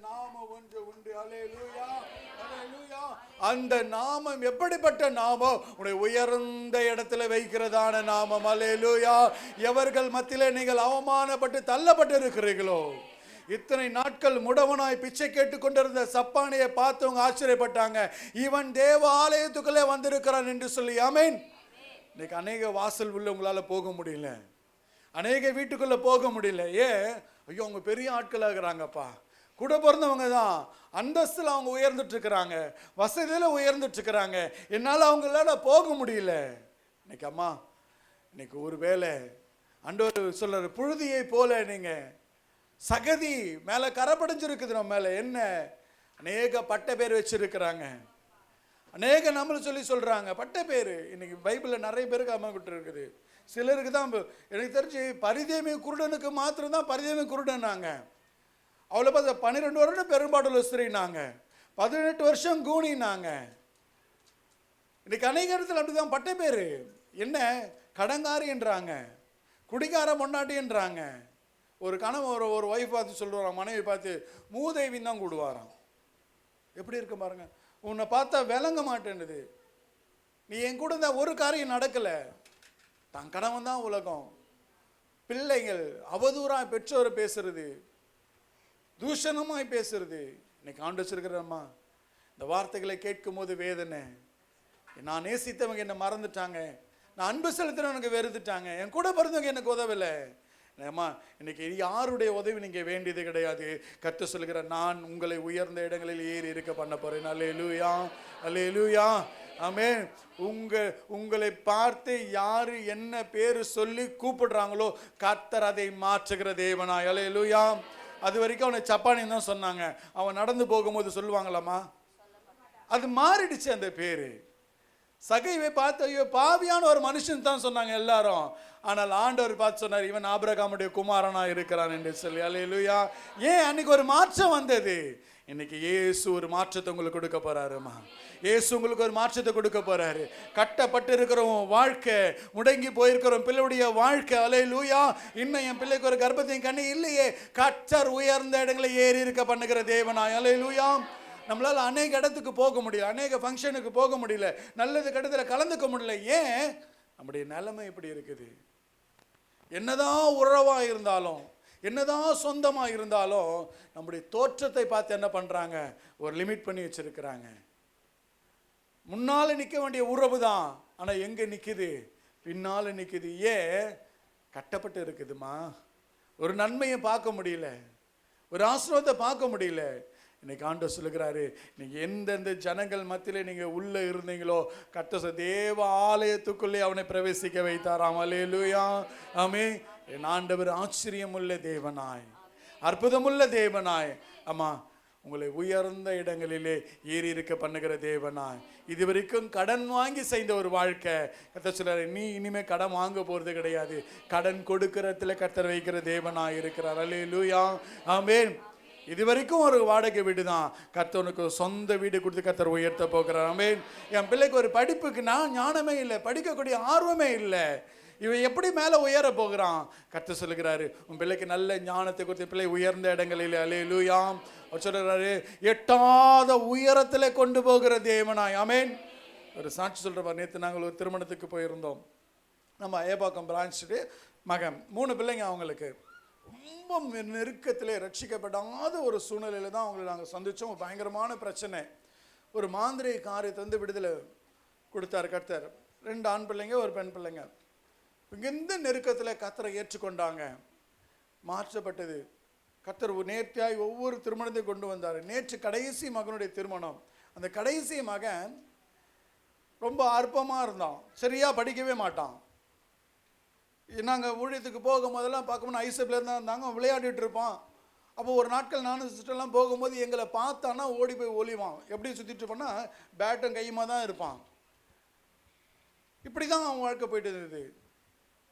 Speaker 5: நாமம் ஒன்று உண்டு. அல்லேலூயா, அல்லேலூயா. அந்த நாமம் எப்படிப்பட்ட நாமம்? உடைய உயர்ந்த இடத்துல வைக்கிறதான நாமம். அல்லேலூயா. எவர்கள் மத்தியிலே நீங்கள் அவமானப்பட்டு தள்ளப்பட்டு இருக்கிறீர்களோ, இத்தனை நாட்கள் முடவனாய் பிச்சை கேட்டு கொண்டிருந்த சப்பானியை பார்த்தவங்க ஆச்சரியப்பட்டாங்க, இவன் தேவ ஆலயத்துக்குள்ளே வந்திருக்கிறான் என்று சொல்லி. ஆமென். இன்னைக்கு அநேக வாசல் உள்ள உங்களால போக முடியல, அநேக வீட்டுக்குள்ள போக முடியல. ஏன்? ஐயோ, அவங்க பெரிய ஆட்கள் ஆகுறாங்கப்பா, கூட பிறந்தவங்க தான், அந்தஸ்தில் அவங்க உயர்ந்துட்டு இருக்கிறாங்க, வசதியில் உயர்ந்துட்டு இருக்கிறாங்க, என்னால் அவங்களால போக முடியல. இன்னைக்கு அம்மா, இன்னைக்கு ஒரு வேளை ஆண்டவர் சொல்ற புழுதியை போல நீங்க சகதி மேல கரப்படைஞ்சிருக்குது. நம்ம மேல என்ன அநேக பட்ட பேர் வச்சிருக்கிறாங்க, அநேக நம்மள சொல்லி சொல்றாங்க பட்ட பேர். இன்னைக்கு பைபிள்ல நிறைய பேருக்கு அம்மாக்கிட்டு இருக்குது. சிலருக்கு தான் எனக்கு தெரிஞ்சு பரிதேமி குருடனுக்கு மாத்திரம் தான் பரிதேமி குருடனாங்க. அவளை பார்த்து 12 வருடம் பெரும்பாடுள்ள ஸ்திரீனாங்க, 18 வருஷம் கூனினாங்க. இன்னைக்கு அநேக இடத்துல அப்படிதான் பட்ட பேரு. என்ன? கடங்காரி என்றாங்க, குடிகார பொண்டாட்டின்றாங்க. ஒரு கணவன் ஒரு ஒய்ஃப் பார்த்து சொல்லுவாராம், மனைவி பார்த்து மூதேவின்னு தான் கூடுவாராம். எப்படி இருக்க பாருங்க. உன்னை பார்த்தா விளங்க மாட்டேன்னுது, நீ என் கூட இருந்தால் ஒரு காரியம் நடக்கலை. தான் கணவன் தான் உலகம். பிள்ளைகள் அவதூறாக பெற்றோரை பேசுறது, தூஷணமாய் பேசுறது. இன்னைக்கு ஆண்டு வச்சிருக்கிறம்மா, இந்த வார்த்தைகளை கேட்கும் போது வேதனை. நான் நேசித்தவங்க என்னை மறந்துட்டாங்க, நான் அன்பு செலுத்தினவனுக்கு வெறுத்துட்டாங்க, என் கூட பிறந்தவங்க எனக்கு உதவலை. அம்மா, இன்னைக்கு யாருடைய உதவி நீங்க வேண்டியது கிடையாது. கர்த்தர் சொல்லுகிற, நான் உங்களை உயர்ந்த இடங்களில் ஏறி இருக்க பண்ண போறேன். அல்லேலூயா, அல்லேலூயா, ஆமென். உங்களை பார்த்து யாரு என்ன பேரு சொல்லி கூப்பிடுறாங்களோ, கர்த்தர் அதை மாற்றுகிற தேவனாய். அல்லேலூயா. அது வரைக்கும் அவனை சப்பானின்னு தான் சொன்னாங்க. அவன் நடந்து போகும்போது சொல்லுவாங்களாமா? அது மாறிடுச்சு அந்த பேரு. சகைவை பார்த்து ஐயோ பாவியான ஒரு மனுஷன் தான் சொன்னாங்க எல்லாரும். ஆனால் ஆண்டவர் பார்த்து சொன்னார், இவன் ஆபிரகாமுடைய குமாரனா இருக்கிறான் என்று சொல்லி. அல்லேலூயா. ஏன்? அன்னைக்கு ஒரு மாற்றம் வந்தது. இன்னைக்கு இயேசு ஒரு மாற்றத்தை உங்களுக்கு கொடுக்க போறாருமா. இயேசு உங்களுக்கு ஒரு மாற்றத்தை கொடுக்க போறாரு. கட்டப்பட்டு இருக்கிறோம் வாழ்க்கை, முடங்கி போயிருக்கிறோம் பிள்ளையுடைய வாழ்க்கை. அல்லேலூயா. இன்னும் என் பிள்ளைக்கு ஒரு கர்ப்பத்தையும் கண்ணி இல்லையே, கர்த்தர் உயர்ந்த இடங்களை ஏறி இருக்க பண்ணுகிற தேவனாய். அல்லேலூயா. நம்மளால அநேக இடத்துக்கு போக முடியல, அநேக ஃபங்க்ஷனுக்கு போக முடியல, நல்லது கெட்டதில் கலந்துக்க முடியல. ஏன்? நம்முடைய நிலைமை இப்படி இருக்குது. என்னதான் உறவா இருந்தாலும், என்னதான் சொந்தமா இருந்தாலும், நம்முடைய தோற்றத்தை பார்த்து என்ன பண்றாங்க? ஒரு லிமிட் பண்ணி வச்சிருக்கிறாங்க. முன்னால நிற்க வேண்டிய உறவு தான், ஆனா எங்க நிக்குது? பின்னால நிக்குது. ஏன்? கட்டப்பட்டு இருக்குதுமா. ஒரு நன்மையை பார்க்க முடியல, ஒரு ஆசீர்வாதத்தை பார்க்க முடியல. இன்னைக்கு ஆண்டவர் சொல்லுகிறாரு, நீங்க எந்தெந்த ஜனங்கள் மத்தியிலே நீங்க உள்ள இருந்தீங்களோ, கர்த்தர் தேவ ஆலயத்துக்குள்ளே அவனை பிரவேசிக்க வைத்தாராம். அல்லேலூயா, ஆமென். என் ஆண்டவர் ஆச்சரியமுள்ள தேவனாய், அற்புதமுள்ள தேவனாய். ஆமா, உங்களை உயர்ந்த இடங்களிலே ஏறி இருக்க பண்ணுகிற தேவனாய். இதுவரைக்கும் கடன் வாங்கி செய்த ஒரு வாழ்க்கை, கர்த்தர் சொல்றாரு, நீ இனிமே கடன் வாங்க போறது கிடையாது. கடன் கொடுக்கறதுல கர்த்தர் வைக்கிற தேவனாய் இருக்கிறார். அல்லேலூயா, ஆமென். இதுவரைக்கும் ஒரு வாடகை வீடு தான், கர்த்தனுக்கு சொந்த வீடு கொடுத்து கர்த்தர் உயர்த்த போகிறார். ஆமென். என் பிள்ளைக்கு ஒரு படிப்புக்கு ஞானமே இல்லை, படிக்கக்கூடிய ஆர்வமே இல்லை, இவன் எப்படி மேலே உயர போகிறான்? கர்த்தர் சொல்லுகிறாரு, உன் பிள்ளைக்கு நல்ல ஞானத்தை கொடுத்து பிள்ளை உயர்ந்த இடங்களில். அல்லேலூயா. அவர் சொல்லுகிறாரு, எட்டாத உயரத்தில் கொண்டு போகிற தேவனாய். ஆமென். ஒரு சாட்சி சொல்கிறப்ப, நேற்று நாங்கள் ஒரு திருமணத்துக்கு போயிருந்தோம். நம்ம ஏபாக்கம் பிரான்ச்சு மகன், 3 பிள்ளைங்க. அவங்களுக்கு ரொம்ப நெருக்கத்திலே ரட்சிக்கப்படாத ஒரு சூழ்நிலையில தான் அவங்களை நாங்கள் சந்தித்தோம். பயங்கரமான பிரச்சனை. ஒரு மாந்திரிக காரியத்தை வந்து விடுதலை கொடுத்தார் கர்த்தர். 2 ஆண் பிள்ளைங்க, ஒரு பெண் பிள்ளைங்க. இங்கிருந்த நெருக்கத்தில் கர்த்தரை ஏற்றுக்கொண்டாங்க, மாற்றப்பட்டது. கர்த்தர் நேர்த்தியாய் ஒவ்வொரு திருமணத்தையும் கொண்டு வந்தார். நேற்று கடைசி மகனுடைய திருமணம். அந்த கடைசி மகன் ரொம்ப அற்பமாக இருந்தான், சரியா படிக்கவே மாட்டான். நாங்கள் ஊழியத்துக்கு போகும்போதெல்லாம் பார்க்கும்போது ஐசப்பில் தான் இருந்தாங்க, விளையாடிட்டு இருப்பான். அப்போ ஒரு நாட்கள் நானும் சிஸ்டர்லாம் போகும்போது எங்களை பார்த்தானா ஓடி போய் ஒளிவான். எப்படி சுற்றிட்டு இருப்பான்னா, பேட்டும் கையுமா தான் இருப்பான். இப்படி தான் அவன் வாழ்க்கை போயிட்டு இருந்தது.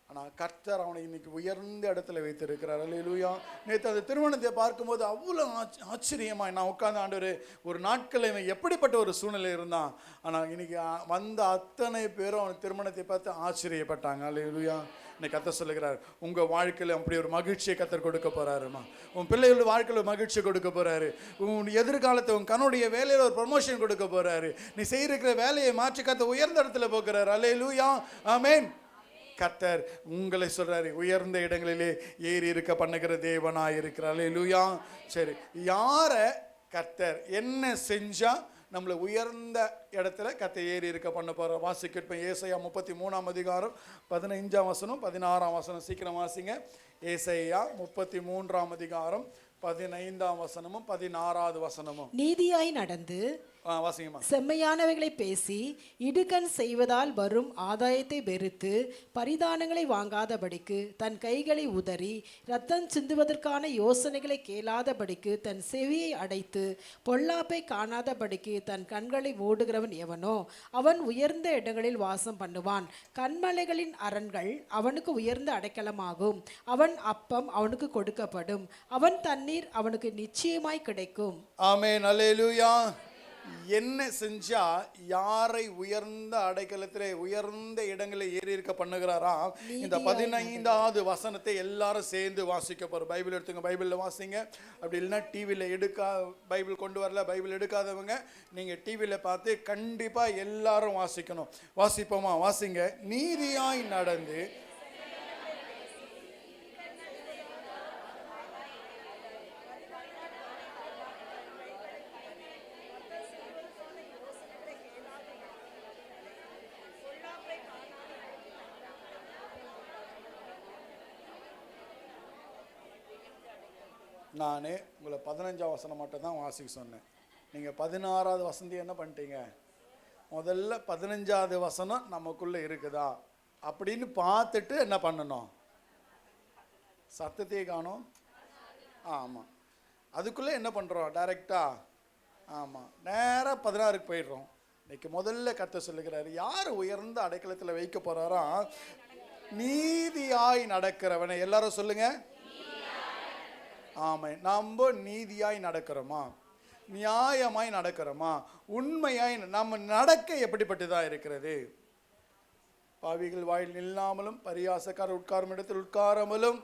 Speaker 5: ஆனால் கர்த்தர் அவனை இன்னைக்கு உயர்ந்த இடத்துல வைத்திருக்கிறார். அல்லேலூயா. நேற்று அந்த திருமணத்தை பார்க்கும்போது அவ்வளோ ஆச்சரியமாக நான் உட்கார்ந்து, ஆண்டவரே, ஒரு நாட்கள் இவன் எப்படிப்பட்ட ஒரு சூழ்நிலை இருந்தான், ஆனால் இன்னைக்கு வந்த அத்தனை பேரும் அவன் திருமணத்தை பார்த்து ஆச்சரியப்பட்டாங்க. அல்லேலூயா. இன்னைக்கு கர்த்தர் சொல்லுகிறார், உங்கள் வாழ்க்கையில் அப்படி ஒரு மகிழ்ச்சியை கர்த்தர் கொடுக்க போகிறாருமா. உன் பிள்ளைகளோட வாழ்க்கையில் ஒரு மகிழ்ச்சி கொடுக்க போகிறாரு. உன் எதிர்காலத்தை உன் கண்ணுடைய வேலையில் ஒரு ப்ரமோஷன் கொடுக்க போகிறாரு. நீ செய்திருக்கிற வேலையை மாற்றி கர்த்தர் உயர்ந்த இடத்துல போகிறார். அல்லேலூயா, ஆமென். கர்த்தர் உங்களை சொல்றாரு, உயர்ந்த இடங்களிலே ஏறி இருக்க பண்ணுகிற தேவனாய் இருக்கிறார். அல்லேலூயா. சரி, யாரை கர்த்தர் என்ன செஞ்சா நம்மளை உயர்ந்த இடத்துல கர்த்தர் ஏறி இருக்க பண்ண போகிற வாசிக்கிட்டோம். ஏசாயா 33ஆம் அதிகாரம் 15ஆம் வசனம் 16ஆம் வசனம். சீக்கிரம் வாசிங்க. ஏசாயா 33ஆம் அதிகாரம் 15ஆம் வசனமும் 16ஆவது வசனமும்.
Speaker 7: நீதியாய் நடந்து
Speaker 5: வாசிங்கம்மா.
Speaker 7: செம்மையானவைகளை பேசி இடுக்கண் செய்வதால் வரும் ஆதாயத்தை வெறுத்து பரிதானங்களை வாங்காதபடிக்கு தன் கைகளை உதறி இரத்தம் சிந்துவதற்கான யோசனைகளை கேளாதபடிக்கு தன் செவியை அடைத்து பொல்லாப்பை காணாதபடிக்கு தன் கண்களை மூடுகிறவன் எவனோ அவன் உயர்ந்த இடங்களில் வாசம் பண்ணுவான். கண்மலைகளின் அரண்கள் அவனுக்கு உயர்ந்த அடைக்கலமாகும். அவன் அப்பம் அவனுக்கு கொடுக்கப்படும். அவன் தண்ணீர் அவனுக்கு நிச்சயமாய் கிடைக்கும்.
Speaker 5: ஆமென். அல்லேலூயா. என்ன செஞ்சா யாரை உயர்ந்த அடைக்கலத்திலே உயர்ந்த இடங்களை ஏறி இருக்க பண்ணுகிறாரா? இந்த 15ஆவது வசனத்தை எல்லாரும் சேர்ந்து வாசிக்க போறோம். பைபிள் எடுத்துங்க, பைபிளில் வாசிங்க. அப்படி இல்லைன்னா டிவியில் பைபிள் கொண்டு வரல, பைபிள் எடுக்காதவங்க நீங்கள் டிவியில் பார்த்து கண்டிப்பாக எல்லாரும் வாசிக்கணும். வாசிப்போமா? வாசிங்க. நீதியாய் நடந்து நான் உங்களை 15ஆம் வசனம் மட்டும் தான் வாசிக்க சொன்னேன். நீங்கள் 16ஆவது வசந்தி என்ன பண்ணிட்டீங்க? முதல்ல 15ஆவது வசனம் நமக்குள்ளே இருக்குதா அப்படின்னு பார்த்துட்டு என்ன பண்ணணும்? சத்தத்தையே காணோம். ஆமாம், அதுக்குள்ளே என்ன பண்ணுறோம்? டைரெக்டாக ஆமாம் நேராக 16க்கு போயிடுறோம். இன்னைக்கு முதல்ல கர்த்தர் சொல்லுகிறாரு, யார் உயர்ந்த அடைக்கலத்தில் வைக்க போகிறாரோ நீதியாய் நடக்கிறவனை. எல்லாரும் சொல்லுங்க. ஆமாம், நம்ம நீதியாய் நடக்கிறோமா? நியாயமாய் நடக்கிறோமா? உண்மையாய் நம்ம நடக்க எப்படிப்பட்டதாக இருக்கிறது? பாவிகள் வாயில் நில்லாமலும் பரியாசக்காரர் உட்காரும் இடத்தில் உட்காராமலும்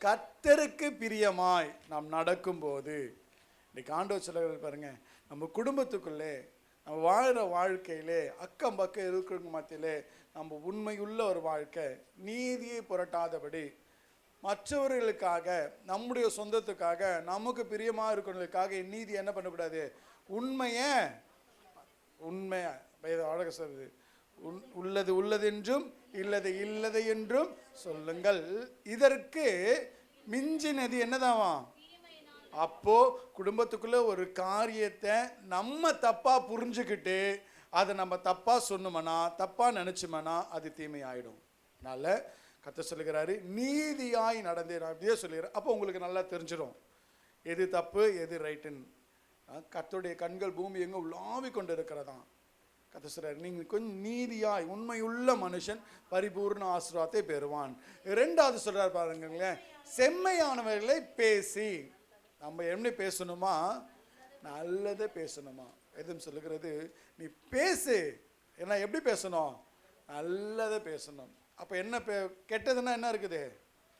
Speaker 5: கர்த்தருக்கு பிரியமாய் நாம் நடக்கும்போது, இன்னைக்கு ஆண்டவர் சொல்லுகிறது பாருங்க, நம்ம குடும்பத்துக்குள்ளே நம்ம வாழ்கிற வாழ்க்கையிலே அக்கம் பக்கம் இருக்கிறவங்க மத்தியிலே நம்ம உண்மையுள்ள ஒரு வாழ்க்கை, நீதியை புரட்டாதபடி மற்றவர்களுக்காக நம்முடைய சொந்தத்துக்காக நமக்கு பிரியமாக இருக்கிறவங்களுக்காக நீதி என்ன பண்ணக்கூடாது? உண்மையை அழக சொல்லுது, உள்ளது உள்ளதென்றும் இல்லது இல்லது என்றும் சொல்லுங்கள். இதற்கு மிஞ்சினது என்னதாவா? அப்போ குடும்பத்துக்குள்ள ஒரு காரியத்தை நம்ம தப்பா புரிஞ்சுக்கிட்டு அதை நம்ம தப்பா சொன்னோம்னா, தப்பா நினைச்சோம்னா அது தீமையாயிடும். அதனால கர்த்தர் சொல்லுகிறாரு, நீதியாய் நடந்தே. நான் அப்படியே சொல்லுகிறேன். அப்போ உங்களுக்கு நல்லா தெரிஞ்சிடும் எது தப்பு எது ரைட்டுன்னு. கர்த்தருடைய கண்கள் பூமி எங்கே உலாவி கொண்டு இருக்கிறதான். கர்த்தர் சொல்றாரு, நீங்கள் கொஞ்சம் நீதியாய் உண்மையுள்ள மனுஷன் பரிபூர்ண ஆசீர்வாதத்தை பெறுவான். 2வது சொல்றாரு பாருங்களேன், செம்மையானவர்களை பேசி. நம்ம என்ன பேசணுமா? நல்லதை பேசணுமா? எதுவும் சொல்லுகிறது, நீ பேசு. ஏன்னா எப்படி பேசணும்? நல்லதை பேசணும். அப்போ என்ன கெட்டதுன்னா என்ன இருக்குது?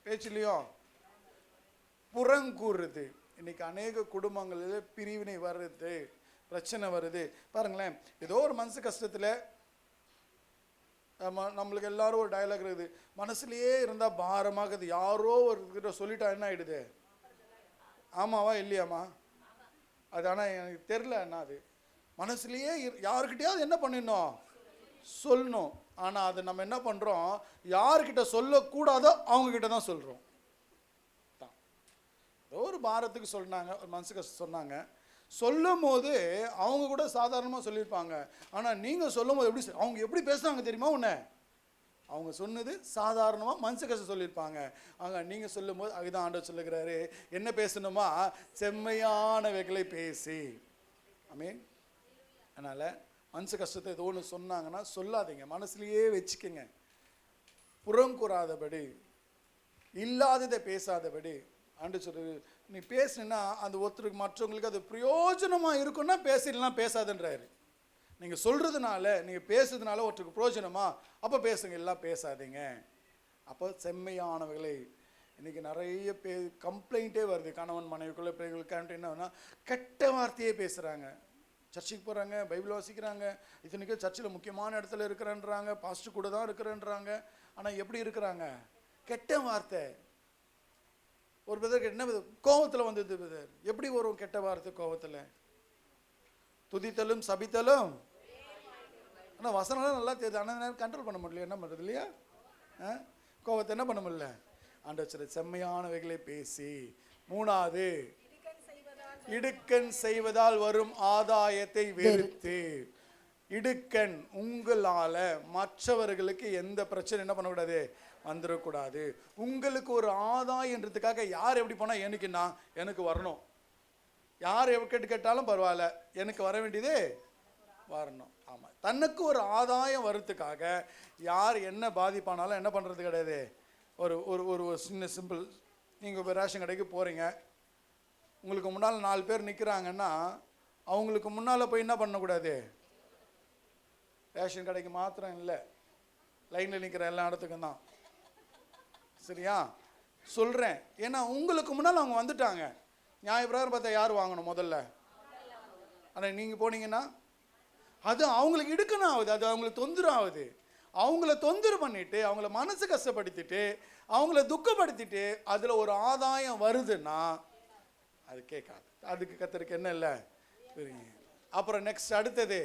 Speaker 5: பேச்சுலையும் புறங்கூறுறது. இன்னைக்கு அநேக குடும்பங்களில் பிரிவினை வருது, பிரச்சனை வருது. பாருங்களேன், ஏதோ ஒரு மனசு கஷ்டத்தில் நம்மளுக்கு எல்லாரும் ஒரு டயலாக் இருக்குது, மனசுலையே இருந்தால் பாரமாகுது. யாரோ ஒரு சொல்லிட்டா என்ன ஆகிடுது? ஆமாவா இல்லையாம்மா? அது ஆனால் எனக்கு தெரில என்ன, அது மனசுலையே யாருக்கிட்டையாவது என்ன பண்ணிடணும்? சொல்லணும். ஆனால் அதை நம்ம என்ன பண்ணுறோம்? யார்கிட்ட சொல்லக்கூடாதோ அவங்கக்கிட்ட தான் சொல்கிறோம். தான் ஏதோ ஒரு பாரத்துக்கு சொன்னாங்க, ஒரு மனசுக்கு சொன்னாங்க, சொல்லும் போது அவங்க கூட சாதாரணமாக சொல்லியிருப்பாங்க. ஆனால் நீங்கள் சொல்லும் போது எப்படி அவங்க எப்படி பேசுனாங்க தெரியுமா? உன்னை அவங்க சொன்னது சாதாரணமாக மனசு கஷ்டம் சொல்லியிருப்பாங்க. அங்கே நீங்கள் சொல்லும்போது அதுதான் ஆண்டவர் சொல்லுகிறாரு, என்ன பேசணுமா? செம்மையானவைகளை பேசி. ஆமென். அதனால் மனசு கஷ்டத்தை ஏதோ ஒன்று சொன்னாங்கன்னா சொல்லாதீங்க, மனசுலையே வச்சுக்கோங்க. புறங்கூறாதபடி, இல்லாததை பேசாதபடி. ஆண்டவர் சொல்றது, நீ பேசுனா அந்த ஒருத்தருக்கு மற்றவங்களுக்கு அது பிரயோஜனமாக இருக்குன்னா பேசலாம், பேசாதுன்றாரு. நீங்கள் சொல்கிறதுனால, நீங்கள் பேசுறதுனால ஒருத்தருக்கு பிரயோஜனமா? அப்போ பேசுங்க, எல்லாம் பேசாதீங்க. அப்போ செம்மையானவர்களை. இன்றைக்கி நிறைய கம்ப்ளைண்ட்டே வருது, கணவன் மனைவிக்குள்ளே பிள்ளைகளுக்கு. என்னன்னா, கெட்ட வார்த்தையே பேசுகிறாங்க. சர்ச்சுக்கு போகிறாங்க, பைபிள் வாசிக்கிறாங்க, இத்தனைக்கும் சர்ச்சில் முக்கியமான இடத்துல இருக்கிறேன்றாங்க, பாஸ்டர் கூட தான் இருக்கிறேன்றாங்க. ஆனால் எப்படி இருக்கிறாங்க? கெட்ட வார்த்தை. ஒரு பிரதருக்கு என்ன கோபத்தில் வந்தது பிரதர், எப்படி வரும் கெட்ட வார்த்தை கோபத்தில்? துதித்தலும் சபித்தலும். ஆனால் வசனம்லாம் நல்லா தெரியுது, ஆனால் நேரம் கண்ட்ரோல் பண்ண முடியல. என்ன பண்ணுறது இல்லையா? கோபத்தை என்ன பண்ண முடியல? ஆண்டவர் செம்மையானவைகளை பேசி. மூணாவது, இடுக்கண் செய்வதால் வரும் ஆதாயத்தை வெறுத்து. இடுக்கண், உங்களால மற்றவர்களுக்கு எந்த பிரச்சனை என்ன பண்ணக்கூடாது? வந்துடக்கூடாது. உங்களுக்கு ஒரு ஆதாயன்றதுக்காக யார் எப்படி போனால் எனக்கு வரணும், யார் கேட்டாலும் பரவாயில்ல, எனக்கு வர வேண்டியது வரணும். ஆமாம், தனக்கு ஒரு ஆதாயம் வர்றதுக்காக யார் என்ன பாதிப்பானாலும் என்ன பண்ணுறது கிடையாது. ஒரு ஒரு ஒரு சின்ன சிம்பிள், நீங்கள் இப்போ ரேஷன் கடைக்கு போகிறீங்க, உங்களுக்கு முன்னால் 4 பேர் நிற்கிறாங்கன்னா அவங்களுக்கு முன்னால் போய் என்ன பண்ணக்கூடாது? ரேஷன் கடைக்கு மாத்திரம் இல்லை, லைனில் நிற்கிற எல்லா இடத்துக்கும் தான். சரியா சொல்கிறேன்? ஏன்னா உங்களுக்கு முன்னால் அவங்க வந்துட்டாங்க. நியாயப்பிரகாரம் பார்த்தா யார் வாங்கணும் முதல்ல? ஆனால் நீங்கள் போனீங்கன்னா அது அவங்களுக்கு இடுக்கணும் ஆகுது, அது அவங்களுக்கு தொந்தரவு ஆகுது. அவங்கள தொந்தரவு பண்ணிட்டு, அவங்கள மனசு கஷ்டப்படுத்திட்டு, அவங்கள துக்கப்படுத்திட்டு அதில் ஒரு ஆதாயம் வருதுன்னா அது கேட்காது. அதுக்கு கத்தருக்கு என்ன இல்லை. அப்புறம் நெக்ஸ்ட் அடுத்தது,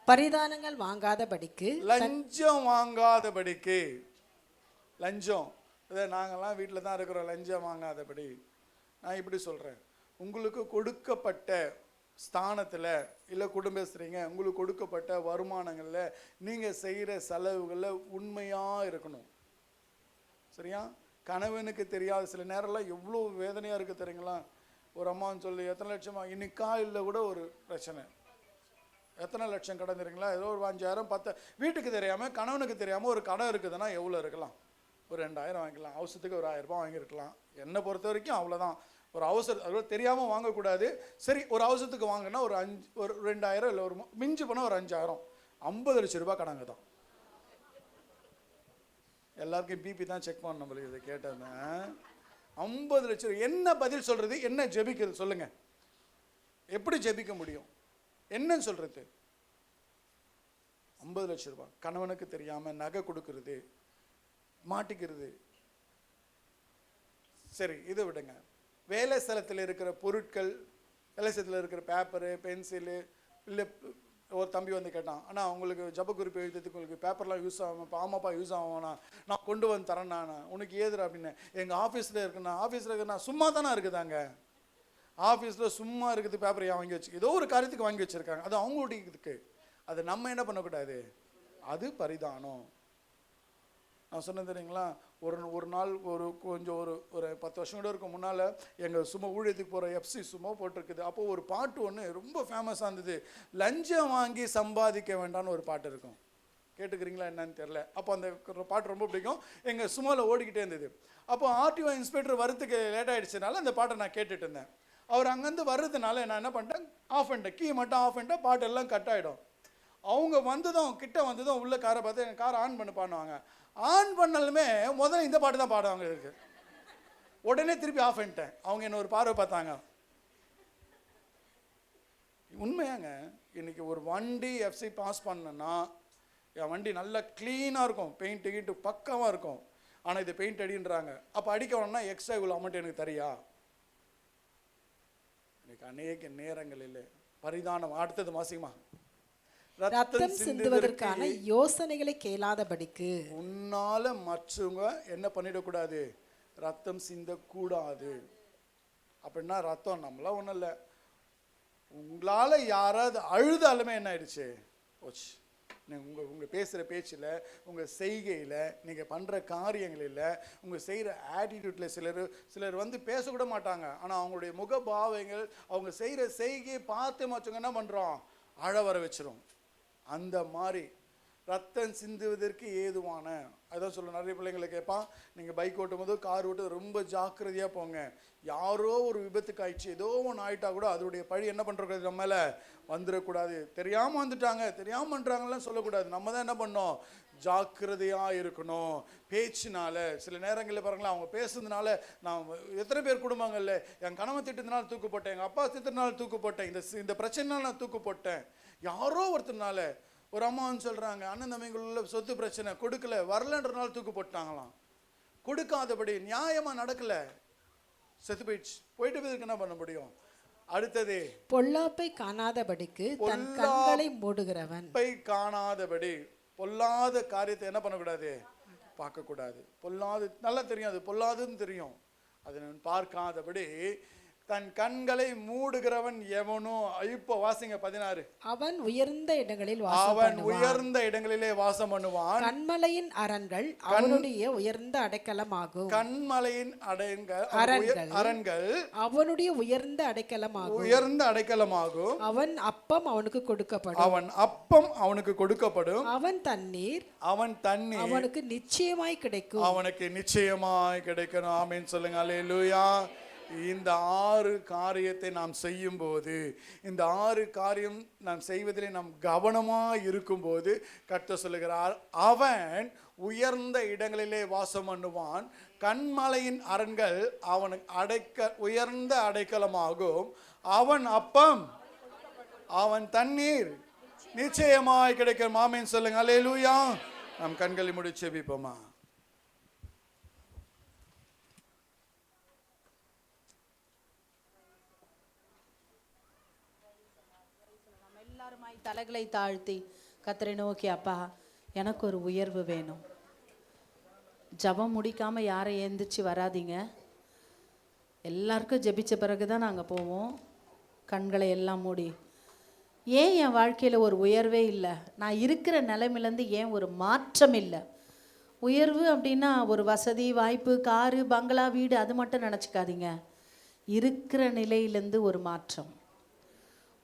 Speaker 7: பரிதானங்கள் வாங்காதபடிக்கு,
Speaker 5: லஞ்சம் வாங்காதபடிக்கு. லஞ்சம், நாங்கள்லாம் வீட்டில் தான் இருக்கிறோம், லஞ்சம் வாங்காதபடி. நான் இப்படி சொல்கிறேன், உங்களுக்கு கொடுக்கப்பட்ட ஸ்தானத்தில் இல்லை குடும்பஸ்திரீங்க, உங்களுக்கு கொடுக்கப்பட்ட வருமானங்களில் நீங்கள் செய்கிற செலவுகளில் உண்மையாக இருக்கணும். சரியா? கணவனுக்கு தெரியாத சில நேரம்லாம் எவ்வளோ வேதனையாக இருக்குது தெரியுங்களா? ஒரு அம்மான்னு சொல்லி எத்தனை லட்சமா இன்னைக்கா இல்லை கூட ஒரு பிரச்சனை, எத்தனை லட்சம் கடன் தெரியுங்களா? ஏதோ ஒரு 5000 10 வீட்டுக்கு தெரியாமல் கணவனுக்கு தெரியாமல் ஒரு கடன் இருக்குதுன்னா எவ்வளோ இருக்கலாம்? ஒரு 2000 வாங்கிக்கலாம், அவசரத்துக்கு ஒரு 1000 ரூபாய் வாங்கியிருக்கலாம். என்னை பொறுத்த வரைக்கும் அவ்வளோதான். ஒரு அவசரம், அது தெரியாமல் வாங்கக்கூடாது. சரி, ஒரு அவசரத்துக்கு வாங்கினா ஒரு 2000 இல்லை, ஒரு மிஞ்சி போனால் ஒரு 5000, 50 லட்சம் ரூபாய் கடங்க தான். எல்லாருக்கும் பிபி தான் செக் பண்ண நம்மளுக்கு இதை கேட்டேன். 50 லட்சம். என்ன பதில் சொல்கிறது? என்ன ஜெபிக்கிறது சொல்லுங்க? எப்படி ஜெபிக்க முடியும்? என்னன்னு சொல்றது? 50 லட்சம் ரூபாய் கணவனுக்கு தெரியாம நகை கொடுக்கறது, மாட்டிக்கிறது. சரி, இதை விடுங்க. வேலை ஸ்தலத்தில் இருக்கிற பொருட்கள், வேலை ஸ்தலத்தில் இருக்கிற பேப்பரு, பென்சிலு, இல்லை ஒரு தம்பி வந்து கேட்டான், ஆனால் உங்களுக்கு ஜப குறிப்பு எழுதுறதுக்கு உங்களுக்கு பேப்பர்லாம் யூஸ் ஆகும். ஆமாப்பா யூஸ் ஆகும்ண்ணா, நான் கொண்டு வந்து தரேன். நான் உனக்கு ஏதுரா அப்படின்னு. எங்கள் ஆஃபீஸில் இருக்குண்ணா. ஆஃபீஸில் இருக்குண்ணா. சும்மா தானே இருக்குதாங்க ஆஃபீஸில், சும்மா இருக்குது பேப்பரை வாங்கி வச்சு ஏதோ ஒரு காரியத்துக்கு வாங்கி வச்சுருக்காங்க. அது அவங்களுடைய இதுக்கு. அது நம்ம என்ன பண்ணக்கூடாது? அது பரிதானம். நான் சொன்னேன் தெரியுங்களா, ஒரு நாள் கொஞ்சம் ஒரு 10 வருஷம் கூட இருக்கும் முன்னால் எங்கள் சும்மா ஊழியத்துக்கு போகிற FC சும்மா போட்டிருக்குது. அப்போது ஒரு பாட்டு ஒன்று ரொம்ப ஃபேமஸாக இருந்தது, லஞ்சம் வாங்கி சம்பாதிக்க வேண்டாம்னு ஒரு பாட்டு இருக்கும். கேட்டுக்கிறீங்களா என்னன்னு தெரில. அப்போ அந்த பாட்டு ரொம்ப பிடிக்கும், எங்கள் சும்மாவில் ஓடிக்கிட்டே இருந்தது. அப்போ RTO இன்ஸ்பெக்டர் வரத்துக்கு லேட் ஆகிடுச்சனால அந்த பாட்டை நான் கேட்டுட்டு இருந்தேன். அவர் அங்கேருந்து வர்றதுனால நான் என்ன பண்ணிட்டேன், ஆஃப் பண்ணிட்டேன். கீ மட்டும் ஆஃப் பண்ணிட்டேன், பாட்டு எல்லாம் கட் ஆகிடும். அவங்க வந்ததும் கிட்ட வந்ததும் உள்ள காரை பார்த்து எங்கள் காரை ஆன் பண்ண பாடுவாங்க. ஆன் பண்ணாலுமே முதல்ல இந்த பாட்டு தான் பாடுவாங்க இருக்கு. உடனே திருப்பி ஆஃப் பண்ணிட்டேன். அவங்க என்ன ஒரு பார்வை பார்த்தாங்க. உண்மையாங்க, இன்னைக்கு ஒரு வண்டி FC பாஸ் பண்ணனா என் வண்டி நல்லா க்ளீனாக இருக்கும், பெயிண்ட் கீட்டு பக்காவாக இருக்கும். ஆனால் இது பெயிண்ட் அடின்றாங்க. அப்போ அடிக்க வேணும்னா எக்ஸ்ட்ரா இவ்வளோ அமௌண்ட் எனக்கு தரியா? இன்னைக்கு அநேக நேரங்களில் பரிதானம். அடுத்தது மாசிகமா,
Speaker 7: ரத்தம் சிந்துவதற்கான யோசனைகளை கேளாதபடிக்கு.
Speaker 5: உன்னால மற்றவங்க என்ன பண்ணிடக்கூடாது? ரத்தம் சிந்தக்கூடாது. அப்படின்னா ரத்தம் நம்மளாம் ஒன்றும் இல்லை, உங்களால் யாராவது அழுதாலுமே என்ன ஆயிடுச்சு? போச்சு. உங்கள் பேசுகிற பேச்சில், உங்கள் செய்கையில், நீங்கள் பண்ணுற காரியங்களில், உங்கள் செய்கிற ஆட்டிடியூட்டில் சிலர் வந்து பேசக்கூட மாட்டாங்க. ஆனால் அவங்களுடைய முகபாவங்கள், அவங்க செய்கிற செய்கையை பார்த்து மற்றவங்க என்ன பண்ணுறோம்? அழ வர வச்சிரும். அந்த மாதிரி ரத்தம் சிந்துவதற்கு ஏதுவான. அதான் சொல்ல நிறைய பிள்ளைங்களை கேட்பான், நீங்கள் பைக் ஓட்டும் போதோ கார் ஓட்டும் ரொம்ப ஜாக்கிரதையாக போங்க. யாரோ ஒரு விபத்துக்கு ஆயிடுச்சு, ஏதோ ஒன்று ஆயிட்டா கூட அதோடைய பழி என்ன பண்ணுறது நம்ம மேலே வந்துடக்கூடாது. தெரியாமல் வந்துட்டாங்க, தெரியாமல் பண்ணுறாங்கலாம் சொல்லக்கூடாது. நம்ம தான் என்ன பண்ணோம், ஜாக்கிரதையாக இருக்கணும். பேச்சினால சில நேரங்களில் பாருங்களேன், அவங்க பேசுறதுனால நான் எத்தனை பேர் குடும்பங்கள்ல என் கணவன் திட்டத்தினால தூக்கு போட்டேன், எங்கள் அப்பா திட்டத்தினால தூக்கு போட்டேன், இந்த பிரச்சனைனால நான் தூக்கு போட்டேன். யாரோ ஒருத்தனால, ஒரு அம்மான்னு சொல்கிறாங்க, அண்ணன் தம்பிங்களுள்ள சொத்து பிரச்சனை கொடுக்கல, வரலன்றனால தூக்கு போட்டாங்களாம். கொடுக்காதபடி நியாயமாக நடக்கலை, செத்து போயிடுச்சு. போயிட்டு என்ன பண்ண முடியும்? அடுத்தது,
Speaker 7: பொல்லாப்பை காணாதபடிக்கு தன் கண்களை மூடுகிறவன்.
Speaker 5: காணாதபடி, பொல்லாத காரியத்தை என்ன பண்ணக்கூடாது, பார்க்கக்கூடாது. பொல்லாது நல்லா தெரியும், அது பொல்லாதுன்னு தெரியும், அதை நான் பார்க்காதபடி தன் கண்களை மூடுகிறவன் எவனோ. இப்போ வாசிங்க 16.
Speaker 7: அவன் உயர்ந்த இடங்களில்
Speaker 5: இடங்களிலே வாசம் பண்ணுவான்.
Speaker 7: கண்மலையின் அரண்கள் அவனுடைய உயர்ந்த அடைக்கலமாகும்.
Speaker 5: கண்மலையின் அரண்கள்
Speaker 7: அவனுடைய உயர்ந்த அடைக்கலமாகும். அவன் அப்பம் அவனுக்கு கொடுக்கப்படும். அவன் தண்ணீர் அவனுக்கு நிச்சயமாய் கிடைக்கும்.
Speaker 5: ஆமென் சொல்லுங்க. அல்லேலூயா. இந்த 6 காரியத்தை நாம் செய்யும் போது, இந்த 6 காரியம் நாம் செய்வதிலே நாம் கவனமாக இருக்கும்போது கர்த்தர் சொல்லுகிறார், அவன் உயர்ந்த இடங்களிலே வாசம் பண்ணுவான். கண்மலையின் அரண்கள் அவனுக்கு உயர்ந்த அடைக்கலமாகும். அவன் அப்பம் அவன் தண்ணீர் நிச்சயமாய் கிடைக்கும். ஆமென் சொல்லுங்க. அல்லேலூயா. நாம் கண்களை மூடி ஜெபிப்போமா.
Speaker 3: தலைகளை தாழ்த்தி கர்த்தரை நோக்கி, அப்பா எனக்கு ஒரு உயர்வு வேணும். ஜபம் முடிக்காம யாரை எழுந்திரிச்சு வராதீங்க. எல்லாருக்கும் ஜெபிச்ச பிறகுதான் நாங்கள் போவோம். கண்களை எல்லாம் மூடி, ஏன் என் வாழ்க்கையில் ஒரு உயர்வே இல்லை, நான் இருக்கிற நிலைமையிலேருந்து ஏன் ஒரு மாற்றம் இல்லை? உயர்வு அப்படின்னா ஒரு வசதி வாய்ப்பு, காரு பங்களா வீடு அது மட்டும் நினச்சிக்காதீங்க. இருக்கிற நிலையிலேருந்து ஒரு மாற்றம்,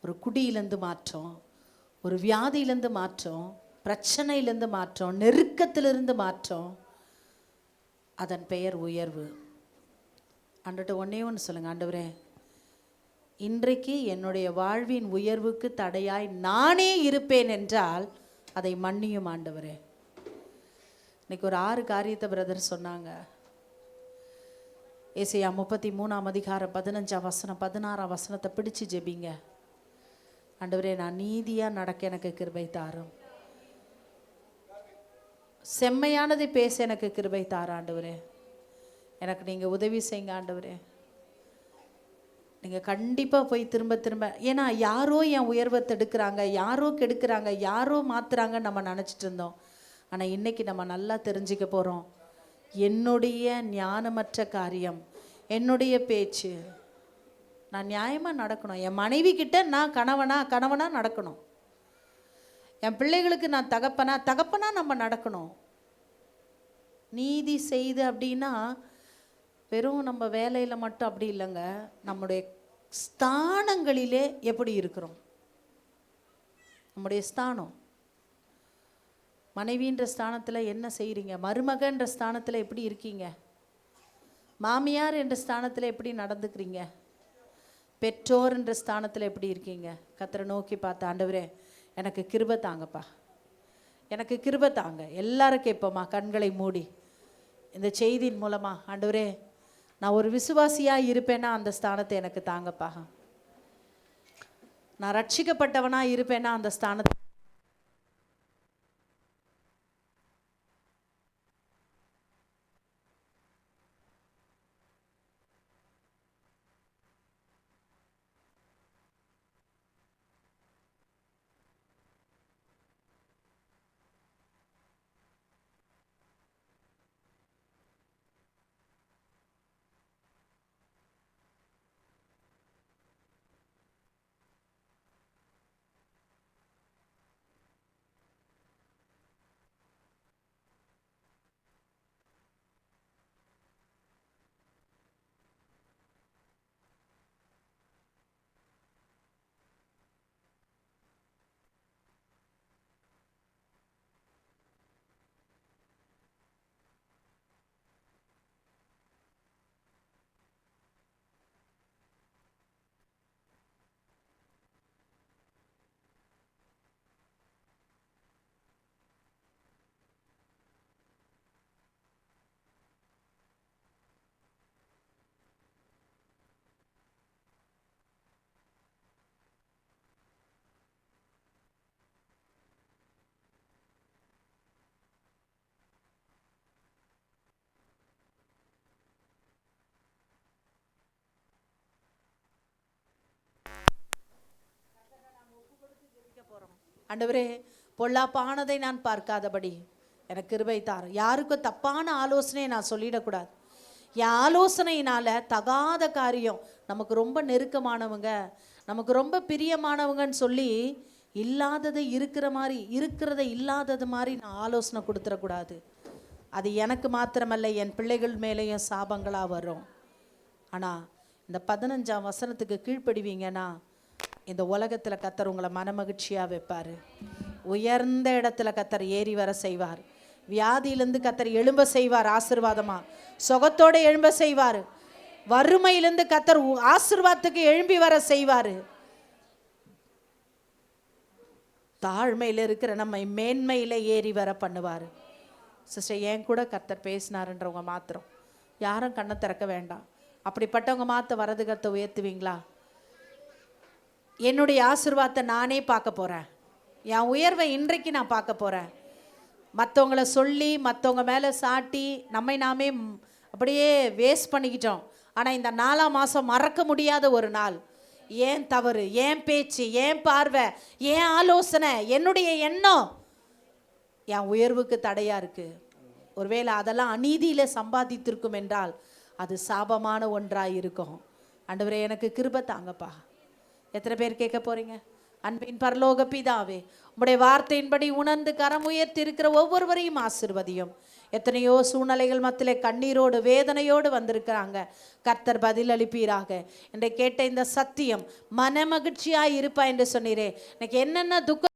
Speaker 3: ஒரு குடியிலேருந்து மாற்றம், ஒரு வியாதியிலேருந்து மாற்றம், பிரச்சனையிலேருந்து மாற்றம், நெருக்கத்திலிருந்து மாற்றம், அதன் பெயர் உயர்வு. ஆண்டவர்கிட்ட ஒன்றே ஒன்று சொல்லுங்கள், ஆண்டவரே இன்றைக்கு என்னுடைய வாழ்வின் உயர்வுக்கு தடையாய் நானே இருப்பேன் என்றால் அதை மன்னியும் ஆண்டவரே. இன்னைக்கு ஒரு 6 காரியத்தை பிரதர் சொன்னாங்க. ஏசாயா 33ஆம் அதிகாரம் 15ஆம் வசனம் 16ஆம் வசனத்தை பிடிச்சு ஜெபிங்க. ஆண்டவரே நான் நீதியாக நடக்க எனக்கு கிருபை தாரும், செம்மையானதை பேச எனக்கு கிருபை தார ஆண்டவரே. எனக்கு நீங்கள் உதவி செய்யுங்க ஆண்டவரே. நீங்கள் கண்டிப்பாக போய் திரும்ப ஏன்னா யாரோ என் உயர்வை தடுக்கிறாங்க, யாரோ கெடுக்கிறாங்க, யாரோ மாற்றுறாங்கன்னு நம்ம நினச்சிட்டு இருந்தோம். ஆனால் இன்றைக்கி நம்ம நல்லா தெரிஞ்சுக்க போகிறோம், என்னுடைய ஞானமற்ற காரியம், என்னுடைய பேச்சு, நான் நியாயமாக நடக்கணும். என் மனைவி கிட்ட நான் கணவனா நடக்கணும். என் பிள்ளைகளுக்கு நான் தகப்பனா நம்ம நடக்கணும். நீதி செய்து அப்படின்னா வெறும் நம்ம வேலையில் மட்டும் அப்படி இல்லைங்க, நம்முடைய ஸ்தானங்களிலே எப்படி இருக்கிறோம், நம்முடைய ஸ்தானம். மனைவின்ற ஸ்தானத்தில் என்ன செய்கிறீங்க, மருமகன்ற ஸ்தானத்தில் எப்படி இருக்கீங்க, மாமியார் என்ற ஸ்தானத்தில் எப்படி நடந்துக்கிறீங்க, பெற்றோர் என்ற ஸ்தானத்தில் எப்படி இருக்கீங்க? கர்த்தரை நோக்கி பார்த்த ஆண்டவரே எனக்கு கிருபை தாங்கப்பா, எனக்கு கிருபை தாங்க. எல்லாரும் கேட்போமா கண்களை மூடி இந்த செய்தியின் மூலமாக, ஆண்டவரே நான் ஒரு விசுவாசியாக இருப்பேன்னா அந்த ஸ்தானத்தை எனக்கு தாங்கப்பா. நான் ரட்சிக்கப்பட்டவனாக இருப்பேன்னா அந்த ஸ்தானத்தை ஆண்டவரே, பொல்லாப்பானதை நான் பார்க்காதபடி எனக்கு கிருபை தார். யாருக்கும் தப்பான ஆலோசனையை நான் சொல்லிடக்கூடாது. என் ஆலோசனையினால தகாத காரியம், நமக்கு ரொம்ப நெருக்கமானவங்க, நமக்கு ரொம்ப பிரியமானவங்கன்னு சொல்லி இல்லாததை இருக்கிற மாதிரி, இருக்கிறத இல்லாதது மாதிரி நான் ஆலோசனை கொடுத்துடக்கூடாது. அது எனக்கு மாத்திரமல்ல, என் பிள்ளைகள் மேலேயும் சாபங்களாக வரும். ஆனால் இந்த 15ஆம் வசனத்துக்கு கீழ்ப்படிவீங்கன்னா இந்த உலகத்தில் கர்த்தர் உங்களை மனமகிழ்ச்சியாக வைப்பார். உயர்ந்த இடத்துல கர்த்தர் ஏறி வர செய்வார். வியாதியிலேருந்து கர்த்தர் எழும்ப செய்வார். ஆசீர்வாதமாக சுகத்தோடு எழும்ப செய்வார். வறுமையிலேருந்து கர்த்தர் ஆசீர்வாதத்துக்கு எழும்பி வர செய்வார். தாழ்மையில் இருக்கிற நம்மை மேன்மையில் ஏறி வர பண்ணுவார். சிஸ்டர், என் கூட கர்த்தர் பேசினாருன்றவங்க மாத்திரம் யாரும் கண்ணை திறக்க வேண்டாம். அப்படிப்பட்டவங்க மாத்த வரது கர்த்தர் உயர்த்துவீங்களா? என்னுடைய ஆசீர்வாதத்தை நானே பார்க்க போகிறேன். என் உயர்வை இன்றைக்கு நான் பார்க்க போகிறேன். மற்றவங்கள சொல்லி மற்றவங்க மேலே சாட்டி நம்மை நாமே அப்படியே வேஸ்ட் பண்ணிக்கிட்டோம். ஆனால் இந்த 4ஆம் மாதம் மறக்க முடியாத ஒரு நாள். ஏன் தவறு, ஏன் பேச்சு, ஏன் பார்வை, ஏன் ஆலோசனை, என்னுடைய எண்ணம் என் உயர்வுக்கு தடையாக இருக்குது. ஒருவேளை அதெல்லாம் அநீதியில் சம்பாதித்திருக்கும் என்றால் அது சாபமான ஒன்றாக இருக்கும். ஆண்டவரே, எனக்கு கிருபை தாங்கப்பா. எத்தனை பேர் கேட்க போகிறீங்க? அன்பின் பரலோக பிதாவே, உம்முடைய வார்த்தையின்படி உணர்ந்து கரம் உயர்த்தி இருக்கிற ஒவ்வொருவரையும் ஆசீர்வதியும். எத்தனையோ சூழ்நிலைகள் மத்தியிலே கண்ணீரோடு வேதனையோடு வந்திருக்கிறாங்க. கர்த்தர் பதில் அளிப்பீராக. என்று கேட்ட இந்த சத்தியம் மன மகிழ்ச்சியாய் இருப்பா என்று சொன்னீரே. எனக்கு என்னென்ன துக்கம்